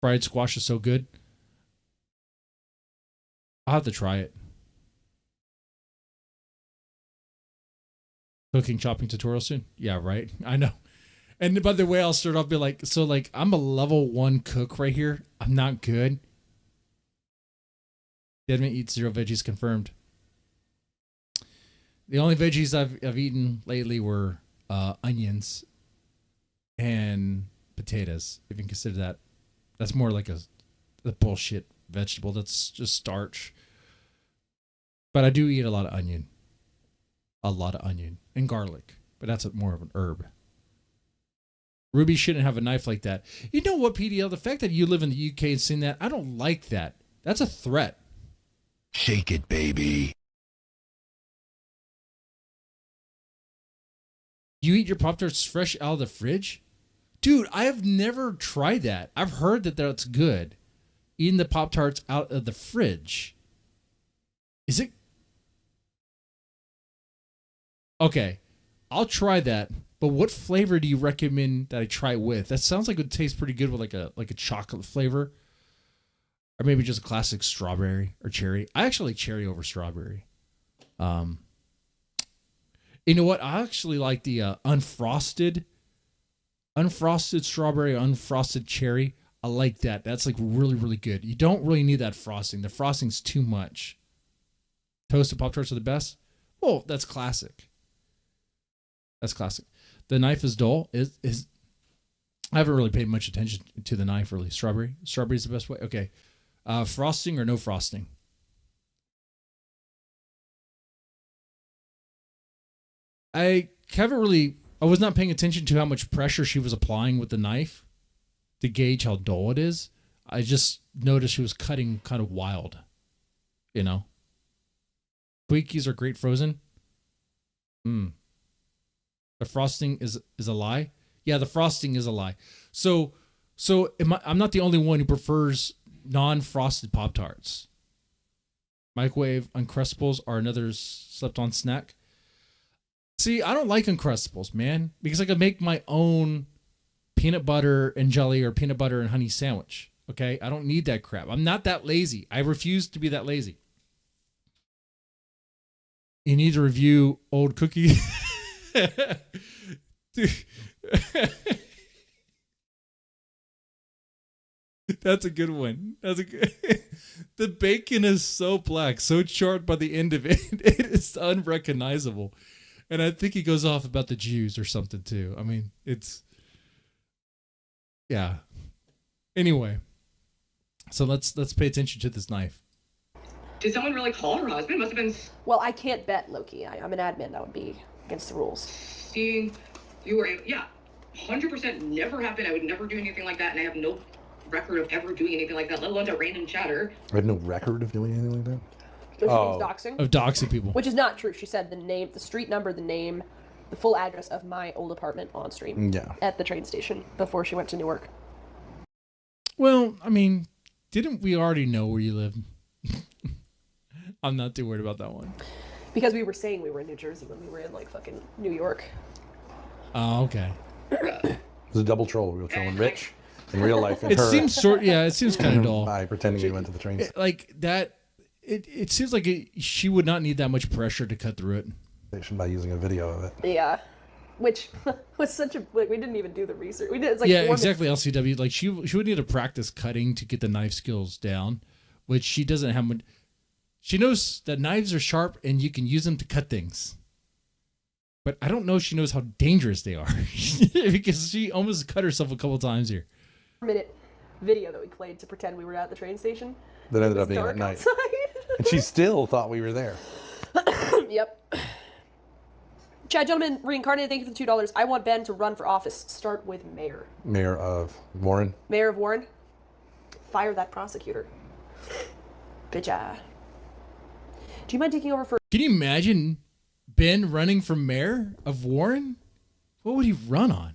Fried squash is so good. I'll have to try it. Cooking, chopping tutorial soon? Yeah, right. I know. And by the way, I'll start off be like, so like I'm a level 1 cook right here. I'm not good. Deadman eats 0 veggies confirmed. The only veggies I've eaten lately were onions and potatoes, if you can consider that. That's more like a bullshit vegetable. That's just starch. But I do eat a lot of onion. And garlic. But that's more of an herb. Ruby shouldn't have a knife like that. You know what, PDL? The fact that you live in the UK and seen that, I don't like that. That's a threat. Shake it, baby. You eat your Pop-Tarts fresh out of the fridge? Dude, I have never tried that. I've heard that that's good. Eating the Pop-Tarts out of the fridge. Is it? Okay, I'll try that. But what flavor do you recommend that I try it with? That sounds like it would taste pretty good with like a chocolate flavor. Or maybe just a classic strawberry or cherry. I actually like cherry over strawberry. You know what? I actually like the unfrosted strawberry, unfrosted cherry. I like that. That's like really, really good. You don't really need that frosting. The frosting's too much. Toasted Pop-Tarts are the best? Well, that's classic. That's classic. The knife is dull. Is I haven't really paid much attention to the knife, really. Strawberry is the best way. Okay. Frosting or no frosting? I was not paying attention to how much pressure she was applying with the knife to gauge how dull it is. I just noticed she was cutting kind of wild, you know. Twinkies are great frozen. The frosting is a lie. Yeah, the frosting is a lie. So I'm not the only one who prefers non-frosted Pop-Tarts. Microwave Uncrustables are another slept-on snack. See, I don't like Uncrustables, man, because I could make my own peanut butter and jelly or peanut butter and honey sandwich. Okay, I don't need that crap. I'm not that lazy. I refuse to be that lazy. You need to review old cookies. That's a good one. That's a good. The bacon is so black, so charred by the end of it. It is unrecognizable. And I think he goes off about the Jews or something too. I mean, it's yeah. Anyway, so let's pay attention to this knife. Did someone really call her husband? Must have been Well, I can't bet, Loki. I'm an admin. That would be against the rules. seeing you were, yeah, 100% never happened. I would never do anything like that, and I have no record of ever doing anything like that, let alone to random chatter. I have no record of doing anything like that. So she Oh. was doxing. Of doxing people. Which is not true. She said the name, the street number, the name, the full address of my old apartment on stream. Yeah. At the train station before she went to Newark. Well, I mean, didn't we already know where you live? I'm not too worried about that one. Because we were saying we were in New Jersey when we were in, like, fucking New York. Oh, okay. It was a double troll. We were trolling Rich in real life. And It her seems short. Yeah, it seems kind of dull. by pretending we went to the train. Like that. It seems like she would not need that much pressure to cut through it. Station by using a video of it. Yeah. Which was such a, like, we didn't even do the research. We did, it's like Yeah, 4 minutes. exactly. LCW. Like she would need to practice cutting to get the knife skills down, which she doesn't have. She knows that knives are sharp and you can use them to cut things. But I don't know if she knows how dangerous they are because she almost cut herself a couple times here. 4-minute video that we played to pretend we were at the train station. That ended It up was being at dark night. outside. And she still thought we were there. Yep. Chad, gentlemen, reincarnated, thank you for the $2. I want Ben to run for office. Start with mayor. Mayor of Warren. Mayor of Warren. Fire that prosecutor. Bitcha. Do you mind taking over for... Can you imagine Ben running for mayor of Warren? What would he run on?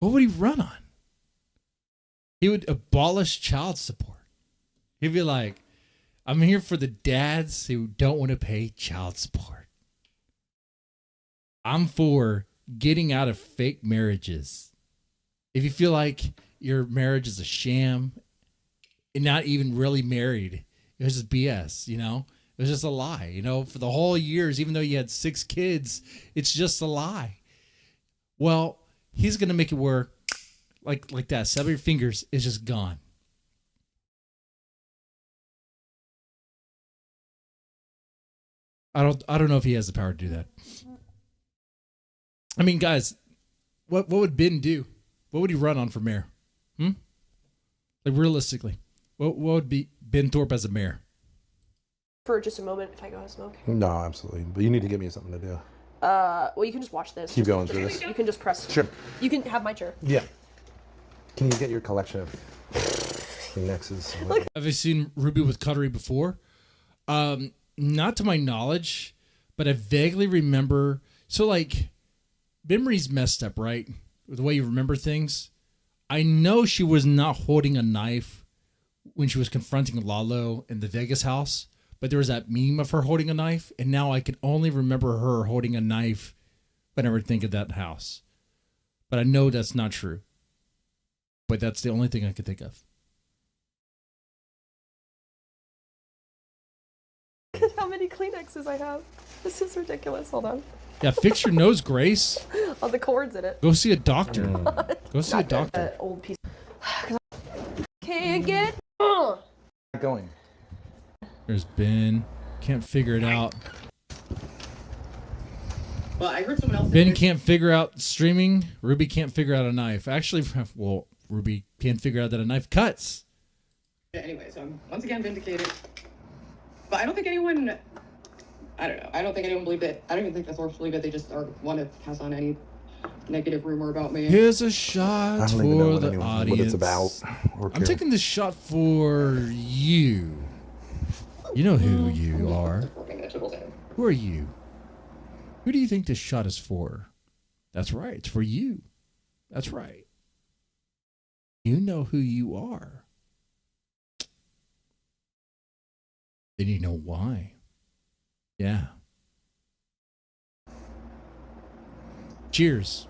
What would he run on? He would abolish child support. He'd be like, I'm here for the dads who don't want to pay child support. I'm for getting out of fake marriages. If you feel like your marriage is a sham and not even really married, it was just BS, you know? It was just a lie, you know? For the whole years, even though you had 6 kids, it's just a lie. Well, he's going to make it where, like that, 7 of your fingers is just gone. I don't know if he has the power to do that. I mean, guys, what would Ben do? What would he run on for mayor? Like realistically, what would be Ben Thorpe as a mayor? For just a moment, if I go have a smoke. No, absolutely. But you need to give me something to do. Well, you can just watch this. Keep going through this. You can just press. Sure. You can have my chair. Yeah. Can you get your collection of Kleenexes? Have you seen Ruby with Cuttery before? Not to my knowledge, but I vaguely remember. So, like, memory's messed up, right? The way you remember things. I know she was not holding a knife when she was confronting Lalo in the Vegas house, but there was that meme of her holding a knife, and now I can only remember her holding a knife whenever I think of that house. But I know that's not true. But that's the only thing I can think of. Look at how many Kleenexes I have. This is ridiculous. Hold on. Yeah, fix your nose, Grace. On the cords in it. Go see a doctor. Go see a doctor. Old piece. Can't get. Going. There's Ben. Can't figure it out. Well, I heard someone else. Ben can't figure out streaming. Ruby can't figure out a knife. Actually, well, Ruby can't figure out that a knife cuts. Anyway, so I'm once again vindicated. But I don't think anyone. I don't know. I don't think anyone believed it. I don't even think the Thorpes believe it. They just want to pass on any negative rumor about me. Here's a shot I don't even know for what, the anyone, audience. what it's about. Or I'm care. taking this shot for you. You know who you are. Who are you? Who do you think this shot is for? That's right. It's for you. That's right. You know who you are. Then you know why. Yeah. Cheers.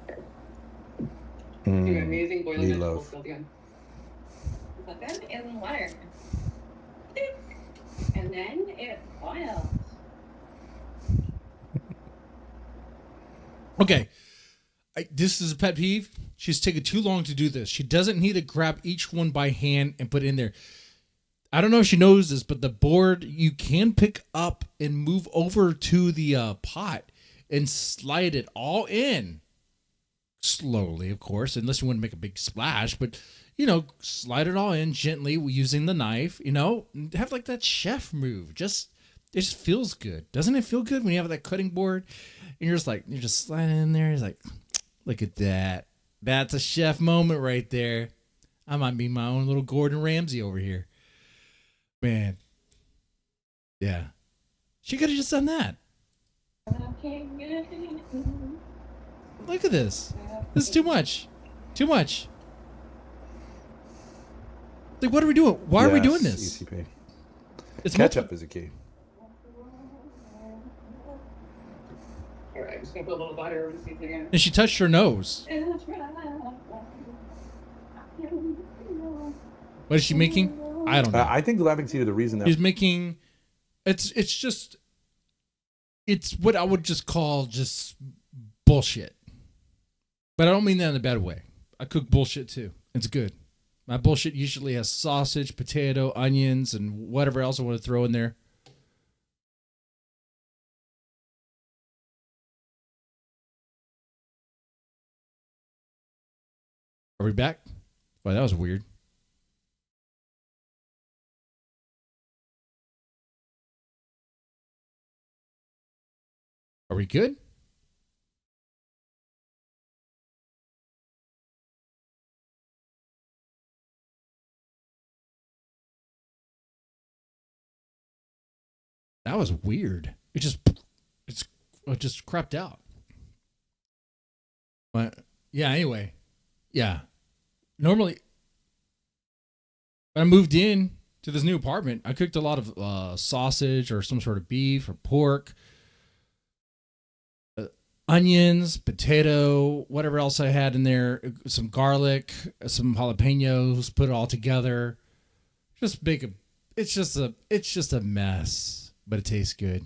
Amazing boiling Meatloaf. vegetables built in. Put them in the water. And then it boils. Okay. This is a pet peeve. She's taking too long to do this. She doesn't need to grab each one by hand and put it in there. I don't know if she knows this, but the board you can pick up and move over to the pot and slide it all in. Slowly, of course, unless you want to make a big splash, but slide it all in gently using the knife, have like that chef move. It just feels good. Doesn't it feel good when you have that cutting board and you're just sliding in there? It's like, look at that. That's a chef moment right there. I might be my own little Gordon Ramsay over here. Man. Yeah. She could have just done that. Look at this. This is too much. Too much. Like, what are we doing? Why are we doing this? ECP. It's Ketchup is a key. All right, I'm just gonna put a little butter over the seeds again. And she touched her nose. What is she making? I don't know. I think the laughing seed are the reason that She's making. It's what I would just call just bullshit. But I don't mean that in a bad way. I cook bullshit too. It's good. My bullshit usually has sausage, potato, onions, and whatever else I want to throw in there. Are we back? Wow, that was weird. Are we good? That was weird. It just crapped out. But yeah, anyway. Yeah. Normally when I moved in to this new apartment, I cooked a lot of sausage or some sort of beef or pork, onions, potato, whatever else I had in there, some garlic, some jalapenos, put it all together. Just make a it's just a mess, but it tastes good.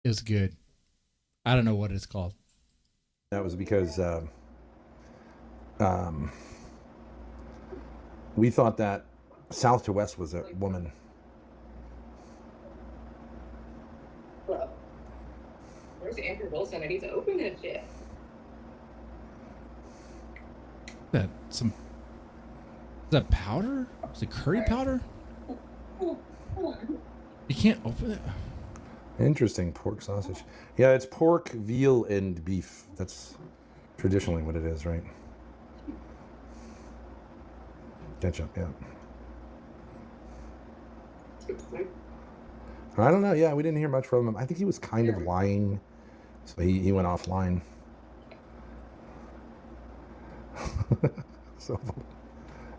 It was good. I don't know what it's called. that was because we thought that South to West was a woman. Well, where's Andrew Wilson? I need to open that shit. Is that powder? Is it curry powder? You can't open it. Interesting, pork sausage. Yeah, it's pork, veal, and beef. That's traditionally what it is, right? Ketchup, yeah. I don't know. Yeah, we didn't hear much from him. I think he was kind of lying, so he went offline. So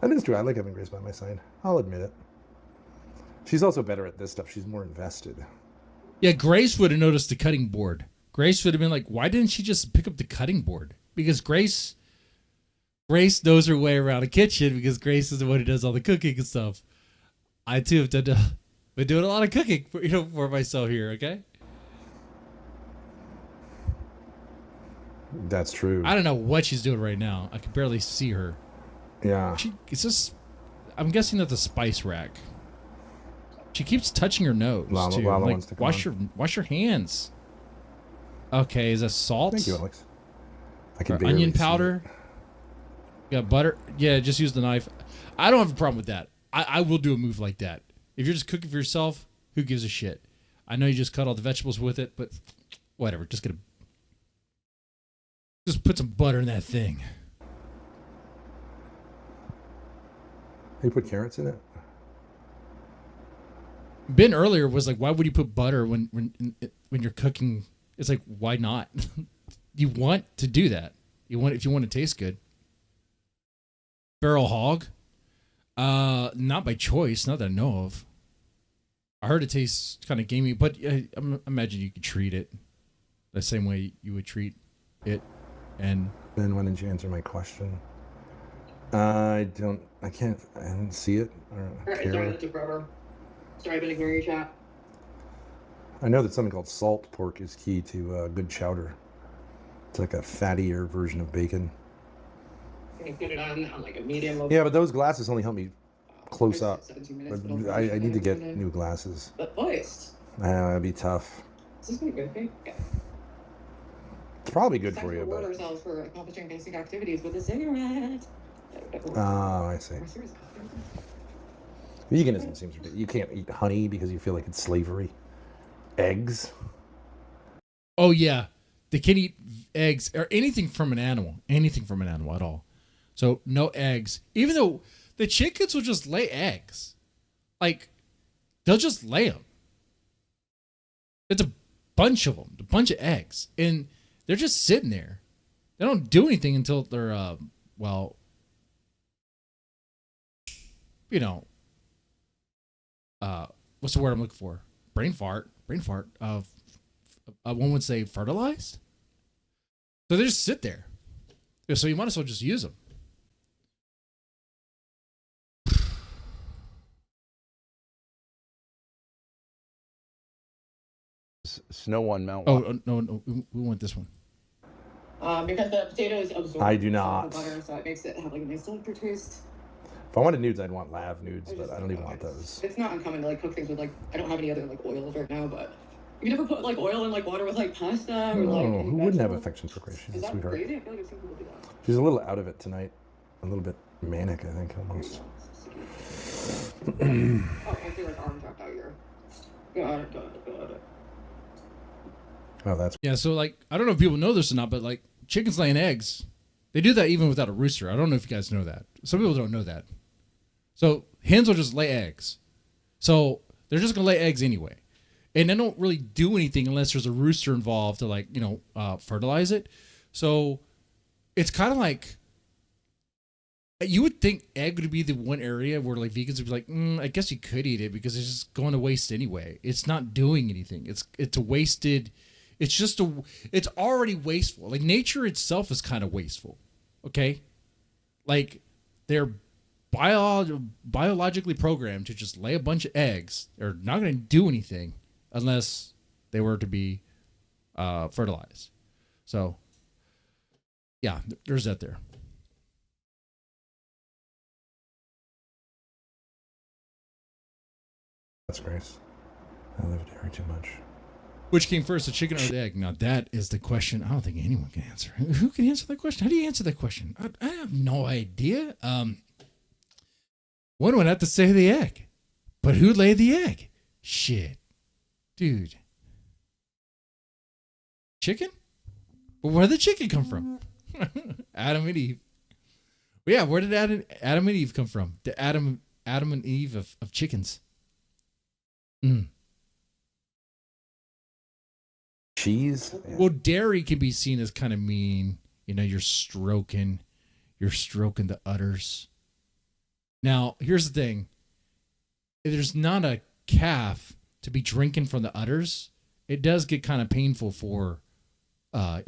that is true. I like having Grace by my side. I'll admit it. She's also better at this stuff. She's more invested. Yeah, Grace would have noticed the cutting board. Grace would have been like, why didn't she just pick up the cutting board? Because Grace knows her way around a kitchen because Grace is the one who does all the cooking and stuff. I too have been doing a lot of cooking for myself here, okay? That's true. I don't know what she's doing right now. I can barely see her. Yeah. I'm guessing that's a spice rack. She keeps touching her nose too. Like, wash your hands. Okay, is that salt? Thank you, Alex. I can or onion powder. You got butter. Yeah, just use the knife. I don't have a problem with that. I will do a move like that. If you're just cooking for yourself, who gives a shit? I know you just cut all the vegetables with it, but whatever. Just put some butter in that thing. You put carrots in it? Ben earlier was like, why would you put butter when you're cooking? It's like, why not? you want to do that. If you want to taste good. Feral hog, not by choice, not that I know of. I heard it tastes kind of gamey, but I imagine you could treat it the same way you would treat it. And Ben, why didn't you answer my question? I didn't see it. I don't Alright, care. sorry, that took forever. Sorry, I've been ignoring your chat. I know that something called salt pork is key to good chowder. It's like a fattier version of bacon. Can you put it on like a medium? Yeah, but those glasses only help me close up. 17 minutes, But but I need to get new glasses. But voiced. That'd be tough. Is this gonna be good for you? Yeah. It's probably good It's for time to you, reward but ourselves for accomplishing basic activities with a cigarette. I see. Veganism seems ridiculous. You can't eat honey because you feel like it's slavery. Eggs. oh yeah, they can eat eggs or anything from an animal at all. So no eggs, even though the chickens will just lay eggs. Like they'll just lay them. It's a bunch of them, a bunch of eggs, and they're just sitting there. They don't do anything until they're what's the word I'm looking for? Brain fart. One would say fertilized. So they just sit there. So you might as well just use them. Snow on Mount. Oh no, we want this one. Because the potatoes absorb I do the not. butter, so it makes it have like a nice aftertaste. If I wanted nudes, I'd want lav nudes, but I don't even want those. It's not uncommon to like cook things with like, I don't have any other like oils right now, but you never put like oil in like water with like pasta or like. Oh, who wouldn't have affection for Grace? She's Is a that sweetheart. crazy? I feel like I've seen people do that. She's a little out of it tonight. A little bit manic, I think, almost. Oh, I feel like arm dropped out here. Got it. Oh, that's Yeah, so like I don't know if people know this or not, but like chickens laying eggs, they do that even without a rooster. I don't know if you guys know that. Some people don't know that. So hens will just lay eggs. So they're just gonna lay eggs anyway, and they don't really do anything unless there's a rooster involved to like fertilize it. So it's kind of like you would think egg would be the one area where like vegans would be like, I guess you could eat it because it's just going to waste anyway. It's not doing anything. It's a wasted. It's already wasteful. Like nature itself is kind of wasteful. Okay, like they're biologically programmed to just lay a bunch of eggs. They're not going to do anything unless they were to be fertilized. So yeah, there's that there. Grace. I live dairy too much. Which came first, the chicken or the egg? Now that is the question. I don't think anyone can answer. Who can answer that question? How do you answer that question? I have no idea. One would have to say the egg, but who laid the egg? Shit, dude. Chicken? But where did the chicken come from? Adam and Eve. Well, yeah, where did Adam and Eve come from? The Adam and Eve of chickens. Cheese? Yeah. Well, dairy can be seen as kind of mean. You're stroking the udders. Now, here's the thing. If there's not a calf to be drinking from the udders, it does get kind of painful for, I'd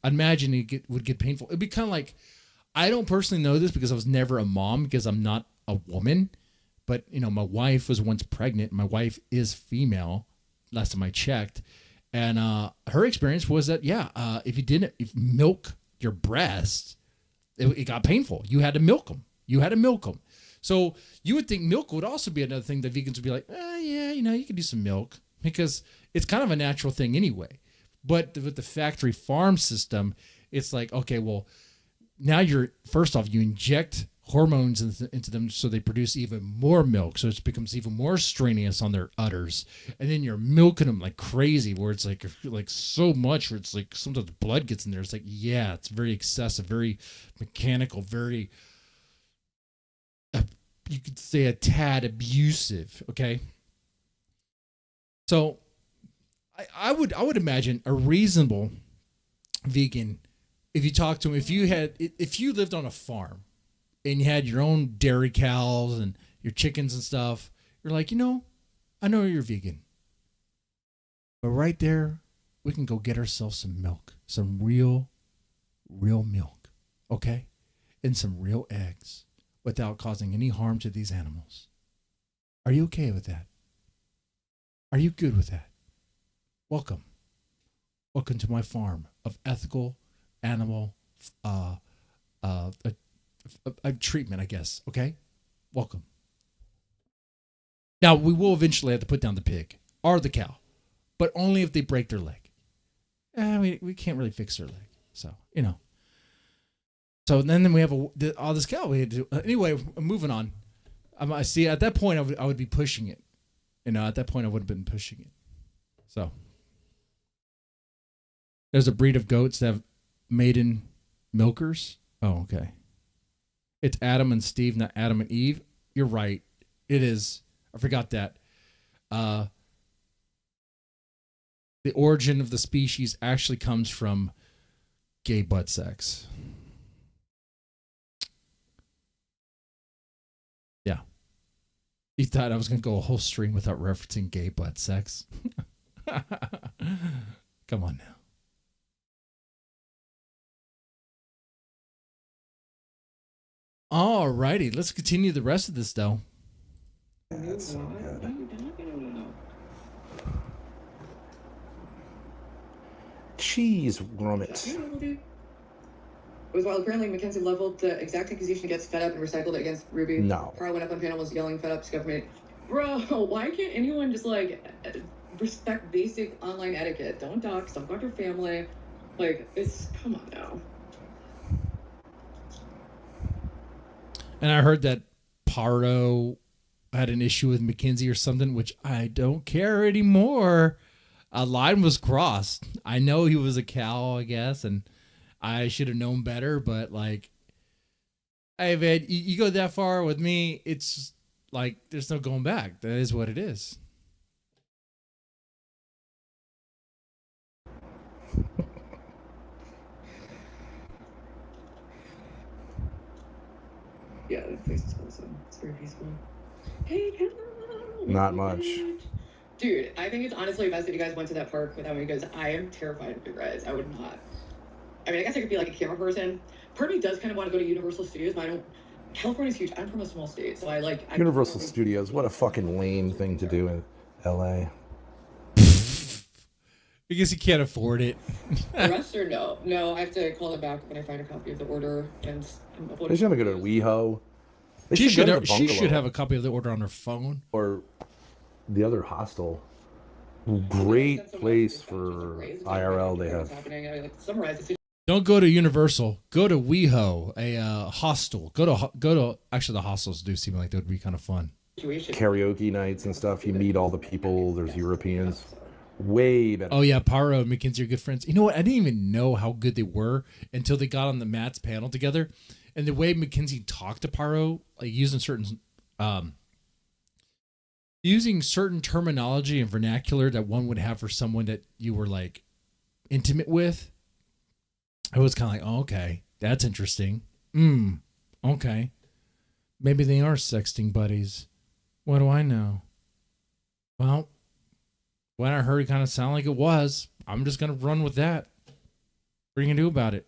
imagine would get painful. It'd be kind of like, I don't personally know this because I was never a mom because I'm not a woman, but, my wife was once pregnant. My wife is female, last time I checked. And her experience was that, if you milk your breast, it got painful. You had to milk them. So you would think milk would also be another thing that vegans would be like, you can do some milk because it's kind of a natural thing anyway. But with the factory farm system, it's like, okay, well, now you inject hormones into them so they produce even more milk. So it becomes even more strenuous on their udders. And then you're milking them like crazy where it's like so much where it's like sometimes blood gets in there. It's like, it's very excessive, very mechanical, very, you could say a tad abusive. Okay. So I would imagine a reasonable vegan, if you talk to him, if you lived on a farm and you had your own dairy cows and your chickens and stuff, you're like, I know you're vegan. But right there, we can go get ourselves some milk, some real milk, okay? And some real eggs without causing any harm to these animals. Are you okay with that? Are you good with that? Welcome. Welcome to my farm of ethical animal treatment, I guess, okay? Welcome. Now, we will eventually have to put down the pig or the cow, but only if they break their leg. We can't really fix their leg, so, So then we have all this cow we had to do. Anyway, moving on. I see, at that point, I would be pushing it. At that point, I would have been pushing it. So, there's a breed of goats that have maiden milkers. Oh, okay. It's Adam and Steve, not Adam and Eve. You're right. It is. I forgot that. The origin of the species actually comes from gay butt sex. Yeah. You thought I was going to go a whole stream without referencing gay butt sex? Come on now. All righty. Let's continue the rest of this, though. That's so good. Cheese grommet. It was while apparently Mackenzie leveled the exact accusation against Fed Up and recycled it against Ruby. No. Carl went up on panel, was yelling Fed Up's government. Bro, why can't anyone just respect basic online etiquette? Don't dox, don't dox your family. Come on now. And I heard that Paro had an issue with Mackenzie or something, which I don't care anymore. A line was crossed. I know he was a cow, I guess, and I should have known better, but hey, man, you go that far with me, it's there's no going back. That is what it is. Yeah, that place is awesome. It's very peaceful. Hey, hello. Not much. Dude, I think it's honestly best that you guys went to that park without me because I am terrified of big rides. I would not. I mean, I guess I could be a camera person. Part of me does kind of want to go to Universal Studios, but I don't. California's huge. I'm from a small state, so Universal Studios, what a fucking lame thing to do in LA. Because you can't afford it. The rest or no? No, I have to call it back when I find a copy of the order and They should have go to WeHo. She should have a copy of the order on her phone. Or the other hostel. Great place for IRL they have. Don't go to Universal. Go to WeHo, a hostel. Go to. Actually, the hostels do seem like they would be kind of fun. Karaoke nights and stuff. You meet all the people. There's Europeans. Way better. Oh yeah, Paro and Mackenzie are good friends. You know what? I didn't even know how good they were until they got on the Matt's panel together, and the way Mackenzie talked to Paro, using certain terminology and vernacular that one would have for someone that you were intimate with. I was kind of oh, okay, that's interesting. Okay. Maybe they are sexting buddies. What do I know? Well, when I heard it kind of sound like it was, I'm just going to run with that. What are you going to do about it?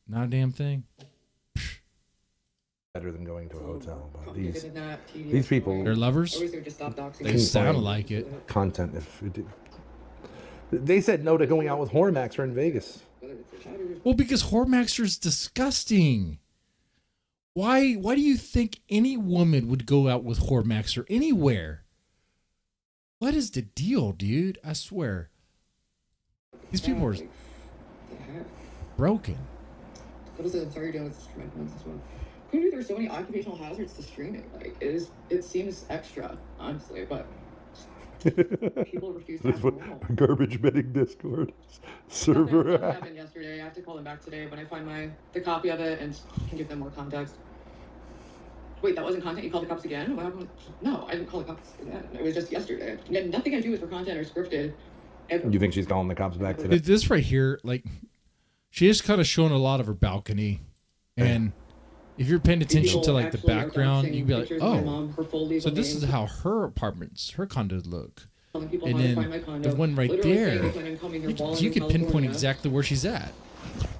Not a damn thing. Better than going to a hotel. But these people... They're lovers? They sound like it. Content. They said no to going out with Hormaxer in Vegas. Well, because Hormaxer is disgusting. Why do you think any woman would go out with Hormaxer anywhere? What is the deal, dude? I swear. These people are broken. What is it? I'm sorry you're dealing with this one. Who knew there's so many occupational hazards to streaming? It seems extra, honestly, but people refuse to have a garbage bidding Discord server. That happened yesterday. I have to call them back today when I find the copy of it and can give them more context. Wait, that wasn't content? You called the cops again? What happened? No, I didn't call the cops again. It was just yesterday. Nothing I do is for content or scripted. You think she's calling the cops back today? This right here, she is kind of showing a lot of her balcony, and if you're paying attention to like the background, you'd be like, oh, so this is how her condos look. And then the one right there, you could pinpoint exactly where she's at.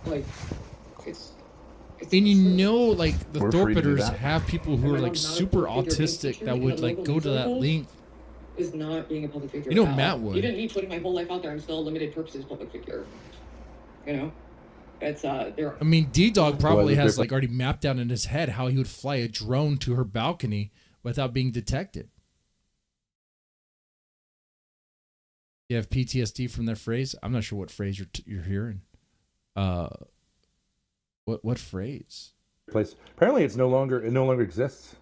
Like, and you know, like the Thorpeters have people who are like super autistic that would like go to that length. Is not being a public figure. You know, Matt would. Even me putting my whole life out there, I'm still a limited purposes public figure. You know, it's there. I mean, D-Dog probably has like already mapped out in his head how he would fly a drone to her balcony without being detected. You have PTSD from that phrase? I'm not sure what phrase you're hearing. What phrase? Place. Apparently, it no longer exists.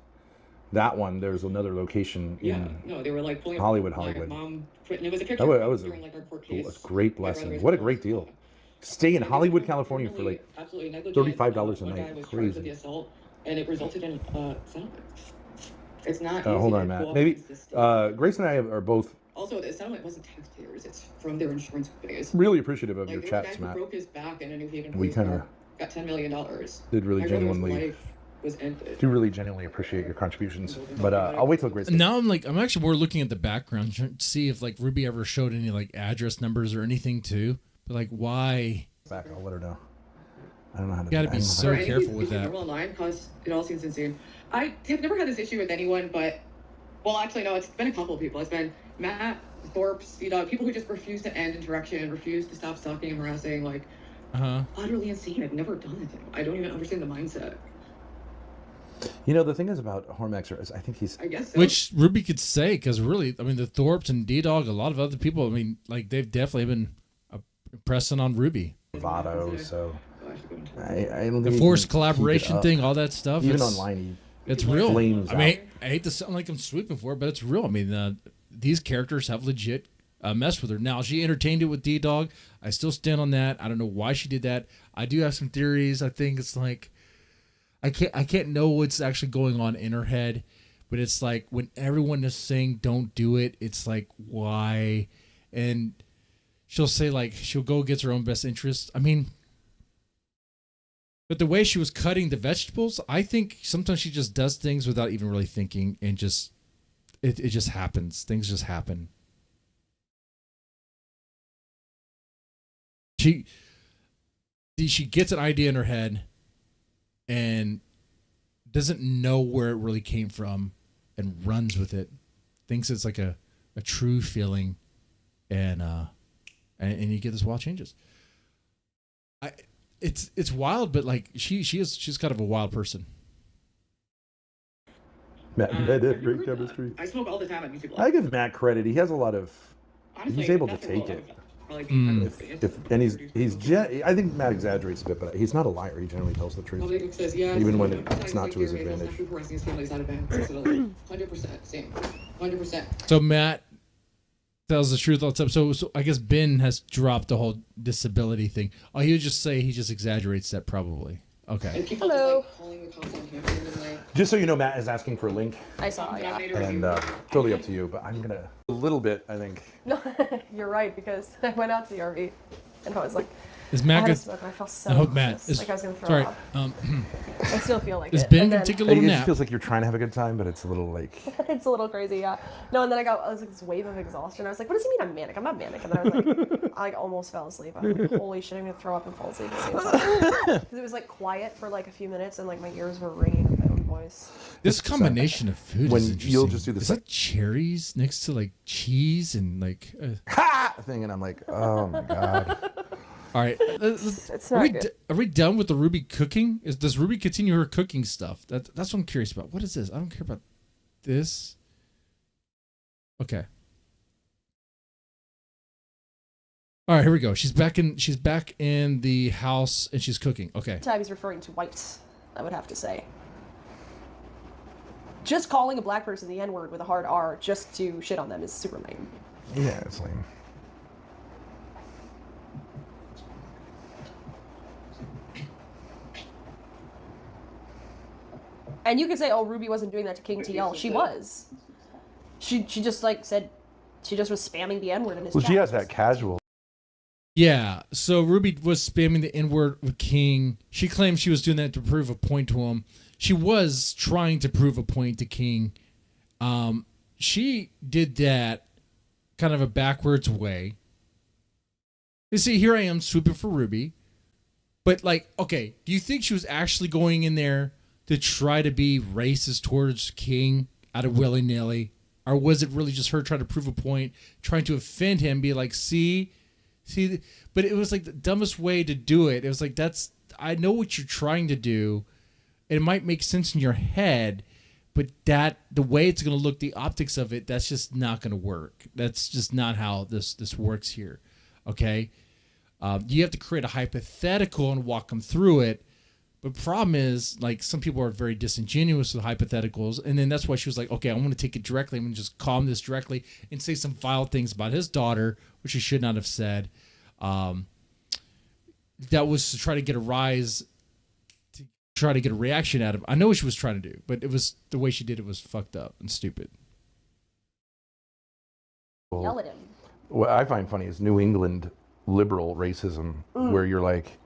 That one, there's another location in they were like pulling Hollywood. Mom, and it was a picture That was during, like, our court case. a great blessing. What a great deal. Stay in Hollywood, California for like $35 a night. Crazy. The assault, and it resulted in settlement. It's not. Hold on, Matt. Maybe Grace and I are both. Also, the settlement wasn't taxpayers; it's from their insurance companies. Really appreciative of like, your there chats, was a guy Matt. who broke his back in a New Haven. We kind of got $10 million. did really genuinely. Do really genuinely appreciate your contributions, but I'll wait till Grace. Now I'm actually more looking at the background trying to see if like Ruby ever showed any like address numbers or anything too. But like, why? Back, I'll let her know. I don't know how to. You gotta be so careful with that. Online, cause it all seems insane. I have never had this issue with anyone, but actually no, it's been a couple of people. It's been Matt, Thorpe's, people who just refuse to end interaction, refuse to stop stalking and harassing, like utterly insane. I've never done it. I don't even understand the mindset. You know, the thing is about Hormaxer is I think he's... I guess so. Which Ruby could say, because really, I mean, the Thorpes and D-Dog, a lot of other people, I mean, like, they've definitely been pressing on Ruby. Bravado, so... I don't think the forced collaboration thing, all that stuff. Even online, it's real. Flames I mean, I hate to sound like I'm sweeping for it, but it's real. I mean, these characters have legit messed with her. Now, she entertained it with D-Dog. I still stand on that. I don't know why she did that. I do have some theories. I think it's like... I can't know what's actually going on in her head, but it's like when everyone is saying don't do it, it's like why? And she'll say like she'll go against her own best interest. I mean, but the way she was cutting the vegetables, I think sometimes she just does things without even really thinking, and just it just happens. Things just happen. She gets an idea in her head and doesn't know where it really came from and runs with it, thinks it's like a true feeling, and you get this wild changes. It's wild, but like she's kind of a wild person. Matt and Matt have great chemistry. I smoke all the time on YouTube. I give Matt credit. He has a lot of... Honestly, he's able to take it. I think Matt exaggerates a bit, but he's not a liar. He generally tells the truth, even when it's not to his advantage. 100%, same, 100%. So Matt tells the truth all the time. So I guess Ben has dropped the whole disability thing. Oh, he would just say he just exaggerates that probably. Okay. Hello. Just so you know, Matt is asking for a link. I saw, yeah. And totally up to you, but I'm gonna a little bit. I think. No, you're right, because I went out to the RV and I was like, is Matt I had good? a smoke and I felt so I hope Matt nauseous, is. like I was gonna throw Sorry. up. I still feel like is it. Ben gonna take a little It nap? just feels like you're trying to have a good time, but it's a little like. It's a little crazy, yeah. No, and then I was like this wave of exhaustion. I was like, what does he mean I'm manic? I'm not manic. And then I was like, I like almost fell asleep. I was like, holy shit, I'm gonna throw up and fall asleep at the same time. Because it was like quiet for like a few minutes and like my ears were ringing with my own voice. This combination of food when is interesting. you'll just do the is that cherries next to like cheese and like thing, and I'm like, oh my god. All right, It's not good. Are we done with the Ruby cooking? Does Ruby continue her cooking stuff? That's what I'm curious about. What is this? I don't care about this. Okay. All right, here we go. She's back in the house and she's cooking. Okay. Time he's referring to whites, I would have to say. Just calling a black person the N-word with a hard R just to shit on them is super lame. Yeah, it's lame. And you could say, oh, Ruby wasn't doing that to King TL. She was. She just like said, she just was spamming the N-word in his chat. She has that casual. Yeah, so Ruby was spamming the N-word with King. She claimed she was doing that to prove a point to him. She was trying to prove a point to King. She did that kind of a backwards way. You see, here I am swooping for Ruby. But, like, okay, do you think she was actually going in there to try to be racist towards King out of willy-nilly? Or was it really just her trying to prove a point, trying to offend him, be like, see, but it was like the dumbest way to do it. It was like, I know what you're trying to do. It might make sense in your head, but the way it's going to look, the optics of it, that's just not going to work. That's just not how this works here. Okay. You have to create a hypothetical and walk them through it. But problem is, like, some people are very disingenuous with hypotheticals, and then that's why she was like, okay, I want to take it directly. I'm going to just call him this directly and say some vile things about his daughter, which he should not have said. That was to try to get a rise, to try to get a reaction out of him. I know what she was trying to do, but it was the way she did it was fucked up and stupid. Yell at him. What I find funny is New England liberal racism, where you're like...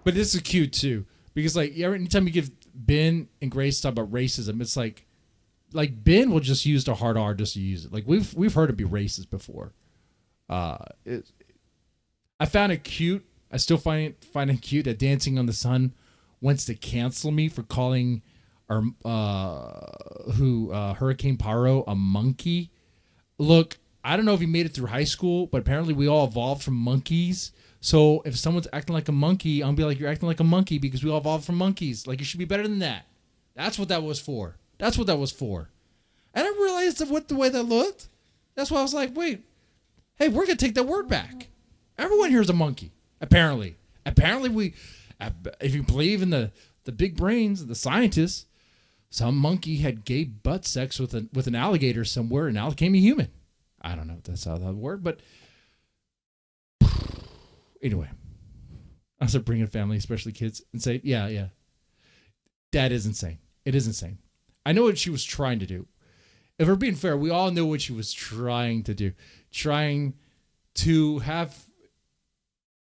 But this is cute, too. Because, like, anytime you give Ben and Grace talk about racism, it's like Ben will just use the hard R just to use it. Like, we've heard it be racist before. I found it cute. I still find it cute that Dancing on the Sun wants to cancel me for calling Hurricane Paro a monkey. Look, I don't know if he made it through high school, but apparently we all evolved from monkeys. So if someone's acting like a monkey, I'm going to be like, you're acting like a monkey because we all evolved from monkeys. Like, you should be better than that. That's what that was for. That's what that was for. And I realized the way that looked. That's why I was like, wait, hey, we're going to take that word back. Everyone here is a monkey, apparently. Apparently if you believe in the big brains of the scientists, some monkey had gay butt sex with an alligator somewhere and now became a human. I don't know if that's how that worked, but... Anyway, I also bring in family, especially kids, and say, yeah, that is insane. It is insane. I know what she was trying to do. If we're being fair, we all know what she was trying to do. Trying to have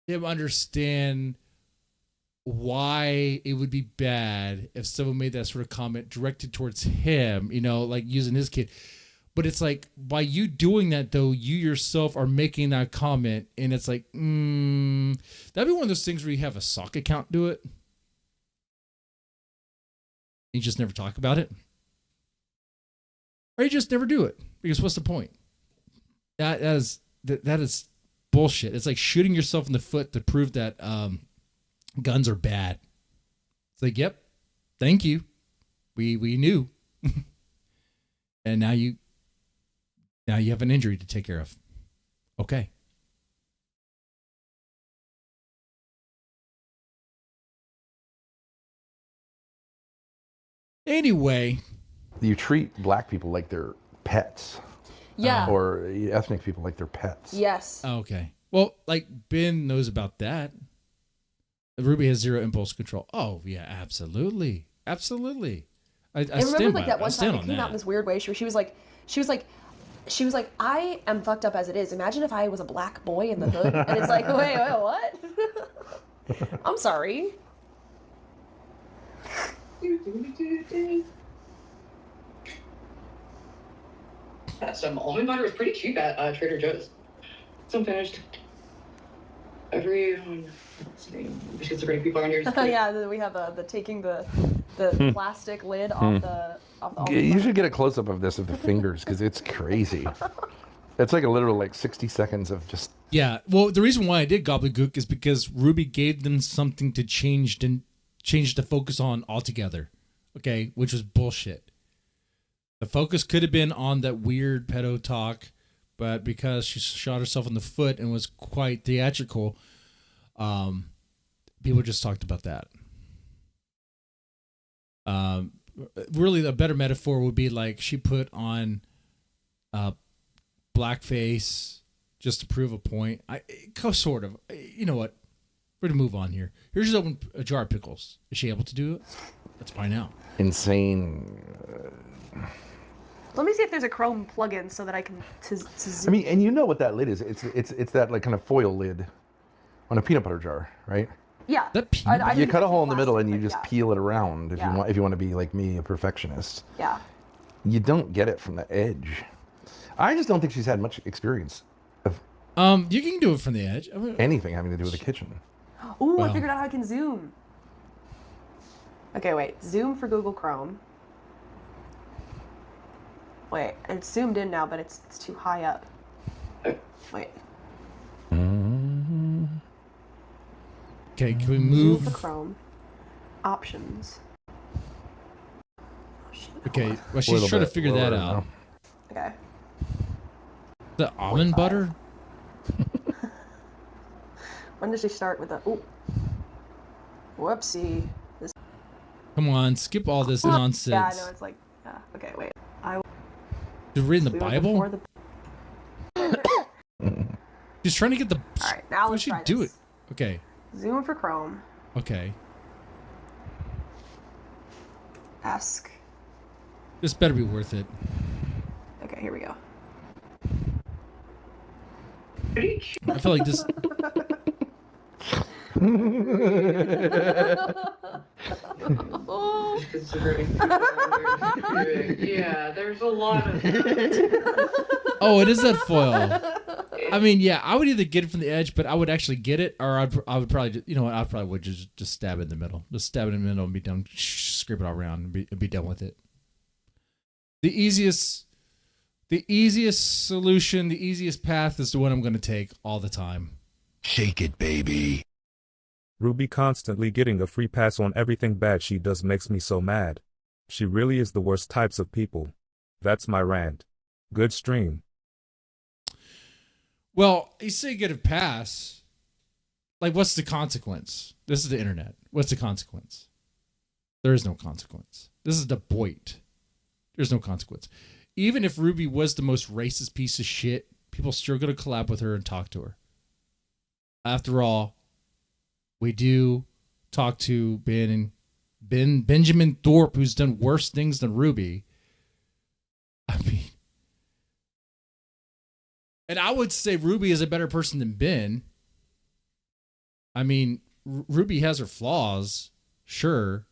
him understand why it would be bad if someone made that sort of comment directed towards him, like using his kid. But it's like, by you doing that, though, you yourself are making that comment, and it's like, that'd be one of those things where you have a sock account do it. You just never talk about it. Or you just never do it, because what's the point? That is bullshit. It's like shooting yourself in the foot to prove that guns are bad. It's like, yep, thank you. We knew. And now you have an injury to take care of. Okay. Anyway. You treat black people like they're pets. Yeah. Or ethnic people like they're pets. Yes. Okay. Well, like, Ben knows about that. Ruby has zero impulse control. Oh, yeah, absolutely. Absolutely. I remember, like, that one time it came out in this weird way. She was like, I am fucked up as it is. Imagine if I was a black boy in the hood. And it's like, wait, what? I'm sorry. Some almond butter was pretty cheap at Trader Joe's. It's unfinished. Everyone, schizophrenic people on here. Yeah, we have the taking the plastic lid off the almond You butter. should get a close-up of this of the fingers, because it's crazy. It's like a literal 60 seconds of just... Yeah, well, the reason why I did gobbledygook is because Ruby gave them something to change the focus on altogether, okay, which was bullshit. The focus could have been on that weird pedo talk, but because she shot herself in the foot and was quite theatrical, people just talked about that. Really, a better metaphor would be like she put on blackface just to prove a point. Sort of. You know what? We're going to move on here. Here's just open a jar of pickles. Is she able to do it? Let's find out. Insane. Let me see if there's a Chrome plugin so that I can zoom. I mean, and you know what that lid is. It's that like kind of foil lid. on a peanut butter jar, right? Yeah. That peanut I You didn't cut a put hole in the middle and plastic, you but just peel it around if Yeah. you want to be like me, a perfectionist. Yeah. You don't get it from the edge. I just don't think she's had much experience of You can do it from the edge. I mean, anything having to do with the kitchen. Ooh, Wow. I figured out how I can zoom. Okay, wait. Zoom for Google Chrome. Wait, it's zoomed in now, but it's too high up. Wait. okay, can we Zoom move? for Chrome. Options. Okay, well, A she's little trying to bit figure that lower out. now. Okay. The almond butter? When does she start with the? Ooh. Whoopsie. This. Come on, skip all this nonsense. Yeah, I know. It's like. Yeah. Okay, wait. You're reading the We went Bible? before the- She's trying to get the. All right, now Why let's she try do this. it? Okay, Zoom for Chrome. okay. Ask. This better be worth it. Okay, here we go. I feel like this. Yeah, there's a lot of. Oh, it is that foil. I mean, yeah, I would either get it from the edge, but I would actually get it, or I would probably, you know what, I probably would just stab it in the middle. Just stab it in the middle and be done, scrape it all around and be done with it. The easiest solution, the easiest path is the one I'm going to take all the time. Shake it, baby. Ruby constantly getting a free pass on everything bad she does makes me so mad. She really is the worst types of people. That's my rant. Good stream. Well, you say get a pass. Like, what's the consequence? This is the internet. What's the consequence? There is no consequence. This is the point. There's no consequence. Even if Ruby was the most racist piece of shit, people still going to collab with her and talk to her. After all, we do talk to Benjamin Thorpe, who's done worse things than Ruby. I mean, and I would say Ruby is a better person than Ben. I mean, Ruby has her flaws, sure.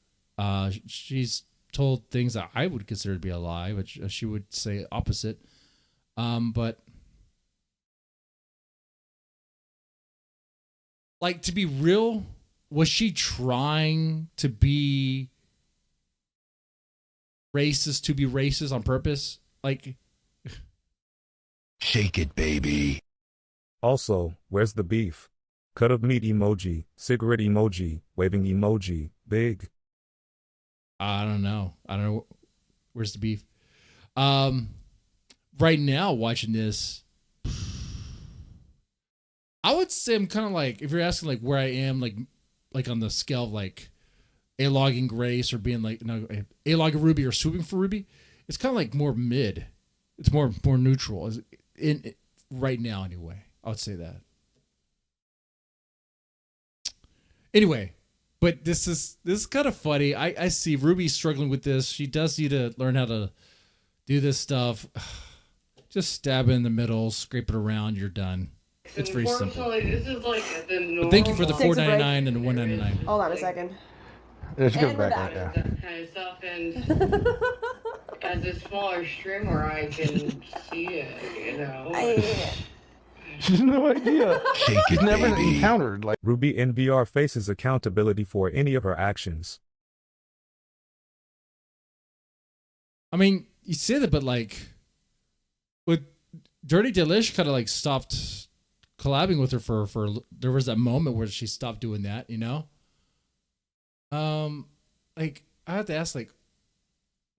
She's told things that I would consider to be a lie, which she would say opposite. But like, to be real, was she trying to be racist on purpose? Like, Shake it, baby. Also, where's the beef? Cut of meat emoji, cigarette emoji, waving emoji, big. I don't know. Where's the beef? Right now, watching this, I would say I'm kind of like, if you're asking like where I am, like on the scale of like alog and Grace, or being like alog and Ruby, or swooping for Ruby, it's kind of like more mid. It's more neutral. Right now, anyway, I would say that. Anyway, but this is kind of funny. I see Ruby struggling with this. She does need to learn how to do this stuff. Just stab it in the middle, scrape it around, you're done. It's very simple. This is like the normal. But thank you for the Takes a break. $4.99 and the $1.99. Hold on a second. Yeah, she goes And we're back back. like that. Kind of stuff, and as a smaller streamer, I can see it, you know. She's no idea. Shake She's it, never baby. encountered like Ruby in VR faces accountability for any of her actions. I mean, you say that, but like, with Dirty Delish kind of like stopped collabing with her for there was that moment where she stopped doing that, you know? Like, I have to ask, like,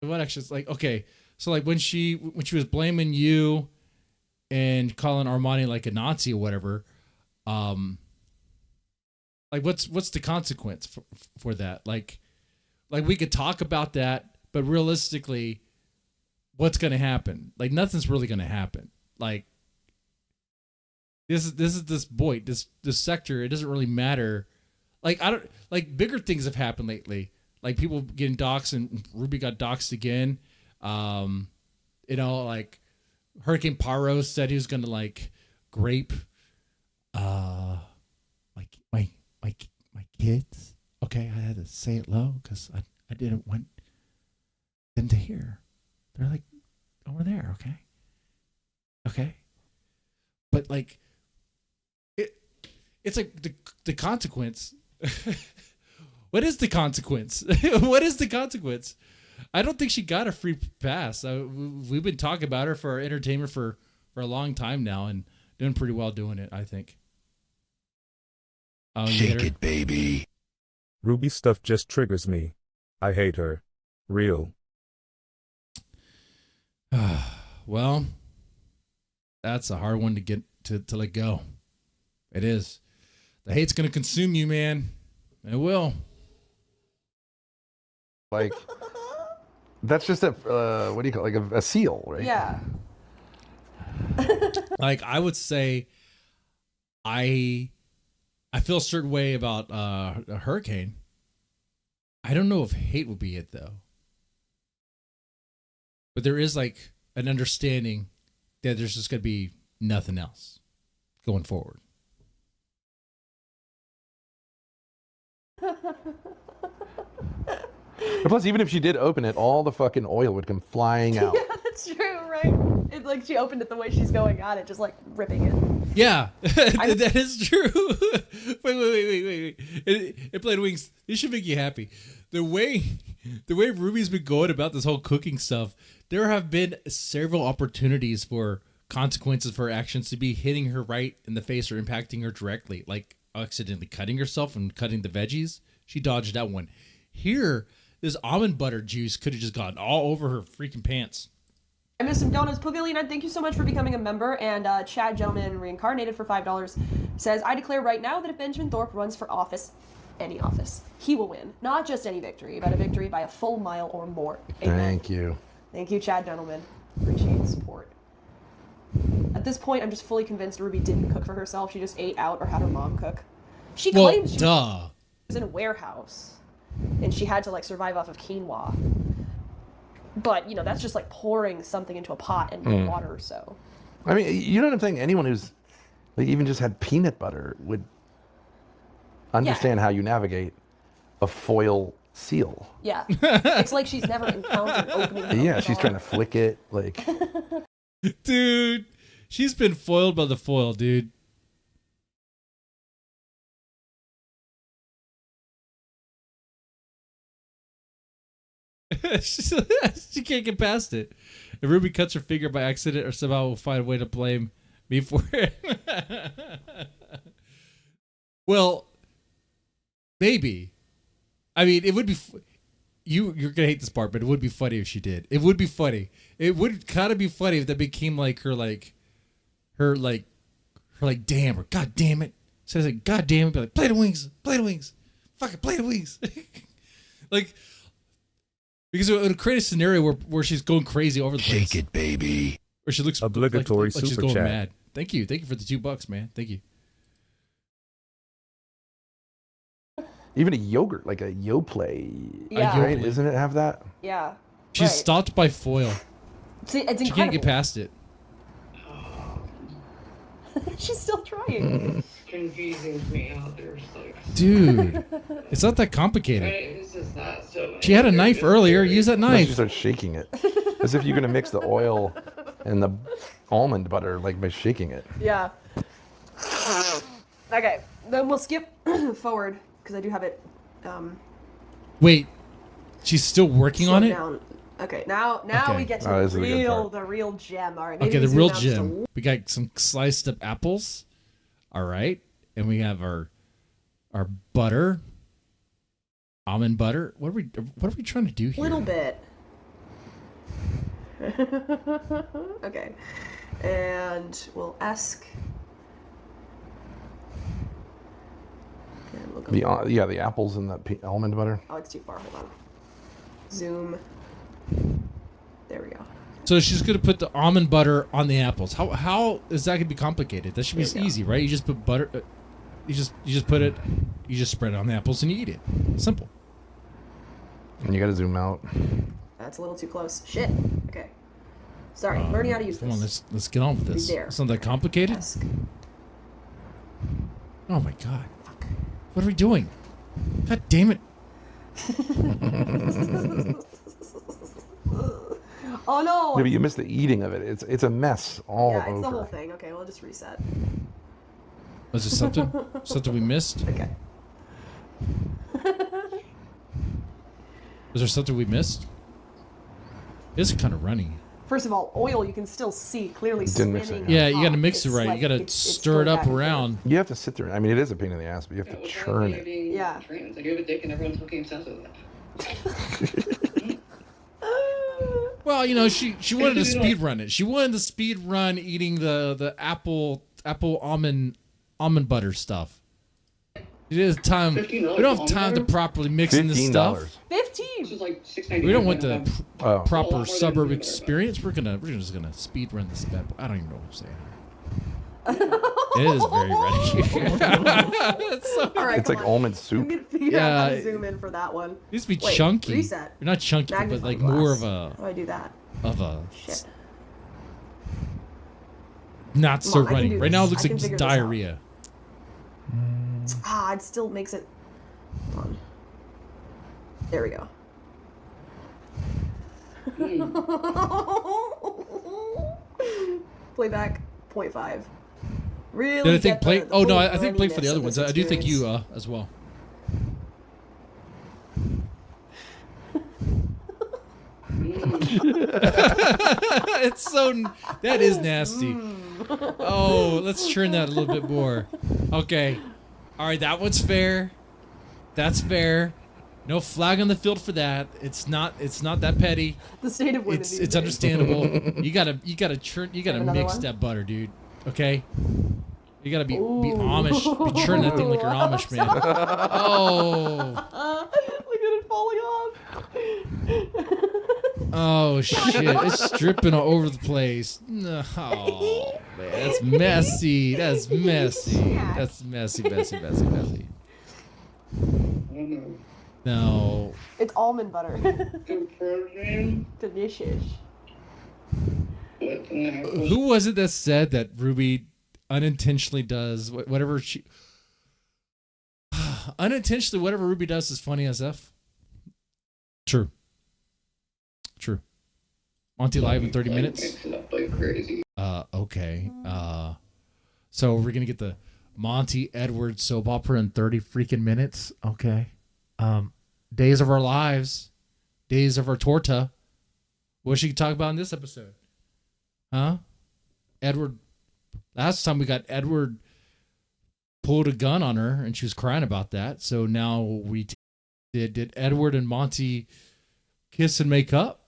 what actions? Like, okay, so like when she was blaming you and calling Armani like a Nazi or whatever, like what's the consequence for that? Like we could talk about that, but realistically, what's going to happen? Like, nothing's really going to happen. Like, this is this sector. It doesn't really matter. Like, I don't, like, bigger things have happened lately. Like, people getting doxxed, and Ruby got doxxed again. You know, like, Hurricane Pyro said he was going to, like, grape, like, kids. Okay, I had to say it low because I didn't want them to hear. They're like over there, okay? Okay? But like it's like the consequence. What is the consequence? What is the consequence? I don't think she got a free pass. We've been talking about her for our entertainment for a long time now and doing pretty well doing it, I think. Oh, Shake it, baby. Ruby stuff just triggers me. I hate her. Real. Well, that's a hard one to get to let go. It is. The hate's going to consume you, man. It will. Like, that's just a, what do you call it? Like a seal, right? Yeah. Like, I would say I feel a certain way about a hurricane. I don't know if hate would be it, though. But there is, like, an understanding that there's just going to be nothing else going forward. Plus, even if she did open it, all the fucking oil would come flying out. Yeah, that's true, right? It's like she opened it the way she's going at it, just like ripping it. Yeah, that is true. wait. It played wings. This should make you happy. The way Ruby's been going about this whole cooking stuff, there have been several opportunities for consequences for her actions to be hitting her right in the face or impacting her directly, like accidentally cutting herself and cutting the veggies. She dodged that one. Here, this almond butter juice could have just gotten all over her freaking pants. I missed some donuts. Pugalina, thank you so much for becoming a member. And Chad Gentleman Reincarnated for $5 says, I declare right now that if Benjamin Thorpe runs for office, any office, he will win. Not just any victory, but a victory by a full mile or more. Amen. Thank you. Thank you, Chad Gentleman. Appreciate the support. At this point, I'm just fully convinced Ruby didn't cook for herself. She just ate out or had her mom cook. She claims she was in a warehouse and she had to like survive off of quinoa. But, you know, that's just like pouring something into a pot and water, so. I mean, you know what I'm saying? Anyone who's like even just had peanut butter would understand how you navigate a foil seal. Yeah. It's like she's never encountered opening her Yeah, own she's jar. trying to flick it, like. Dude, she's been foiled by the foil, dude. She can't get past it. If Ruby cuts her finger by accident or somehow will find a way to blame me for it. Well, maybe. I mean, it would be... You're going to hate this part, but it would be funny if she did. It would be funny. It would kind of be funny if that became like her damn, or god damn it. Says like, god damn it, be like, plate of wings, fucking plate of wings. Like, because it would create a scenario where she's going crazy over the place. Shake it, baby. Or she looks Obligatory like she's super going chat. mad. Thank you for the $2, man. Thank you. Even a yogurt, like a Yoplait. Yeah. Right? Isn't it have that? Yeah. She's right. stopped by foil. See, it's incredible. She can't get past it. She's still trying. Confusing me out there. Like, Dude, it's not that complicated. this is not so. She had a knife earlier. Use that Unless you knife. start shaking it. As if you're going to mix the oil and the almond butter, like by shaking it. Yeah. Okay, then we'll skip forward because I do have it. Wait, she's still working on slowed it? down. Okay, now Okay. we get to Oh, this is the good part. the real gem. All right. Okay, maybe the we zoom real out just a gem. We got some sliced up apples. All right. And we have our butter. Almond butter. What are we trying to do here? little bit. Okay, and we'll ask. And we'll go. The apples and the almond butter. Oh, it's too far. Hold on. Zoom. There we go. So she's gonna put the almond butter on the apples. How is that gonna be complicated? That should be Here we go. easy, right? You just put butter. You just put it. You just spread it on the apples and you eat it. Simple. And you got to zoom out. That's a little too close. Shit. Okay. Sorry, learning how to use Come this. on, let's get on with this. There. It's not that complicated. Ask. Oh my god. What are we doing? God damn it. Oh no! Maybe you missed the eating of it. It's a mess all Yeah, over. it's the whole thing. Okay, we'll just reset. Was there something we missed? Okay. Was there something we missed? It's kind of runny. First of all, oil you can still see clearly Didn't mix it, swimming. Yeah, on you got to top. mix it It's right. like You got to it's stir it going up back and forth. around. You have to sit there. I mean, it is a pain in the ass, but you have to churn it. Yeah. Trans. Like, you have a dick and everyone's fucking obsessed with it. Well, you know, she wanted to speed run it. She wanted to speed run eating the apple almond butter stuff. It is time. We don't have time to properly mix in this stuff. $15. This is like $6.99. We don't want the Oh. proper suburb experience. We're just gonna speed run this bad. I don't even know what I'm saying. It is very ready. It's so, All right, It's come like on. almond I'm soup. gonna figure out how Yeah. to zoom in for that one. it needs to be Wait, chunky. reset. Not chunky, but Magnifying like glass. more of How do I do that? a Shit. not so Come on, I can runny. do Right now it this. looks I can like figure this out. diarrhea. Ah, it still makes it. Hold on. There we go. Playback 0.5. Really? Did I think get play? the Oh no, full I think play for the runniness other of ones. this I do think you experience. as well. It's so that is nasty. Oh, let's churn that a little bit more. Okay, all right, that one's fair. That's fair. No flag on the field for that. It's not that petty. The state of women. It's these it's days. understandable. You gotta churn. You gotta Have another mix one? that butter, dude. Okay. You gotta be Ooh. Amish. Be churning that thing like you're Amish, man. Oh. Look at it falling off. Oh shit! It's dripping all over the place. No, man, that's messy. That's messy. That's messy. No. It's almond butter. Good protein. Delicious. Who was it that said that Ruby unintentionally does whatever she unintentionally whatever Ruby does is funny as F? True. Monty live in 30 minutes. Mix it up like crazy. Okay. So we're gonna get the Monty Edwards soap opera in 30 freaking minutes. Okay. Days of our lives, days of our torta. What should you talk about in this episode? Huh? Edward. Last time we got Edward pulled a gun on her and she was crying about that. So now we did Edward and Monty kiss and make up?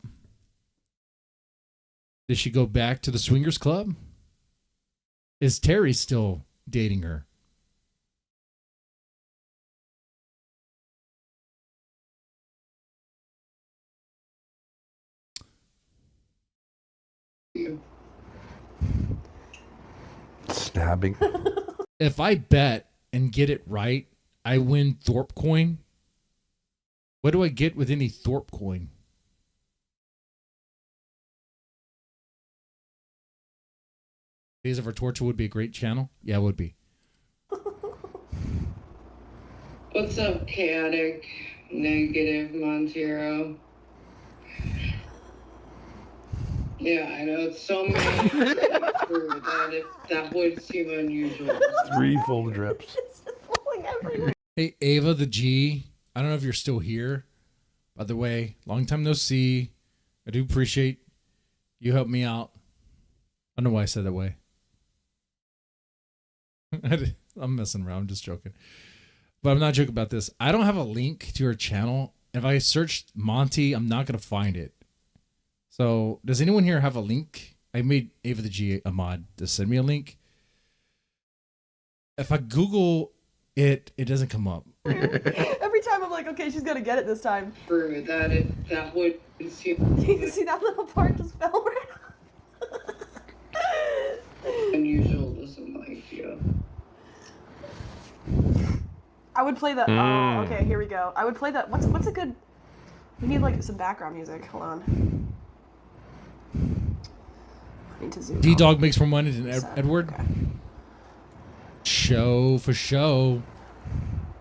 Did she go back to the swingers club? Is Terry still dating her? Stabbing. If I bet and get it right, I win Thorpe coin. What do I get with any Thorpe coin? Days of Our Torture would be a great channel. Yeah, it would be. What's up, chaotic, negative Montero? Yeah, I know it's so many for that. That would seem unusual. 3 full drips. It's just falling everywhere. Hey, Ava the G. I don't know if you're still here. By the way, long time no see. I do appreciate you helped me out. I don't know why I said that way. I'm messing around. I'm just joking. But I'm not joking about this. I don't have a link to her channel. If I search Monty, I'm not going to find it. So does anyone here have a link? I made Ava the G a mod to send me a link. If I Google it, it doesn't come up. Every time I'm like, okay, she's gonna get it this time. For that, that would seem You can see that little part just fell right off. unusual to somebody. Yeah. I would play the. Oh, okay, here we go. I would play that. What's a good? We need like some background music. Hold on. I need to zoom. D out. Dog makes more money than So, Edward. okay. Show for show.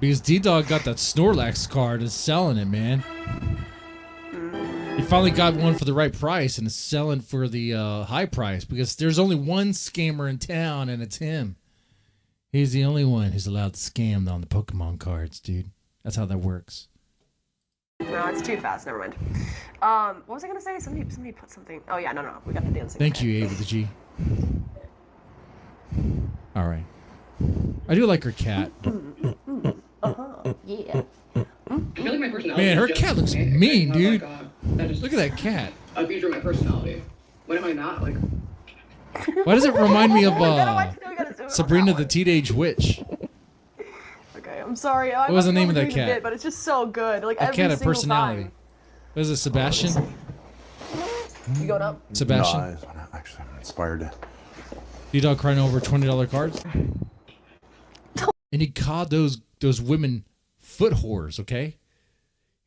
Because D-Dog got that Snorlax card and is selling it, man. He finally got one for the right price and is selling for the high price because there's only one scammer in town and it's him. He's the only one who's allowed to scam on the Pokemon cards, dude. That's how that works. No, it's too fast. Never mind. What was I gonna say? Somebody put something. Oh yeah, no. We got the dancing. Thank you, A with the G. All right. I do like her cat. Yeah. I feel like my personality. Man, her is just cat looks me. mean, It's dude. not that is Look at that cat. a feature of my personality. What am I not like? Why does it remind me of We gotta zoom in on Sabrina that the one. Teenage Witch? Okay, I'm sorry. What was the name of that Bit, cat? but it's just so good. Like That every cat had single personality. time. What is it, Sebastian? You going up? Sebastian? No, actually, I'm inspired. D-Dog crying over $20 cards? And he called those women foot whores, okay?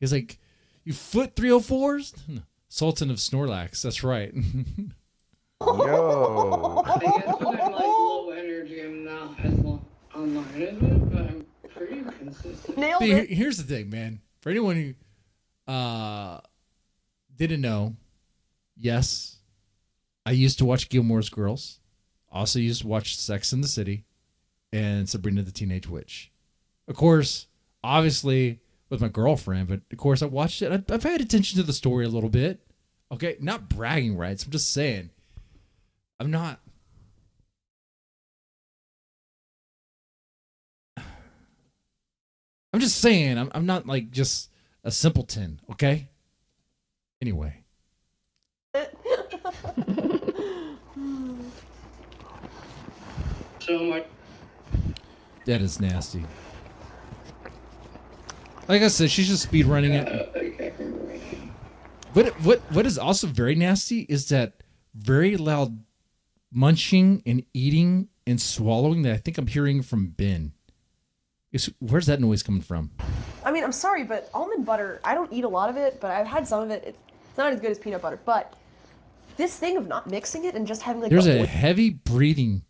He's like, you foot 304s? Sultan of Snorlax, that's right. Yo. I guess when I'm like low energy, I'm not as online as it, but I'm pretty consistent. Nailed See, it. here's the thing, man. For anyone who didn't know, yes, I used to watch Gilmore's Girls. Also used to watch Sex and the City and Sabrina the Teenage Witch. Of course, obviously with my girlfriend, but of course I watched it. I paid attention to the story a little bit. Okay, not bragging rights. I'm just saying. I'm not. I'm just saying. I'm not like just a simpleton. Okay. Anyway. So much. That is nasty. Like I said, she's just speed running it. I can't remember right now. What is also very nasty is that very loud munching and eating and swallowing that I think I'm hearing from Ben. Where's that noise coming from? I mean, I'm sorry, but almond butter, I don't eat a lot of it, but I've had some of it. It's not as good as peanut butter, but this thing of not mixing it and just having like There's a heavy breathing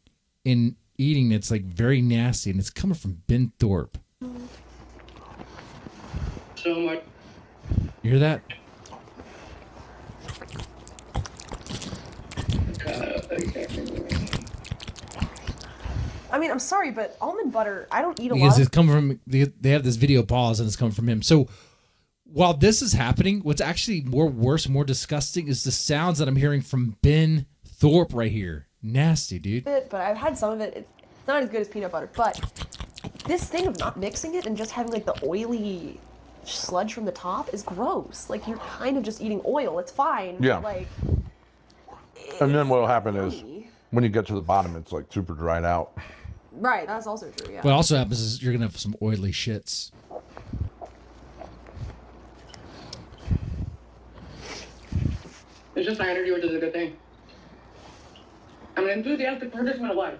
in eating that's like very nasty, and it's coming from Ben Thorpe. So much. You hear that? I can't remember right now. I mean, I'm sorry, but almond butter, I don't eat a Because lot it's of coming from, they have this video pause and it's coming from him. So while this is happening, what's actually more disgusting is the sounds that I'm hearing from Ben Thorpe right here. Nasty, dude. it, but I've had some of it. It's not as good as peanut butter, but this thing of not mixing it and just having like the oily sludge from the top is gross. Like you're kind of just eating oil. It's fine. Yeah. But, like. And then what'll happen is yummy. when you get to the bottom, it's like super dried out. Right, that's also true, yeah. What also happens is you're going to have some oily shits. It's just my energy, which is a good thing. I'm an enthusiastic participant of life.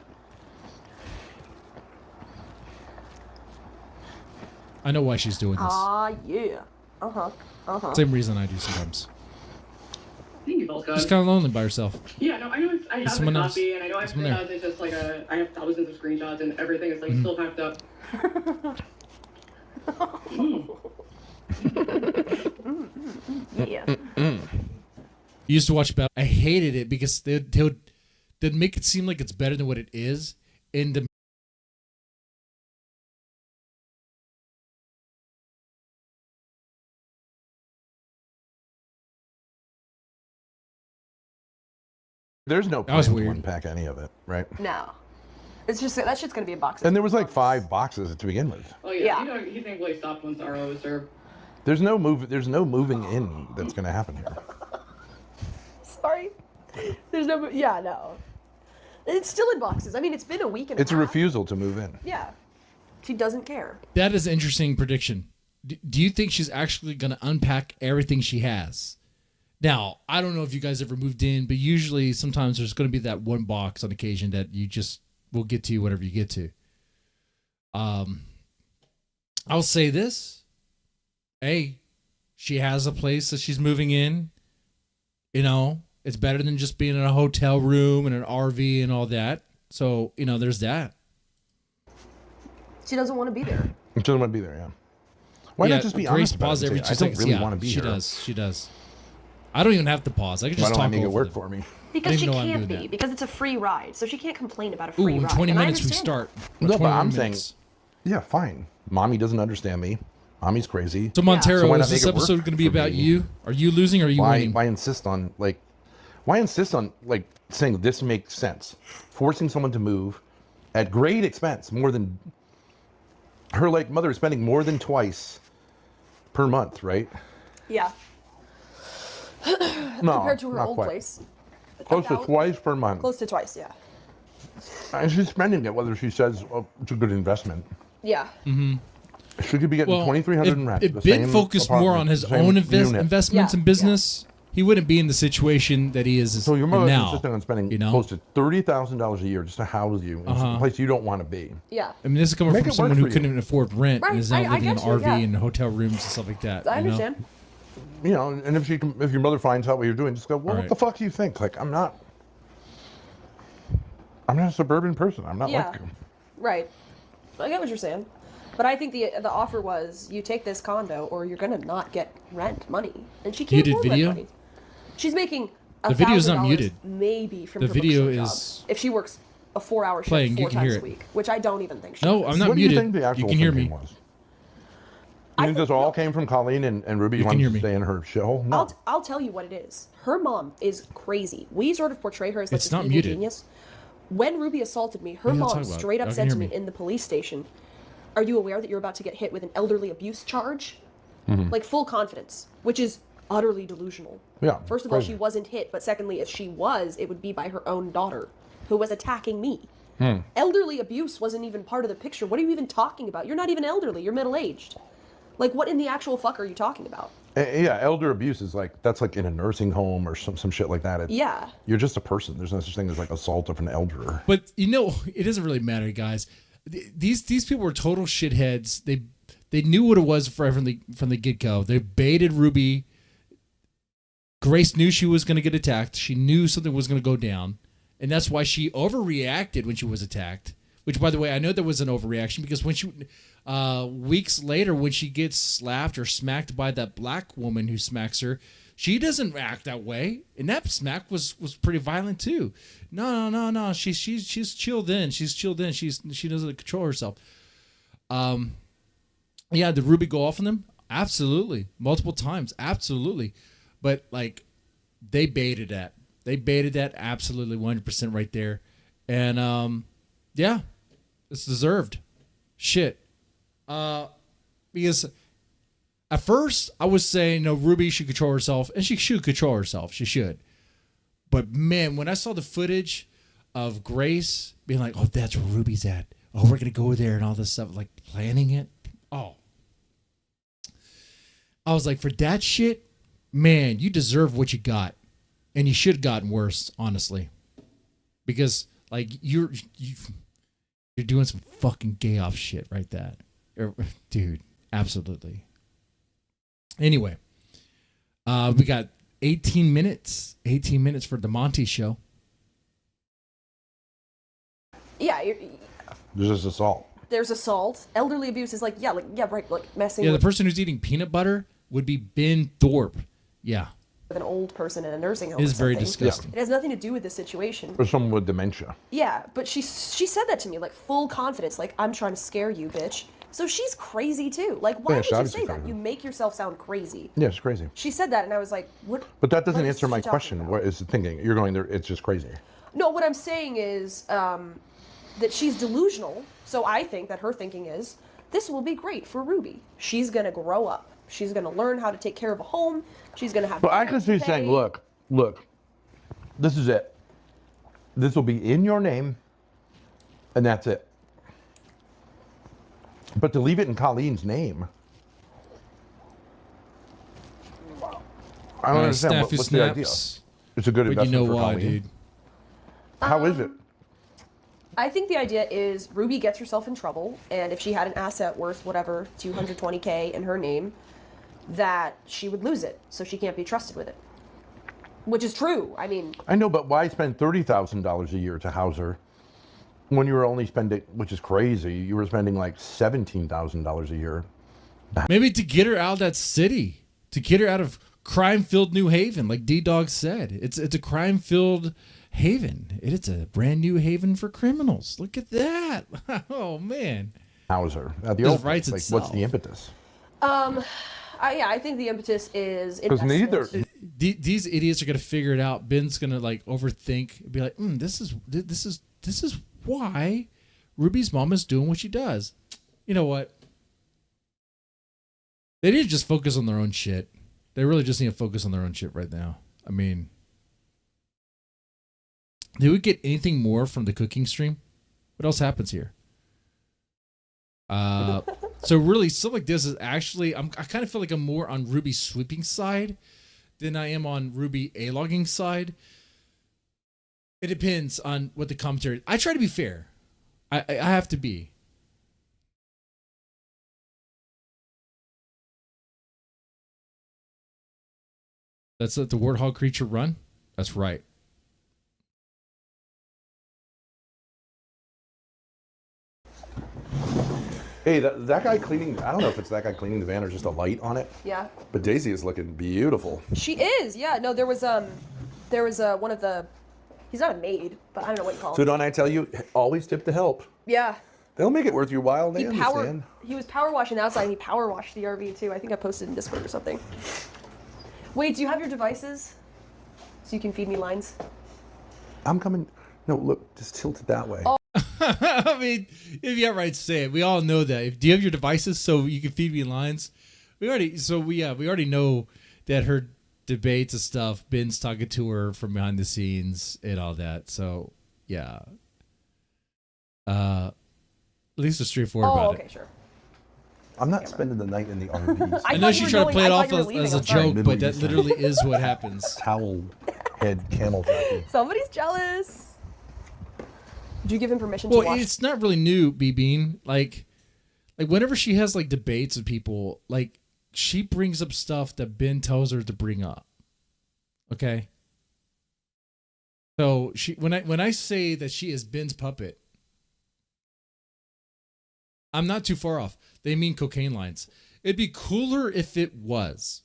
I know why she's doing this. Ah, yeah. Same reason I do sometimes. Thank you, both guys. She's kind of lonely by herself. Yeah, no, I know I have the someone else. copy, and I know Someone there. it's just like I have thousands of screenshots, and everything is like still packed up. Yeah. You used to watch Battle. I hated it because they'd make it seem like it's better than what it is. And the There's no That was plan to weird. unpack any of it, right? No. It's just, that shit's gonna be a box. And there was like 5 boxes to begin with. Oh yeah, Yeah. he thankfully stopped once RO was served. There's no moving in that's gonna happen here. Sorry. There's no, yeah, no. It's still in boxes. I mean, it's been a week and It's a a half. refusal to move in. Yeah. She doesn't care. that is an interesting prediction. Do you think she's actually going to unpack everything she has? Now, I don't know if you guys ever moved in, but usually sometimes there's going to be that one box on occasion that you just will get to whatever you get to. I'll say this. Hey, she has a place that she's moving in. You know, it's better than just being in a hotel room and an RV and all that. So, there's that. She doesn't want to be there. She doesn't want to be there, yeah. Why not just be Grace honest about pause it? every and 2 say, I seconds. don't really want to be she here. does. She does. I don't even have to pause. I can Why just don't I talk make it over work them. for me? Because she know I'm can't doing be, that. because it's a free ride, so she can't complain about a Ooh, free in ride. 20 and I minutes we understand start. No, but 21 I'm minutes. saying, yeah, fine. Mommy doesn't understand me. Mommy's crazy. So Montero, So why not is this make it work episode going to be for about me? you? Are you losing or are you winning? Why insist on saying this makes sense? Forcing someone to move at great expense, more than her mother is spending more than twice per month, right? Yeah. No, Compared to her not old quite. place. Close to twice per month. Close to twice, yeah. And she's spending it, whether she says it's a good investment. Yeah. She could be getting $2,300 in rent. If the Ben same focused more apartment, on his the same own unit. investments Yeah, and business, he wouldn't be in the situation that he is So your mother's now. insisting on spending you know? close to $30,000 a year just to house you in a place you don't want to be. Yeah. I mean, this is coming Make from it work someone who for you. couldn't afford rent Right, and is now I living in get you, RV yeah. and hotel rooms and stuff like that. I you know? understand. You know, and if your mother finds out what you're doing, just go, well, Right. what the fuck do you think? I'm not a suburban person. I'm not Yeah. like you. Right. I get what you're saying. But I think the offer was, you take this condo or you're gonna not get rent money. And she can't Muted afford video? rent money. She's making The video's not $1,000 muted. maybe from The her video bookstore is job if she works a 4-hour shift playing, you 4 can times hear a it. week, which I don't even think she No, does. I'm not What do muted. you think the actual can hear me. thinking was? You think this all came from Colleen and Ruby You can wanting hear to me. stay in her shithole? No. I'll tell you what it is. Her mom is crazy. We sort of portray her as like It's this not evil muted. genius. When Ruby assaulted me, her What are you mom talking about? straight up Y'all said can to hear me me. in the police station, "Are you aware that you're about to get hit with an elderly abuse charge?" Like full confidence, which is utterly delusional. Yeah, First of all, crazy. she wasn't hit, but secondly, if she was, it would be by her own daughter, who was attacking me. Elderly abuse wasn't even part of the picture. What are you even talking about? You're not even elderly. You're middle-aged. Like, what in the actual fuck are you talking about? Yeah, elder abuse is that's in a nursing home or some shit like that. Yeah. You're just a person. There's no such thing as assault of an elder. But it doesn't really matter, guys. These people were total shitheads. They knew what it was from the get-go. They baited Ruby. Grace knew she was going to get attacked. She knew something was going to go down, and that's why she overreacted when she was attacked. Which, by the way, I know there was an overreaction because when she weeks later, when she gets slapped or smacked by that black woman who smacks her, she doesn't act that way, and that smack was pretty violent too. No. She's chilled in. She's chilled in. She doesn't control herself. Yeah, did Ruby go off on them? Absolutely, multiple times. Absolutely, but they baited that. They baited that absolutely 100% right there, and yeah, it's deserved. Shit. Because at first I was saying, no, Ruby should control herself, and she should control herself. She should. But man, when I saw the footage of Grace being like, oh, that's where Ruby's at. Oh, we're going to go there and all this stuff, planning it. Oh. I was like, for that shit, man, you deserve what you got. And you should have gotten worse, honestly. Because, you're doing some fucking gay off shit right that. Dude, absolutely. Anyway, we got 18 minutes. 18 minutes for the Monty show. Yeah, There's just assault. there's assault. Elderly abuse is messing Yeah, the with person who's eating peanut butter would be Ben Thorpe. Yeah. an old person in a nursing home. It is or very something. disgusting. It has nothing to do with the situation. Or someone with dementia. Yeah, but she said that to me, full confidence, I'm trying to scare you, bitch. So she's crazy too. Why Yeah, would she's you obviously say that? crazy. You make yourself sound crazy. Yeah, it's crazy. She said that, and I was like, what? But that doesn't what is answer my she talking question. about? What is the thinking? You're going there, it's just crazy. No, what I'm saying is that she's delusional. So I think that her thinking is, this will be great for Ruby. She's going to grow up. She's going to learn how to take care of a home. She's going to have... But I could see saying, look, this is it. This will be in your name, and that's it. But to leave it in Colleen's name, I don't understand. Snafu What's the idea? snaps. It's a good But you investment know for why, Colleen. dude. How is it? I think the idea is Ruby gets herself in trouble, and if she had an asset worth whatever, 220K in her name, that she would lose it, so she can't be trusted with it. Which is true. I mean... I know, but why spend $30,000 a year to house her When you were only spending, which is crazy, you were spending like $17,000 a year. Maybe to get her out of that city, to get her out of crime-filled New Haven, like D-Dog said. It's a crime-filled haven. It's a brand new haven for criminals. Look at that. Oh, man. Hauser. The Just old writes like, itself. what's the impetus? I think the impetus is Because neither. These idiots are gonna figure it out. Ben's gonna like overthink, be like, this is why Ruby's mom is doing what she does. You know what? They need to just focus on their own shit. They really just need to focus on their own shit right now. I mean, did we get anything more from the cooking stream? What else happens here? So really, stuff like this is actually, I kind of feel like I'm more on Ruby's sweeping side than I am on Ruby A-logging side. It depends on what the commentary. I try to be fair. I have to be. Let's let the warthog creature run. That's right. Hey, that guy cleaning, I don't know if it's that guy cleaning the van or just a light on it. Yeah. But Daisy is looking beautiful. She is, yeah. No, there was one of the, he's not a maid, but I don't know what you call him. So don't I tell you, always tip to help. Yeah. They'll make it worth your while, they understand. He was power washing outside and he power washed the RV too. I think I posted in Discord or something. Wait, do you have your devices? So you can feed me lines? I'm coming, no, look, just tilt it that way. Oh. I mean, if you outright say it, we all know that. Do you have your devices so you can feed me lines? We already know that her debates and stuff, Ben's talking to her from behind the scenes and all that. So yeah. At least it's straightforward about it. Okay, sure. I'm not spending the night in the RVs. I know she tried to play it off as a joke, but that literally is what happens. Towel head camel jockey. Somebody's jealous. Did you give him permission to watch? Well, it's not really new, B-Bean. Like whenever she has like debates with people, like she brings up stuff that Ben tells her to bring up. Okay. So when I say that she is Ben's puppet, I'm not too far off. They mean cocaine lines. It'd be cooler if it was.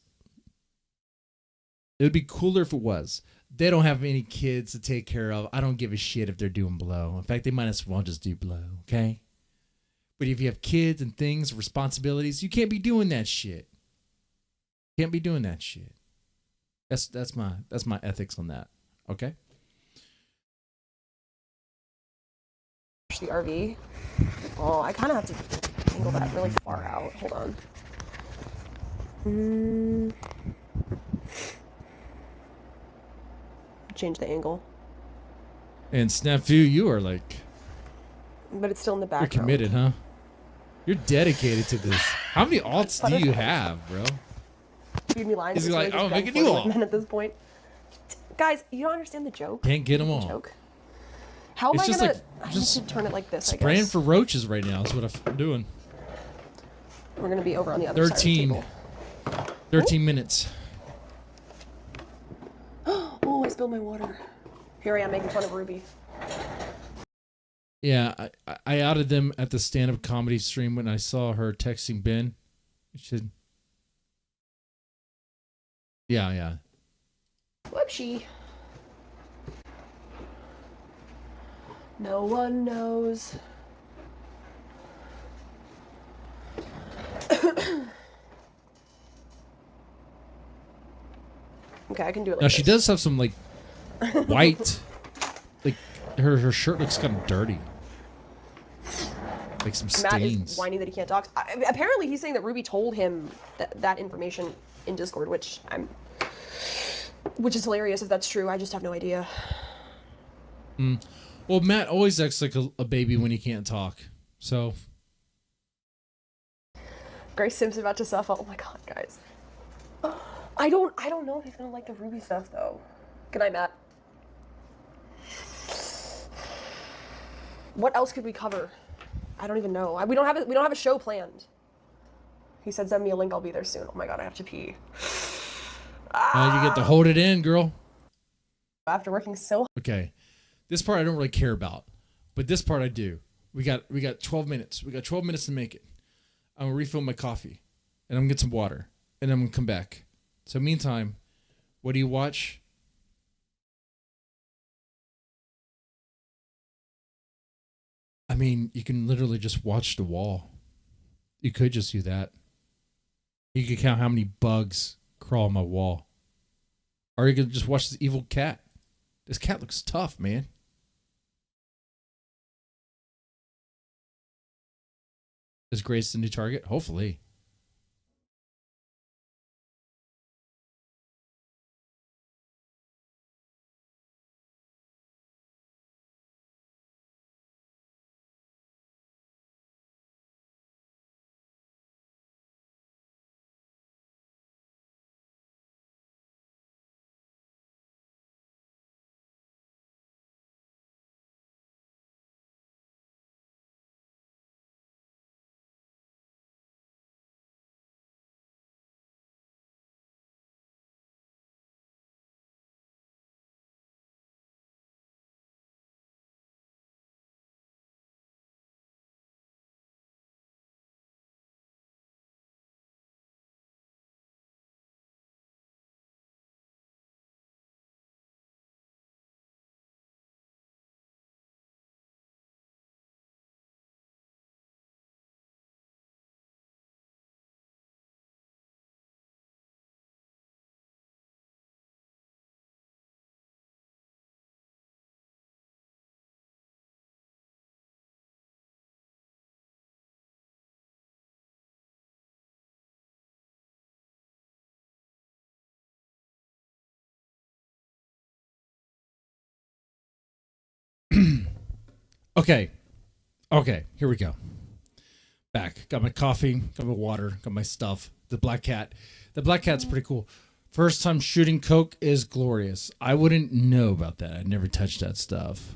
It would be cooler if it was. They don't have any kids to take care of. I don't give a shit if they're doing blow. In fact, they might as well just do blow, okay? But if you have kids and things, responsibilities, you can't be doing that shit. Can't be doing that shit. That's my ethics on that, okay? The RV. Oh, I kind of have to angle that really far out. Hold on. Change the angle. And Snafu, you are like... But it's still in the You're background. committed, huh? You're dedicated to this. How many alts do you have, bro? Feed me lines. Is he It's like, really oh, just make a Ben new for alt? men at this point. Guys, you don't understand the joke. Can't get them all. Joke. How am It's I just gonna? like- I need just to turn it like this. I Spraying guess. for roaches right now is what I'm doing. We're gonna be over on the other side of the 13. table. 13 minutes. Oh, I spilled my water. Here I am making fun of Ruby. Yeah, I outed them at the stand-up comedy stream when I saw her texting Ben. She said, yeah. Whoopsie. No one knows. Okay, I can do it like Now she this. does have some like white, like her shirt looks kind of dirty, like some Matt stains. is whining that he can't talk. Apparently, he's saying that Ruby told him that information in Discord, which is hilarious if that's true. I just have no idea. Well, Matt always acts like a baby when he can't talk. So Grace Sims about to suffer. Oh my god, guys. I don't know if he's gonna like the Ruby stuff though. Good night, Matt. What else could we cover? I don't even know. We don't have a show planned. He said send me a link, I'll be there soon. Oh my god, I have to pee. you get to hold it in, girl. After working so Okay, this part I don't really care about. But this part I do. We got 12 minutes. We got 12 minutes to make it. I'm gonna refill my coffee, and I'm gonna get some water, and I'm gonna come back. So meantime, what do you watch? I mean, you can literally just watch the wall. You could just do that. You could count how many bugs crawl on my wall. Or you could just watch this evil cat. This cat looks tough, man. Is Grace the new target? Hopefully. Okay. Okay, here we go. Back. Got my coffee, got my water, got my stuff. The black cat. The black cat's pretty cool. First time shooting coke is glorious. I wouldn't know about that. I never touched that stuff.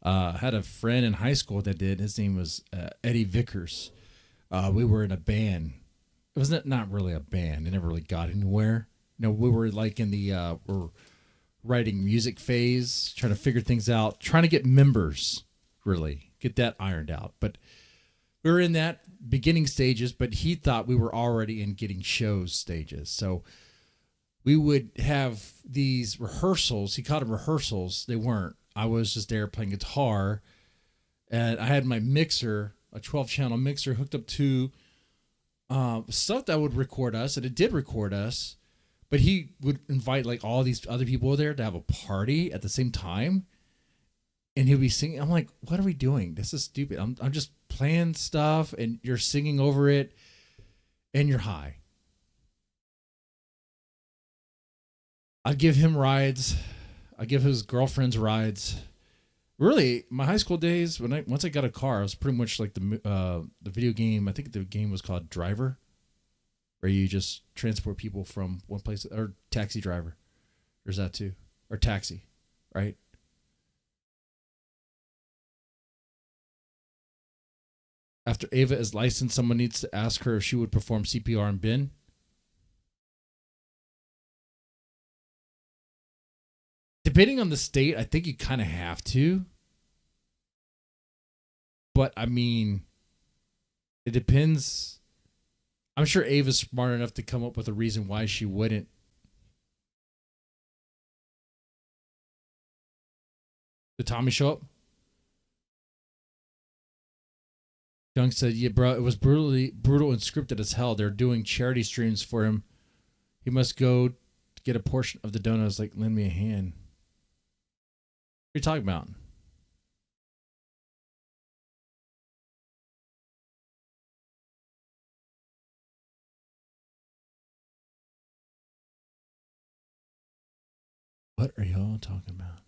I had a friend in high school that did. His name was Eddie Vickers. We were in a band. It was not really a band. It never really got anywhere. You know, we were like in the we're writing music phase, trying to figure things out, trying to get members, really get that ironed out. But we were in that beginning stages, but he thought we were already in getting shows stages. So we would have these rehearsals. He called them rehearsals. They weren't. I was just there playing guitar, and I had my mixer, a 12-channel mixer, hooked up to stuff that would record us, and it did record us. But he would invite like all these other people there to have a party at the same time, and he'd be singing. I'm like, what are we doing? This is stupid. I'm just playing stuff, and you're singing over it, and you're high. I give him rides. I give his girlfriends rides. Really, my high school days, once I got a car, I was pretty much like the video game. I think the game was called Driver, where you just transport people from one place, or Taxi Driver. There's that too, or Taxi, right? After Ava is licensed, someone needs to ask her if she would perform CPR on Ben. Depending on the state, I think you kind of have to. But, I mean, it depends. I'm sure Ava's smart enough to come up with a reason why she wouldn't. Did Tommy show up? Dunk said, yeah, bro, it was brutal and scripted as hell. They're doing charity streams for him. He must go get a portion of the donuts. Like, lend me a hand. What are you talking about? What are y'all talking about?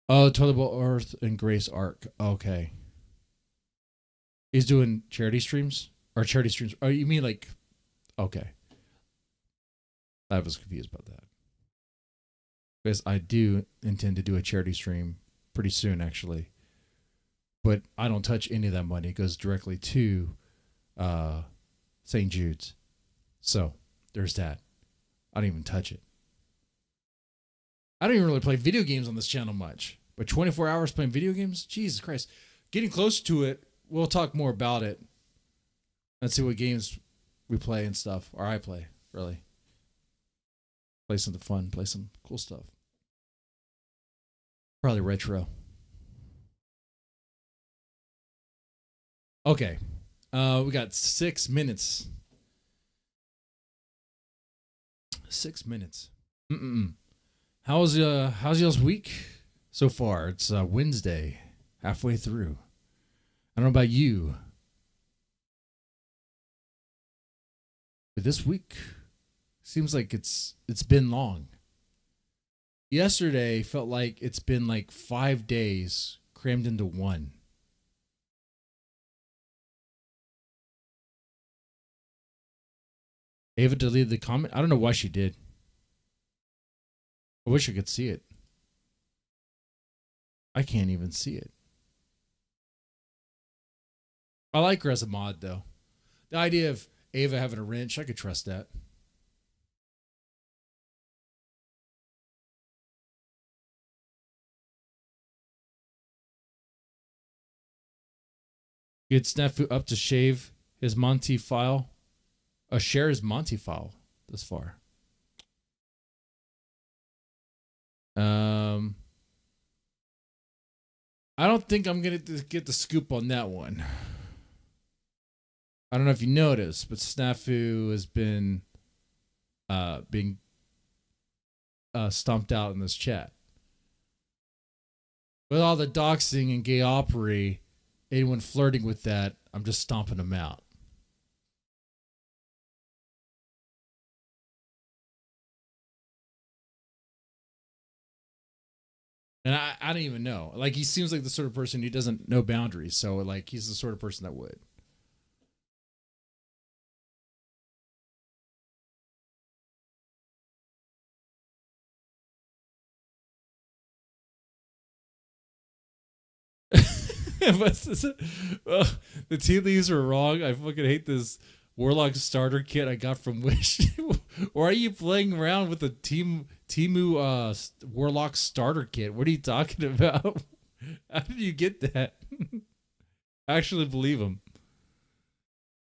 Oh, Toiletable Earth and Grace Arc. Okay. He's doing charity streams? Or charity streams. Oh, you mean like... Okay. I was confused about that. Because I do intend to do a charity stream pretty soon, actually. But I don't touch any of that money. It goes directly to St. Jude's. So, there's that. I don't even touch it. I don't even really play video games on this channel much. But 24 hours playing video games? Jesus Christ. Getting close to it, we'll talk more about it. Let's see what games we play and stuff. Or I play, really. Play something fun. Play some cool stuff. Probably retro. Okay. We got 6 minutes. 6 minutes. How's y'all's week so far? It's Wednesday, halfway through. I don't know about you, but this week seems like it's been long. Yesterday felt like it's been like 5 days crammed into one. Ava deleted the comment. I don't know why she did. I wish I could see it. I can't even see it. I like her as a mod, though. The idea of Ava having a wrench, I could trust that. Get Snafu up to shave his Monty file. Share his Monty file this far. I don't think I'm going to get the scoop on that one. I don't know if you noticed, but Snafu has been being stomped out in this chat. With all the doxing and gay opery, anyone flirting with that, I'm just stomping them out. And I don't even know. Like, he seems like the sort of person who doesn't know boundaries. So, like, he's the sort of person that would. The tea leaves are wrong. I fucking hate this Warlock starter kit I got from Wish. Why are you playing around with the Temu Warlock starter kit? What are you talking about? How did you get that? I actually believe him.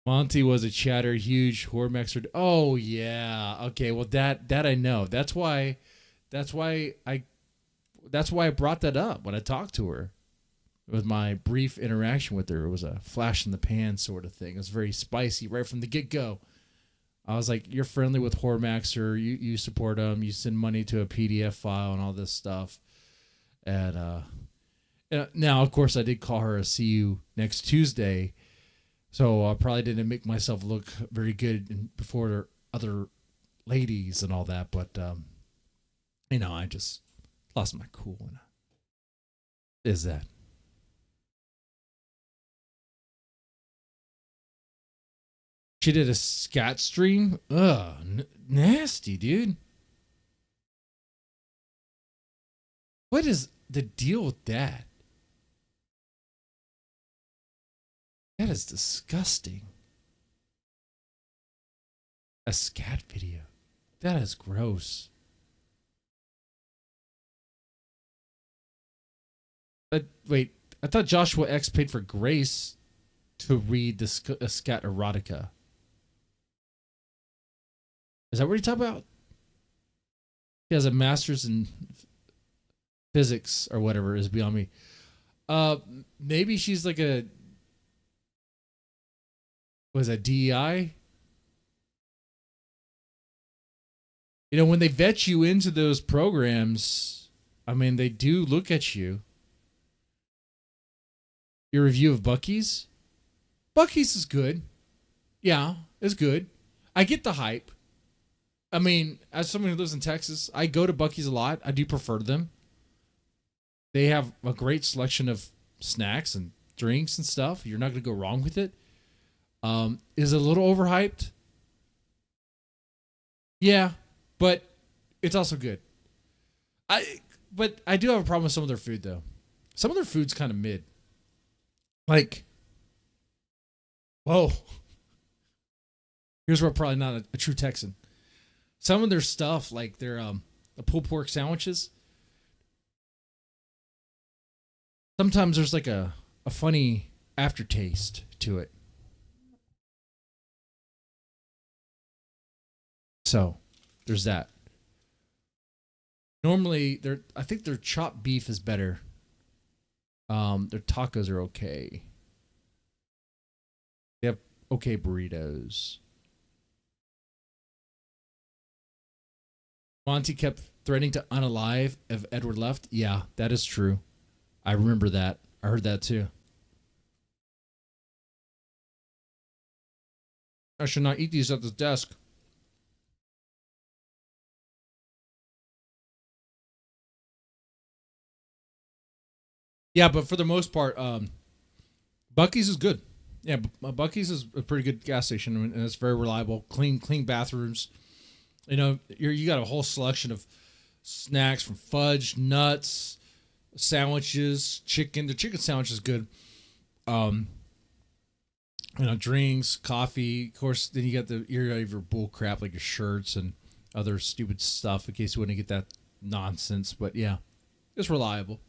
Monty was a chatter, huge Hormexer. Oh yeah. Okay. Well, that I know. That's why I brought that up when I talked to her. With my brief interaction with her, it was a flash in the pan sort of thing. It was very spicy right from the get-go. I was like, you're friendly with Hormaxer. You support them. You send money to a PDF file and all this stuff. And now, of course, I did call her a see you next Tuesday. So I probably didn't make myself look very good before other ladies and all that. But, I just lost my cool. Is that? She did a scat stream? Ugh, nasty, dude. What is the deal with that? That is disgusting. A scat video. That is gross. But wait, I thought Joshua X paid for Grace to read the scat erotica. Is that what you're talking about? He has a master's in physics or whatever is beyond me. Maybe she's like a DEI? When they vet you into those programs, I mean, they do look at you. Your review of Buc-ee's? Buc-ee's is good. Yeah, it's good. I get the hype. I mean, as someone who lives in Texas, I go to Buc-ee's a lot. I do prefer them. They have a great selection of snacks and drinks and stuff. You're not going to go wrong with it. Is it a little overhyped? Yeah, but it's also good. But I do have a problem with some of their food, though. Some of their food's kind of mid. Like, whoa. Here's where I'm probably not a true Texan. some of their stuff, like their the pulled pork sandwiches. Sometimes there's like a funny aftertaste to it. So, there's that. Normally, I think their chopped beef is better. Their tacos are okay. They have okay burritos. Monty kept threatening to unalive if Edward left. Yeah, that is true. I remember that. I heard that too. I should not eat these at the desk. Yeah, but for the most part, Buc-ee's is good. Yeah, Buc-ee's is a pretty good gas station, and it's very reliable. Clean bathrooms. You know, you got a whole selection of snacks from fudge, nuts, sandwiches, chicken. The chicken sandwich is good. You know, drinks, coffee. Of course, then you got your bull crap like your shirts and other stupid stuff in case you want to get that nonsense. But yeah, it's reliable.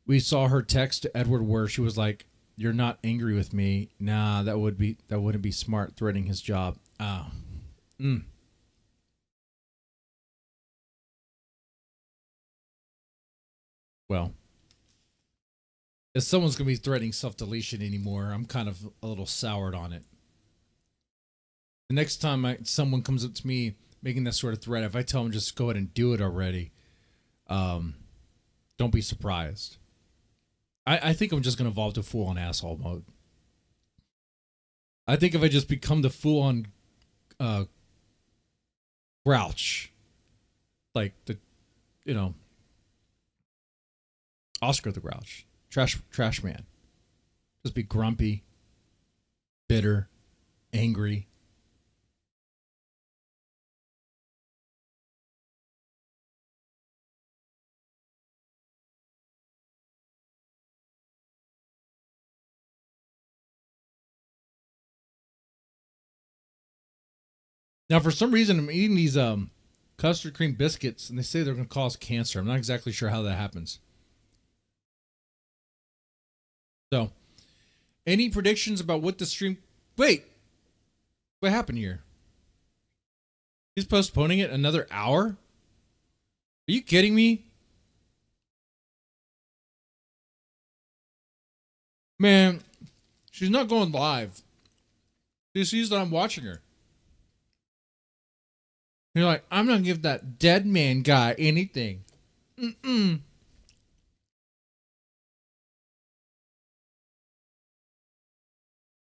We saw her text to Edward where she was like, "You're not angry with me." Nah, that wouldn't be smart, threatening his job. Well, if someone's gonna be threatening self-deletion anymore, I'm kind of a little soured on it. The next time someone comes up to me making that sort of threat, if I tell them just go ahead and do it already, don't be surprised. I think I'm just going to evolve to full-on asshole mode. I think if I just become the full-on grouch, like Oscar the Grouch, trash man, just be grumpy, bitter, angry. Now, for some reason, I'm eating these custard cream biscuits, and they say they're going to cause cancer. I'm not exactly sure how that happens. So, any predictions about what the stream... Wait! What happened here? He's postponing it another hour? Are you kidding me? Man, she's not going live. She sees that I'm watching her. You're like, I'm not going to give that dead man guy anything.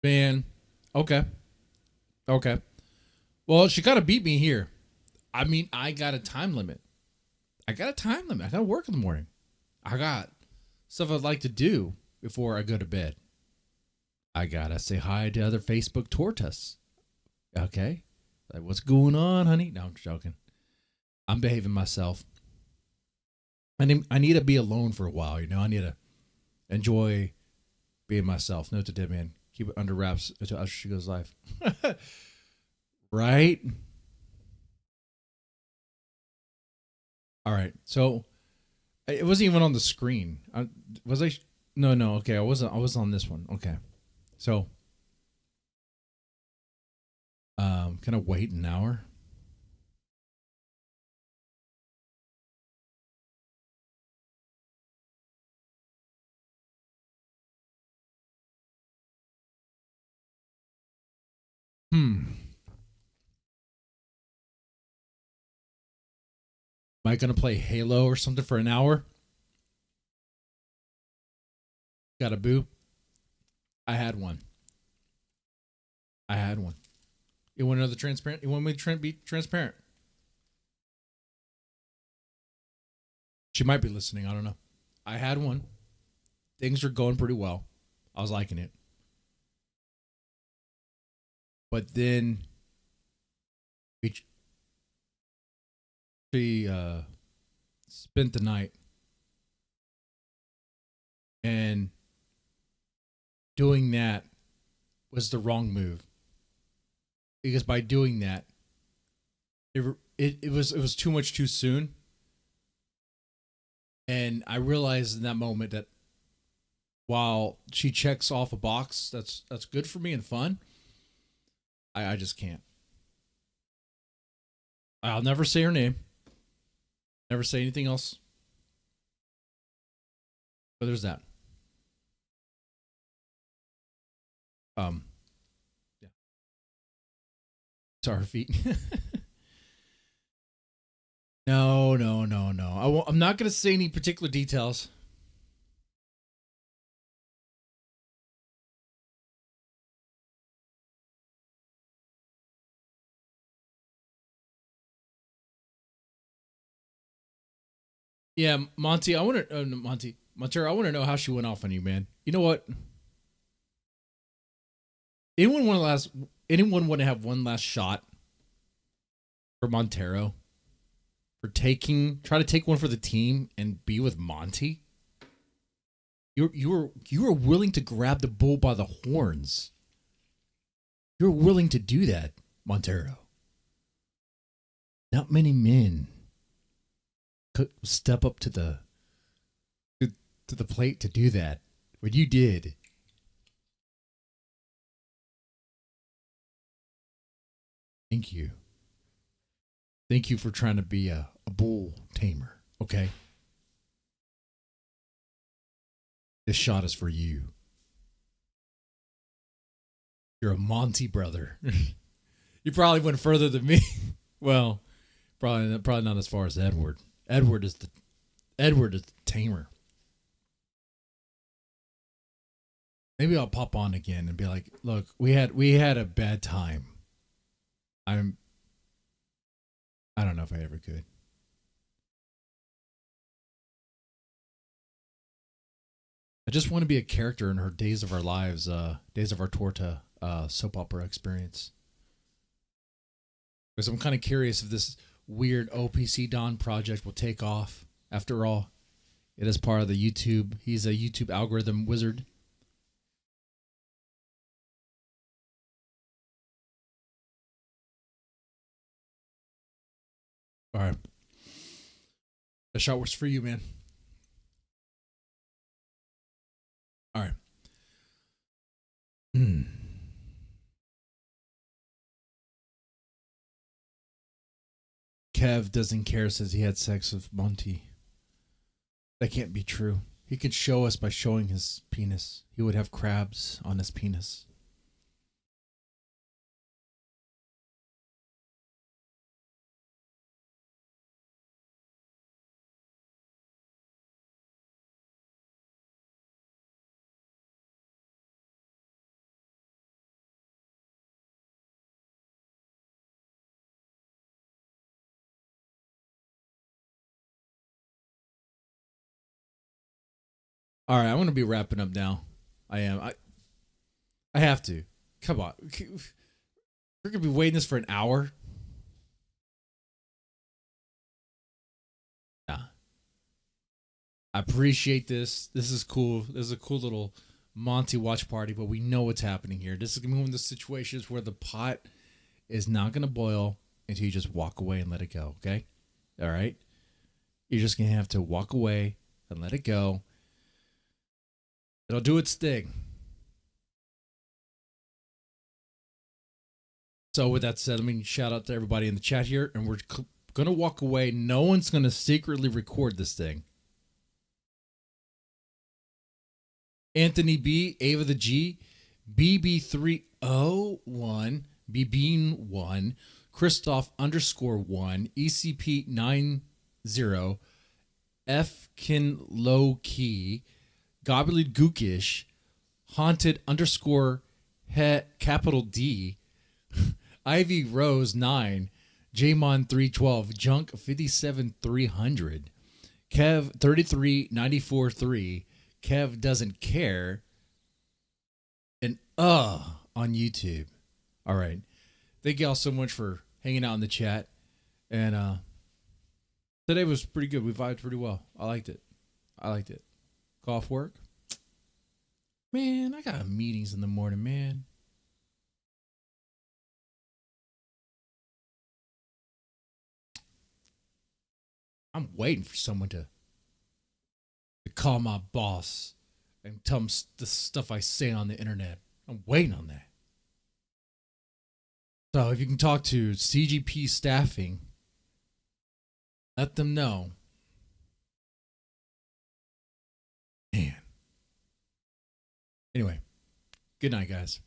Man. Okay. Well, she kind of beat me here. I mean, I got a time limit. I got to work in the morning. I got stuff I'd like to do before I go to bed. I got to say hi to other Facebook tortas. Okay. Like, what's going on, honey? No, I'm joking. I'm behaving myself. I need to be alone for a while, you know? I need to enjoy being myself. Note to dead man. Keep it under wraps until after she goes live. Right? All right. So, it wasn't even on the screen. Was I? No. Okay, I wasn't. I was on this one. Okay. So, can I wait an hour? Am I going to play Halo or something for an hour? Got a boo? I had one. You want another transparent? You want me to be transparent? She might be listening. I don't know. I had one. Things are going pretty well. I was liking it. But then she spent the night, and doing that was the wrong move. because by doing that, it was too much too soon. And I realized in that moment that while she checks off a box that's good for me and fun, I just can't. I'll never say her name. Never say anything else. But there's that. Yeah. To our feet. No. I'm not going to say any particular details. Yeah, Monty, I want to Montero, I want to know how she went off on you, man. You know what? Anyone want to have one last shot for Montero? Try to take one for the team and be with Monty? You were willing to grab the bull by the horns. You're willing to do that, Montero. Not many men could step up to the plate to do that. But you did. Thank you. Thank you for trying to be a bull tamer, okay? This shot is for you. You're a Monty brother. You probably went further than me. Well, probably not as far as Edward. Edward is the tamer. Maybe I'll pop on again and be like, look, we had a bad time. I don't know if I ever could. I just want to be a character in her Days of Our Lives, Days of Our Torta soap opera experience. Because I'm kind of curious if this weird OPC Don project will take off. After all, it is part of the YouTube. He's a YouTube algorithm wizard. All right. That shot was for you, man. All right. Kev doesn't care, says he had sex with Monty. That can't be true. He could show us by showing his penis. He would have crabs on his penis. All right, I'm going to be wrapping up now. I am. I have to. Come on. We're going to be waiting this for an hour. Yeah. I appreciate this. This is cool. This is a cool little Monty watch party, but we know what's happening here. This is going to be one of the situations where the pot is not going to boil until you just walk away and let it go, okay? All right? You're just going to have to walk away and let it go. It'll do its thing. So with that said, let me shout out to everybody in the chat here, and we're going to walk away. No one's going to secretly record this thing. Anthony B, Ava the G, BB301, BBean1, Christoph _1, ECP90, Fkin Low Key, Gobbly Gookish, Haunted capital D, Ivy Rose 9, Jamon 312, Junk 57300, Kev 33943, Kev doesn't care, and on YouTube. All right. Thank y'all so much for hanging out in the chat. And today was pretty good. We vibed pretty well. I liked it. Golf work. Man, I got meetings in the morning, man. I'm waiting for someone to call my boss and tell him the stuff I say on the internet. I'm waiting on that. So if you can talk to CGP staffing, let them know. Man. Anyway, good night, guys.